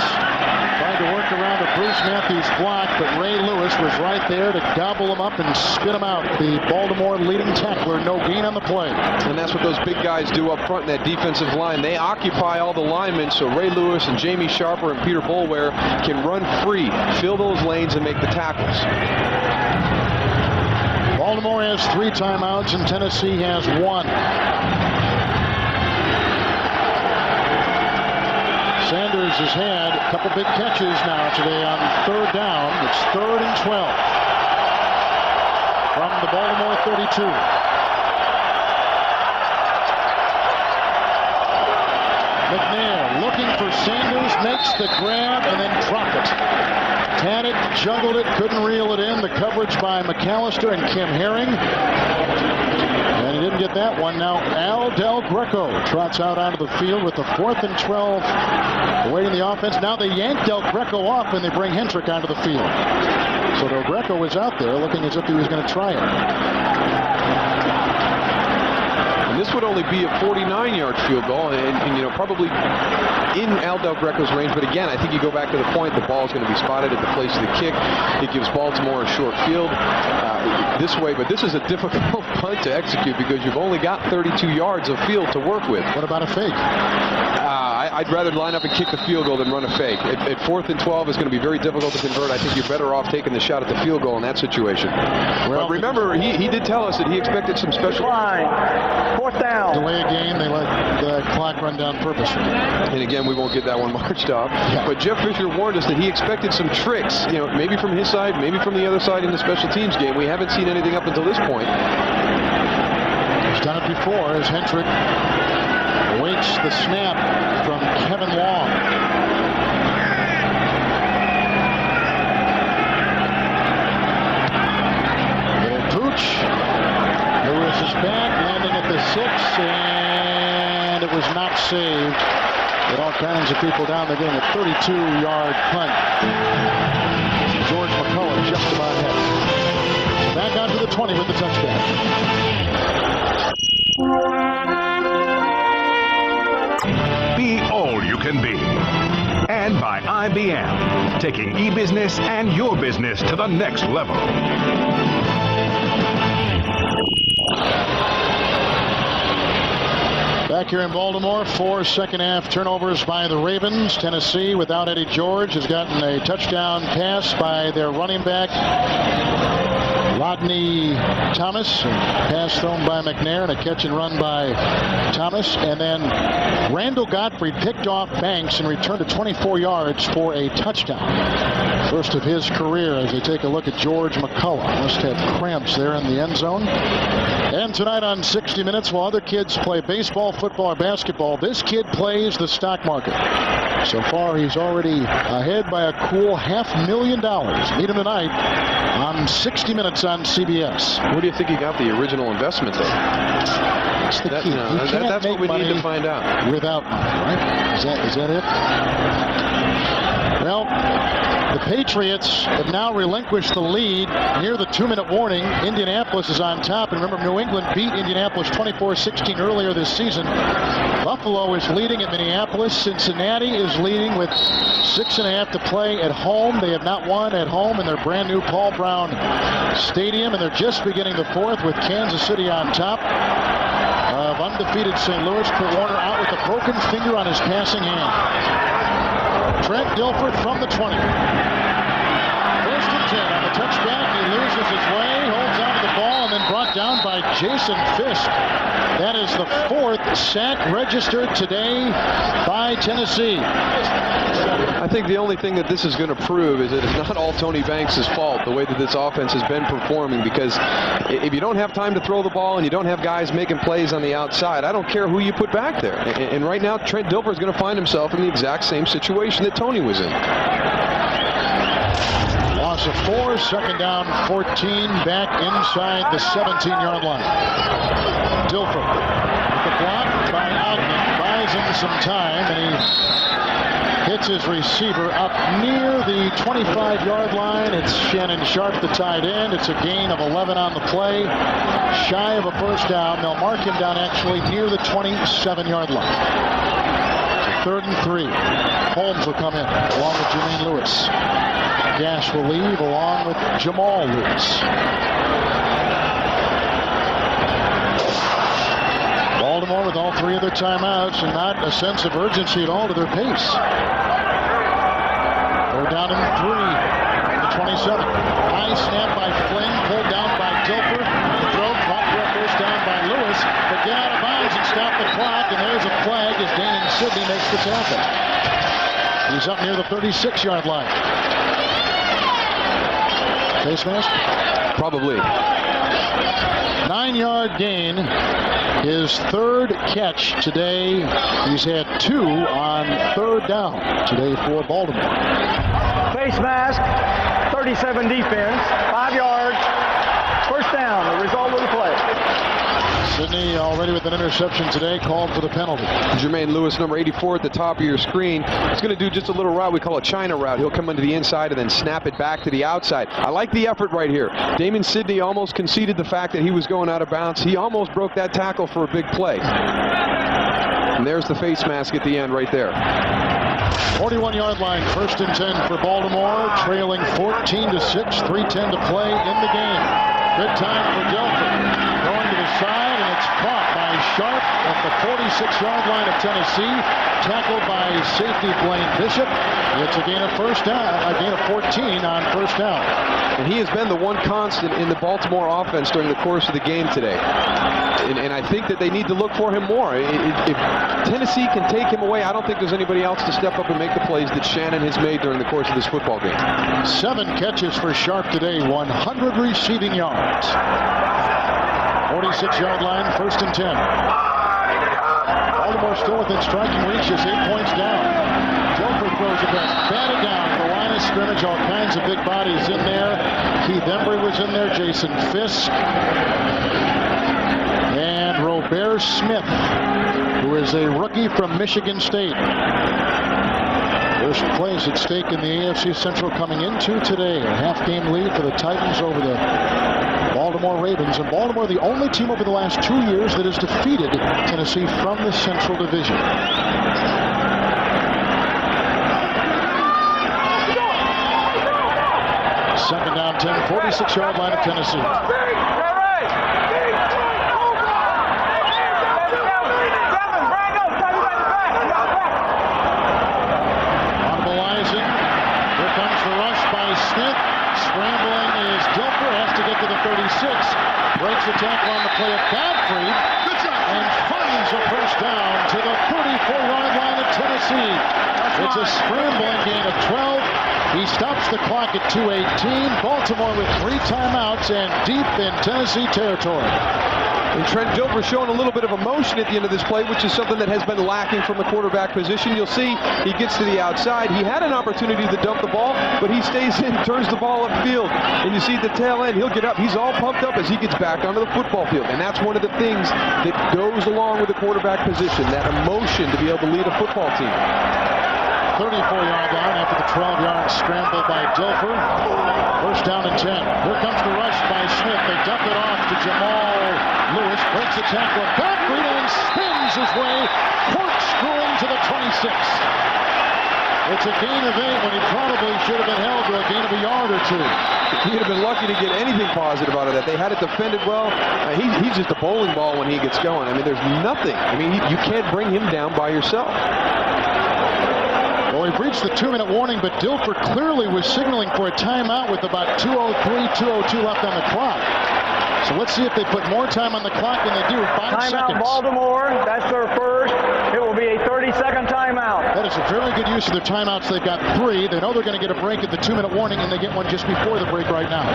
tried to work around the Bruce Matthews block, but Ray Lewis was right there to gobble him up and spit him out. The Baltimore leading tackler, no gain on the play. And that's what those big guys do up front in that defensive line. They occupy all the linemen, so Ray Lewis and Jamie Sharper and Peter Boulware can run free, fill those lanes, and make the tackles. Baltimore has 3 timeouts and Tennessee has 1. Sanders has had a couple big catches now today on 3rd down. It's 3rd and 12 from the Baltimore 32. McNair looking for Sanders, makes the grab and then dropped it. Had it, juggled it, couldn't reel it in. The coverage by McAllister and Kim Herring. And he didn't get that one. Now Al Del Greco trots out onto the field with the 4th and 12 awaiting the offense. Now they yank Del Greco off and they bring Hendrick onto the field. So Del Greco was out there looking as if he was going to try it. And this would only be a 49-yard field goal, and you know, probably in Al Del Greco's range. But again, I think you go back to the point, the ball is going to be spotted at the place of the kick. It gives Baltimore a short field this way, but this is a difficult punt to execute because you've only got 32 yards of field to work with. What about a fake? I'd rather line up and kick the field goal than run a fake. At 4th and 12 is going to be very difficult to convert. I think you're better off taking the shot at the field goal in that situation. Well, but remember, he did tell us that he expected some special... 4th down. Delay a game, they let the clock run down purposely. And again, we won't get that one marched off. Yeah. But Jeff Fisher warned us that he expected some tricks, you know, maybe from his side, maybe from the other side in the special teams game. We haven't seen anything up until this point. He's done it before as Hendrick awaits the snap from Kevin Long. Little pooch. Lewis is back, landing at the 6, and it was not saved. With all kinds of people down, they're getting a 32-yard punt. George McCullough just about ahead. Back out to the 20 with the touchdown. Be all you can be. And by IBM, taking e-business and your business to the next level. Back here in Baltimore. 4 second-half turnovers by the Ravens. Tennessee, without Eddie George, has gotten a touchdown pass by their running back, Rodney Thomas. Pass thrown by McNair and a catch and run by Thomas. And then Randall Godfrey picked off Banks and returned to 24 yards for a touchdown. First of his career as they take a look at George McCullough. Must have cramps there in the end zone. And tonight on 60 Minutes, while other kids play baseball, football, or basketball, this kid plays the stock market. So far, he's already ahead by a cool $500,000. Meet him tonight on 60 Minutes on CBS. Where do you think he got the original investment, though? That's the key. That's what we need to find out. Without money, right? Is that it? Well, the Patriots have now relinquished the lead near the 2-minute warning. Indianapolis is on top. And remember, New England beat Indianapolis 24-16 earlier this season. Buffalo is leading at Minneapolis. Cincinnati is leading with 6.5 to play at home. They have not won at home in their brand new Paul Brown Stadium. And they're just beginning the fourth with Kansas City on top of undefeated St. Louis. Kurt Warner out with a broken finger on his passing hand. Trent Dilfer from the 20. 1st and 10 on the touchback. He loses his way, holds on to the ball, and then brought down by Jason Fisk. That is the 4th sack registered today by Tennessee. I think the only thing that this is going to prove is that it's not all Tony Banks' fault, the way that this offense has been performing, because if you don't have time to throw the ball and you don't have guys making plays on the outside, I don't care who you put back there. And right now, Trent Dilfer is going to find himself in the exact same situation that Tony was in. Loss of 4, 2nd down, 14, back inside the 17-yard line. Dilfer with the block by Ogden, buys him some time, and he hits his receiver up near the 25-yard line. It's Shannon Sharp, the tight end. It's a gain of 11 on the play, shy of a first down. They'll mark him down actually near the 27-yard line. 3rd and 3. Holmes will come in along with Jermaine Lewis. Gash will leave along with Jamal Lewis. Baltimore with all 3 of their timeouts and not a sense of urgency at all to their pace. They're down in 3 at the 27. High snap by Flynn, pulled down by Dilfer. The throw caught for a first down by Lewis, but get out of bounds and stop the clock, and there's a flag as Damon Sidney makes the tackle. He's up near the 36-yard line. Face mask? Probably. 9-yard gain. His 3rd catch today. He's had 2 on 3rd down today for Baltimore. Face mask, 37 defense, 5 yards, first down, the result of the play. Sidney already with an interception today, called for the penalty. Jermaine Lewis, number 84 at the top of your screen. He's going to do just a little route we call a China route. He'll come into the inside and then snap it back to the outside. I like the effort right here. Damon Sidney almost conceded the fact that he was going out of bounds. He almost broke that tackle for a big play. And there's the face mask at the end right there. 41-yard line, 1st and 10 for Baltimore, trailing 14-6, 3:10 to play in the game. Good time for Dilfer. Going to the side, and it's caught by Sharp at the 46-yard line of Tennessee. Tackled by safety Blaine Bishop. It's a gain of first down, a gain of 14 on first down. And he has been the one constant in the Baltimore offense during the course of the game today. And I think that they need to look for him more. If Tennessee can take him away, I don't think there's anybody else to step up and make the plays that Shannon has made during the course of this football game. 7 catches for Sharp today, 100 receiving yards. 46-yard line, 1st and 10. Baltimore still within striking reach, just 8 points down. Dilfer throws it back, batted down for line of scrimmage. All kinds of big bodies in there. Keith Embry was in there, Jason Fisk, and Robert Smith, who is a rookie from Michigan State. First place at stake in the AFC Central coming into today. A half-game lead for the Titans over the Baltimore Ravens. And Baltimore, the only team over the last 2 years that has defeated Tennessee from the Central Division. Second down, 10, 46-yard line of Tennessee. breaks the tackle on the play of Godfrey and finds a first down to the 34-yard line of Tennessee. It's a scrambling gain of 12. He stops the clock at 2:18. Baltimore with 3 timeouts and deep in Tennessee territory. And Trent Dilfer showing a little bit of emotion at the end of this play, which is something that has been lacking from the quarterback position. You'll see he gets to the outside. He had an opportunity to dump the ball, but he stays in, turns the ball upfield. And you see at the tail end, he'll get up. He's all pumped up as he gets back onto the football field. And that's one of the things that goes along with the quarterback position, that emotion to be able to lead a football team. 34-yard line after the 12-yard scramble by Dilfer. First down and 10. Here comes the rush by Smith. They dump it off to Jamal Lewis. Breaks the tackle of Godfrey and spins his way, corkscrewing to the 26. It's a gain of 8 when he probably should have been held to a gain of a yard or 2. He'd have been lucky to get anything positive out of that. They had it defended well. He's just a bowling ball when he gets going. I mean, there's nothing. I mean, you can't bring him down by yourself. Well, we've reached the 2-minute warning, but Dilfer clearly was signaling for a timeout with about 2:03, 2:02 left on the clock. So let's see if they put more time on the clock than they do. 5 seconds. Timeout Baltimore. That's their first. It will be a 30-second timeout. That is a very good use of their timeouts. They've got 3. They know they're going to get a break at the 2-minute warning, and they get one just before the break right now.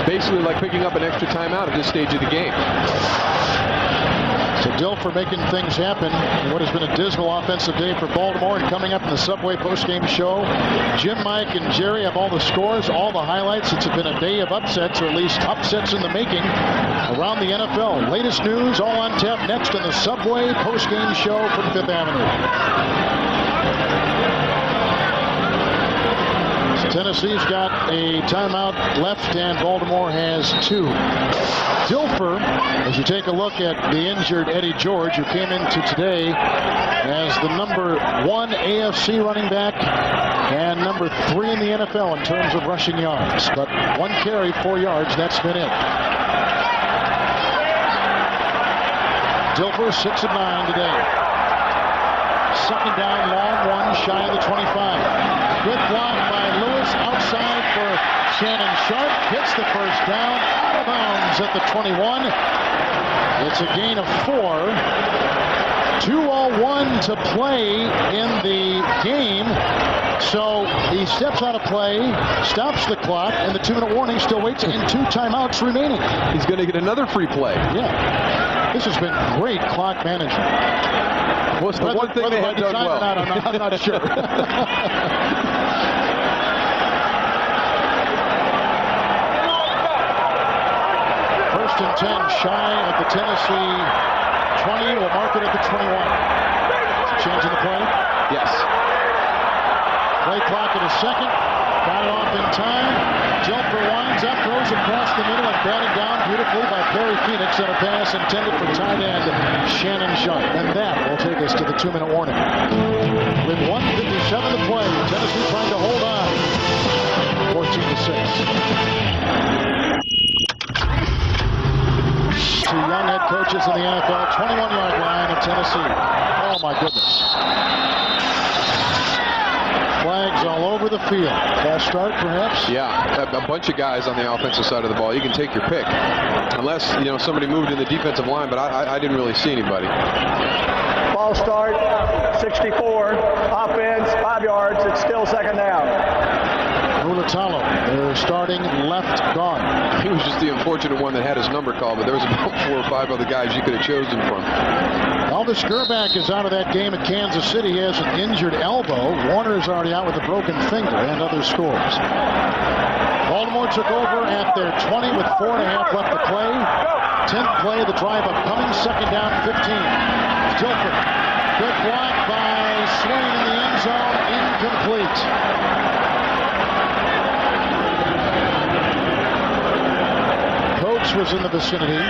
Basically like picking up an extra timeout at this stage of the game. So Dilfer making things happen in what has been a dismal offensive day for Baltimore. And coming up in the Subway postgame show, Jim, Mike, and Jerry have all the scores, all the highlights. It's been a day of upsets, or at least upsets in the making, around the NFL. Latest news all on tap next on the Subway postgame show from 5th Avenue. So Tennessee's got a timeout left, and Baltimore has 2. Dilfer, as you take a look at the injured Eddie George, who came into today as the number 1 AFC running back and number 3 in the NFL in terms of rushing yards. But 1 carry, 4 yards, that's been it. Dilfer 6 of 9 today. Second down, long one, shy of the 25. Good block by Lewis outside for Shannon Sharp. Gets the first down, out of bounds at the 21. It's a gain of 4. 2:01 to play in the game. So he steps out of play, stops the clock, and the 2-minute warning still waits, and 2 timeouts remaining. He's going to get another free play. Yeah. This has been great clock management. What's the one thing they have done well? I'm not sure. First and 10, shy of the Tennessee 20. We'll mark it at the 21. Change in the play? Yes. Play clock at a second. Got it off in time. Dilfer winds up, throws across the middle, and batted down beautifully by Perry Phoenix on a pass intended for tight end Shannon Sharp. And that will take us to the 2-minute warning. With 1:57 to play, Tennessee trying to hold on. 14-6. 2 young head coaches in the NFL, 21-yard line of Tennessee. Oh my goodness. Flags all over the field. Fast start, perhaps? Yeah, a bunch of guys on the offensive side of the ball. You can take your pick. Unless, somebody moved in the defensive line, but I didn't really see anybody. Ball start, 64. Offense, 5 yards. It's still second down. Mulatalo, their starting left guard. He was just the unfortunate one that had his number called, but there was about 4 or 5 other guys you could have chosen from. Elvis Gerback is out of that game at Kansas City. He has an injured elbow. Warner's already out with a broken finger, and other scores. Baltimore took over at their 20 with 4.5 left to play. 10th play of the drive upcoming. Second down, 15. Dilfer. Good block by Swain in the end zone. Incomplete. Coates was in the vicinity.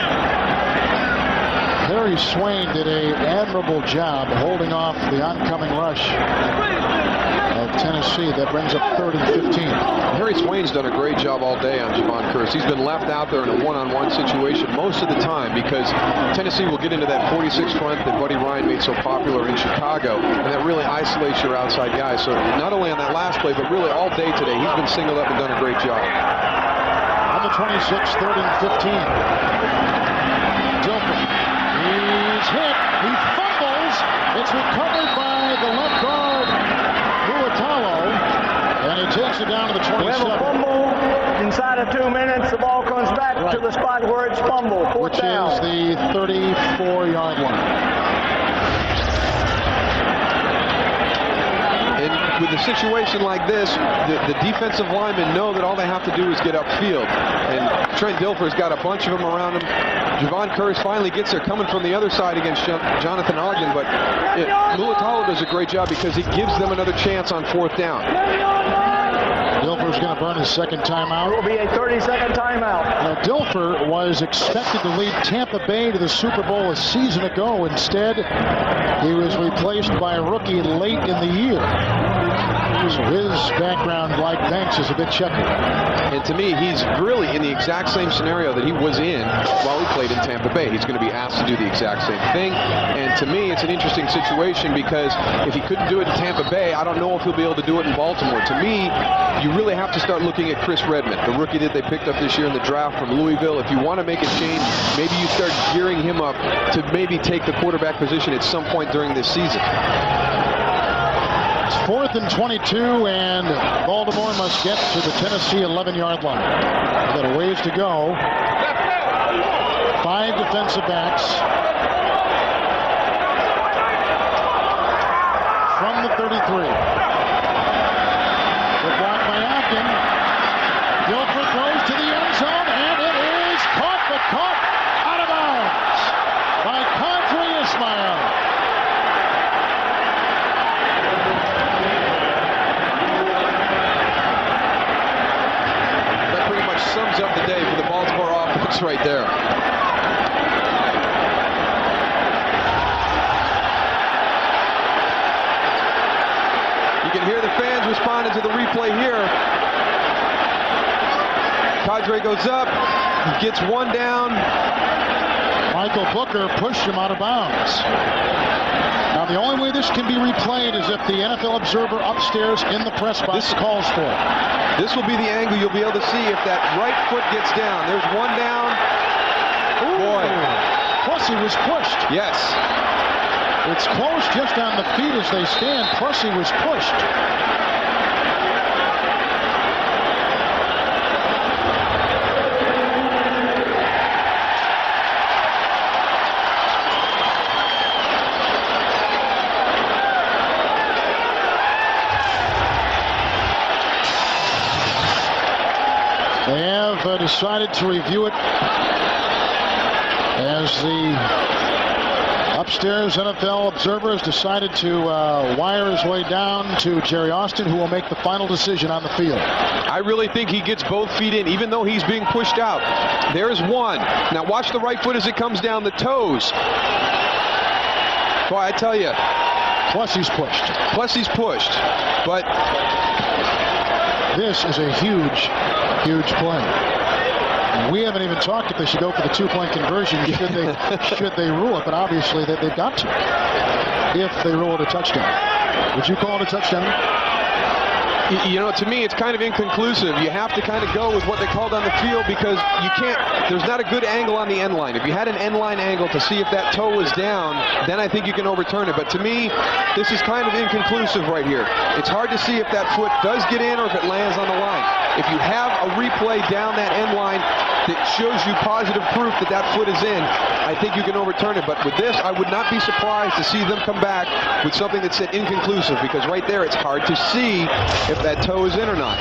Harry Swain did an admirable job holding off the oncoming rush of Tennessee. That brings up 3rd and 15. Harry Swain's done a great job all day on Javon Curse. He's been left out there in a one-on-one situation most of the time because Tennessee will get into that 46 front that Buddy Ryan made so popular in Chicago, and that really isolates your outside guys. So not only on that last play, but really all day today, he's been singled up and done a great job. How from the 26, 3rd and 15. Dilfer. He's hit. He fumbles. It's recovered by the left guard, Luatalo, and he takes it down to the 27. We have a fumble inside of 2 minutes. The ball comes back to the spot where it's fumbled. Which is the 34-yard line. And with a situation like this, the defensive linemen know that all they have to do is get upfield. And Trent Dilfer's got a bunch of them around him. Javon Curtis finally gets there, coming from the other side against Jonathan Ogden. But Luatalo does a great job because he gives them another chance on 4th down. Dilfer's going to burn his second timeout. It will be a 30-second timeout. Now, Dilfer was expected to lead Tampa Bay to the Super Bowl a season ago. Instead, he was replaced by a rookie late in the year. So his background, like Banks, is a bit checkered. And to me, he's really in the exact same scenario that he was in while he played in Tampa Bay. He's going to be asked to do the exact same thing. And to me, it's an interesting situation because if he couldn't do it in Tampa Bay, I don't know if he'll be able to do it in Baltimore. To me, you really have to start looking at Chris Redmond, the rookie that they picked up this year in the draft from Louisville. If you want to make a change, maybe you start gearing him up to maybe take the quarterback position at some point during this season. It's 4th and 22, and Baltimore must get to the Tennessee 11-yard line. They've got a ways to go. 5 defensive backs from the 33. Good block by Ogden. Dilfer throws to the end zone, and it is caught out of bounds by Qadri Ismail. That pretty much sums up the day for the Baltimore offense right there. You can hear the fans responding to the replay here. Qadri goes up, he gets one down. Michael Booker pushed him out of bounds. Now, the only way this can be replayed is if the NFL Observer upstairs in the press box calls for it. This will be the angle you'll be able to see if that right foot gets down. There's one down. Ooh. Boy. Plus, he was pushed. Yes. It's close just on the feet as they stand. Plus, he was pushed. They have decided to review it as the upstairs NFL Observer has decided to wire his way down to Jerry Austin, who will make the final decision on the field. I really think he gets both feet in, even though he's being pushed out. There's one. Now watch the right foot as it comes down the toes. Boy, I tell you. Plus he's pushed. But this is a huge play. We haven't even talked if they should go for the 2-point conversion should they rule it, but obviously they've got to if they rule it a touchdown. Would you call it a touchdown? You know, to me, it's kind of inconclusive. You have to kind of go with what they called on the field because you can't, there's not a good angle on the end line. If you had an end line angle to see if that toe was down, then I think you can overturn it. But to me, this is kind of inconclusive right here. It's hard to see if that foot does get in or if it lands on the line. If you have a replay down that end line that shows you positive proof that that foot is in, I think you can overturn it. But with this, I would not be surprised to see them come back with something that said inconclusive because right there it's hard to see if that toe is in or not.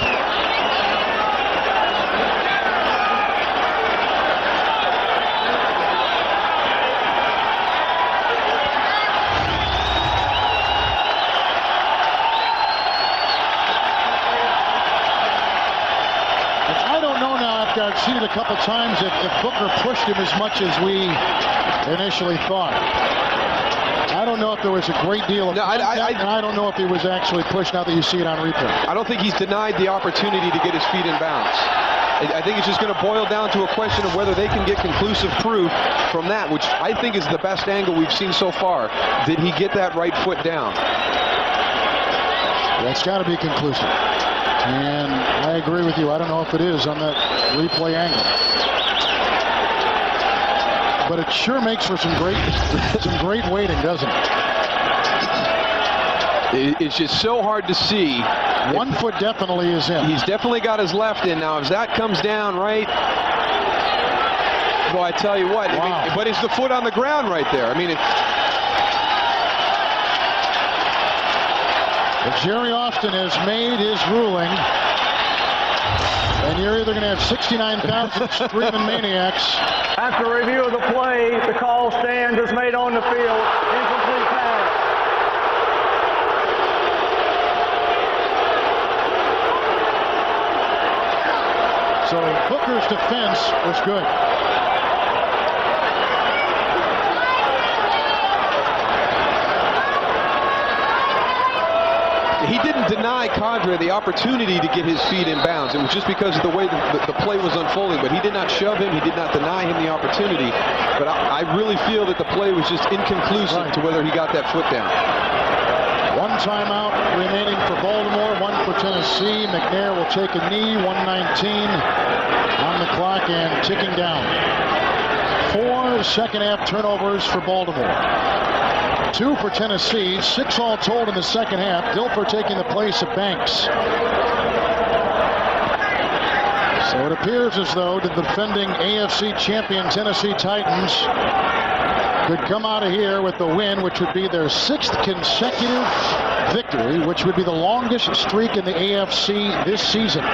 I've seen it a couple times if Booker pushed him as much as we initially thought. I don't know if there was a great deal of contact, and I don't know if he was actually pushed now that you see it on replay. I don't think he's denied the opportunity to get his feet in bounds. I think it's just going to boil down to a question of whether they can get conclusive proof from that, which I think is the best angle we've seen so far. Did he get that right foot down? That's got to be conclusive. And I I agree with you. I don't know if it is on that replay angle. But it sure makes for some great waiting, doesn't it? It's just so hard to see. 1 foot definitely is in. He's definitely got his left in now. If that comes down right, well, I tell you what. Wow. I mean, but is the foot on the ground right there? I mean, But Jerry Austin has made his ruling, and you're either going to have 69,000 screaming maniacs. After review of the play, the call stands as made on the field. Incomplete pass. So Booker's defense was good. he didn't deny Condra the opportunity to get his feet in bounds. It was just because of the way the play was unfolding. But he did not shove him. He did not deny him the opportunity. But I really feel that the play was just inconclusive to whether he got that foot down. One timeout remaining for Baltimore, one for Tennessee. McNair will take a knee, 1:19 on the clock and ticking down. 4 second-half turnovers for Baltimore. 2 for Tennessee, 6 all told in the second half. Dilfer taking the place of Banks. So it appears as though the defending AFC champion Tennessee Titans could come out of here with the win, which would be their 6th consecutive victory, which would be the longest streak in the AFC this season.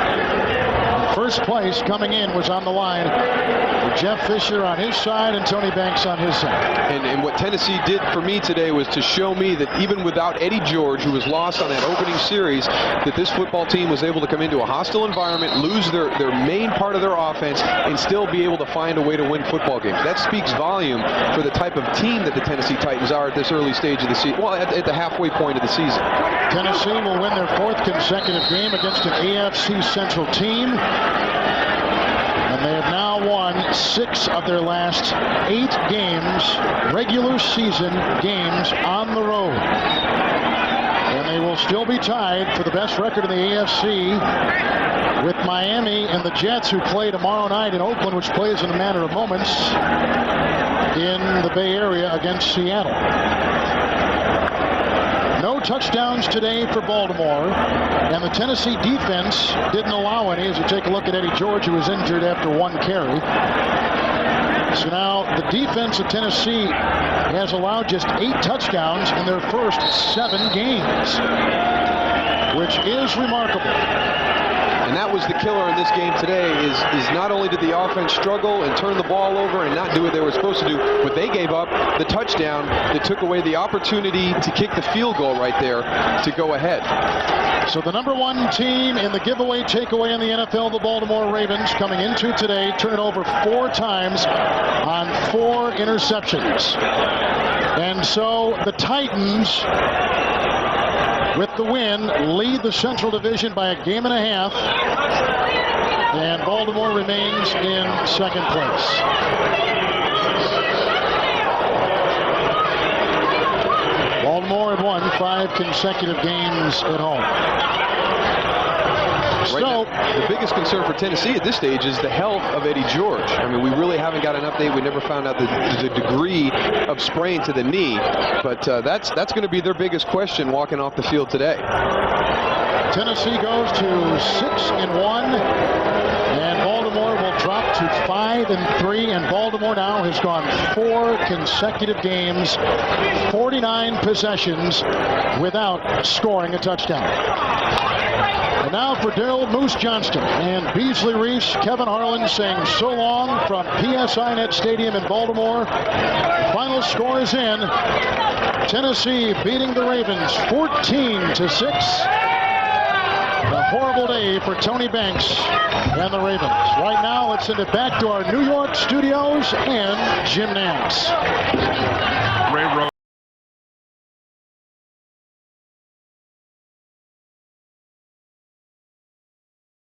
First place coming in was on the line for Jeff Fisher on his side and Tony Banks on his side. And what Tennessee did for me today was to show me that even without Eddie George, who was lost on that opening series, that this football team was able to come into a hostile environment, lose their main part of their offense, and still be able to find a way to win football games. That speaks volume for the type of team that the Tennessee Titans are at this early stage of the season, well, at the halfway point of the season. Tennessee will win their 4th consecutive game against an AFC Central team. And they have now won 6 of their last 8 games, regular season games on the road. And they will still be tied for the best record in the AFC with Miami and the Jets, who play tomorrow night in Oakland, which plays in a matter of moments in the Bay Area against Seattle. No touchdowns today for Baltimore, and the Tennessee defense didn't allow any, as you take a look at Eddie George, who was injured after 1 carry. So now the defense of Tennessee has allowed just 8 touchdowns in their first 7 games, which is remarkable. And that was the killer in this game today, is not only did the offense struggle and turn the ball over and not do what they were supposed to do, but they gave up the touchdown that took away the opportunity to kick the field goal right there to go ahead. So the number 1 team in the giveaway takeaway in the NFL, the Baltimore Ravens, coming into today, turn it over 4 times on 4 interceptions. And so the Titans, with the win, lead the Central Division by a game and a half, and Baltimore remains in 2nd place. Baltimore had won 5 consecutive games at home. Right now, the biggest concern for Tennessee at this stage is the health of Eddie George. I mean, we really haven't got an update. We never found out the degree of sprain to the knee. But that's going to be their biggest question walking off the field today. Tennessee goes to 6-1, and Baltimore will drop to 5-3. And Baltimore now has gone 4 consecutive games, 49 possessions without scoring a touchdown. And now for Daryl Moose Johnston and Beasley Reese, Kevin Harlan saying so long from PSI Net Stadium in Baltimore. The final score is in. Tennessee beating the Ravens 14-6. A horrible day for Tony Banks and the Ravens. Right now, let's send it back to our New York studios and Jim Nance.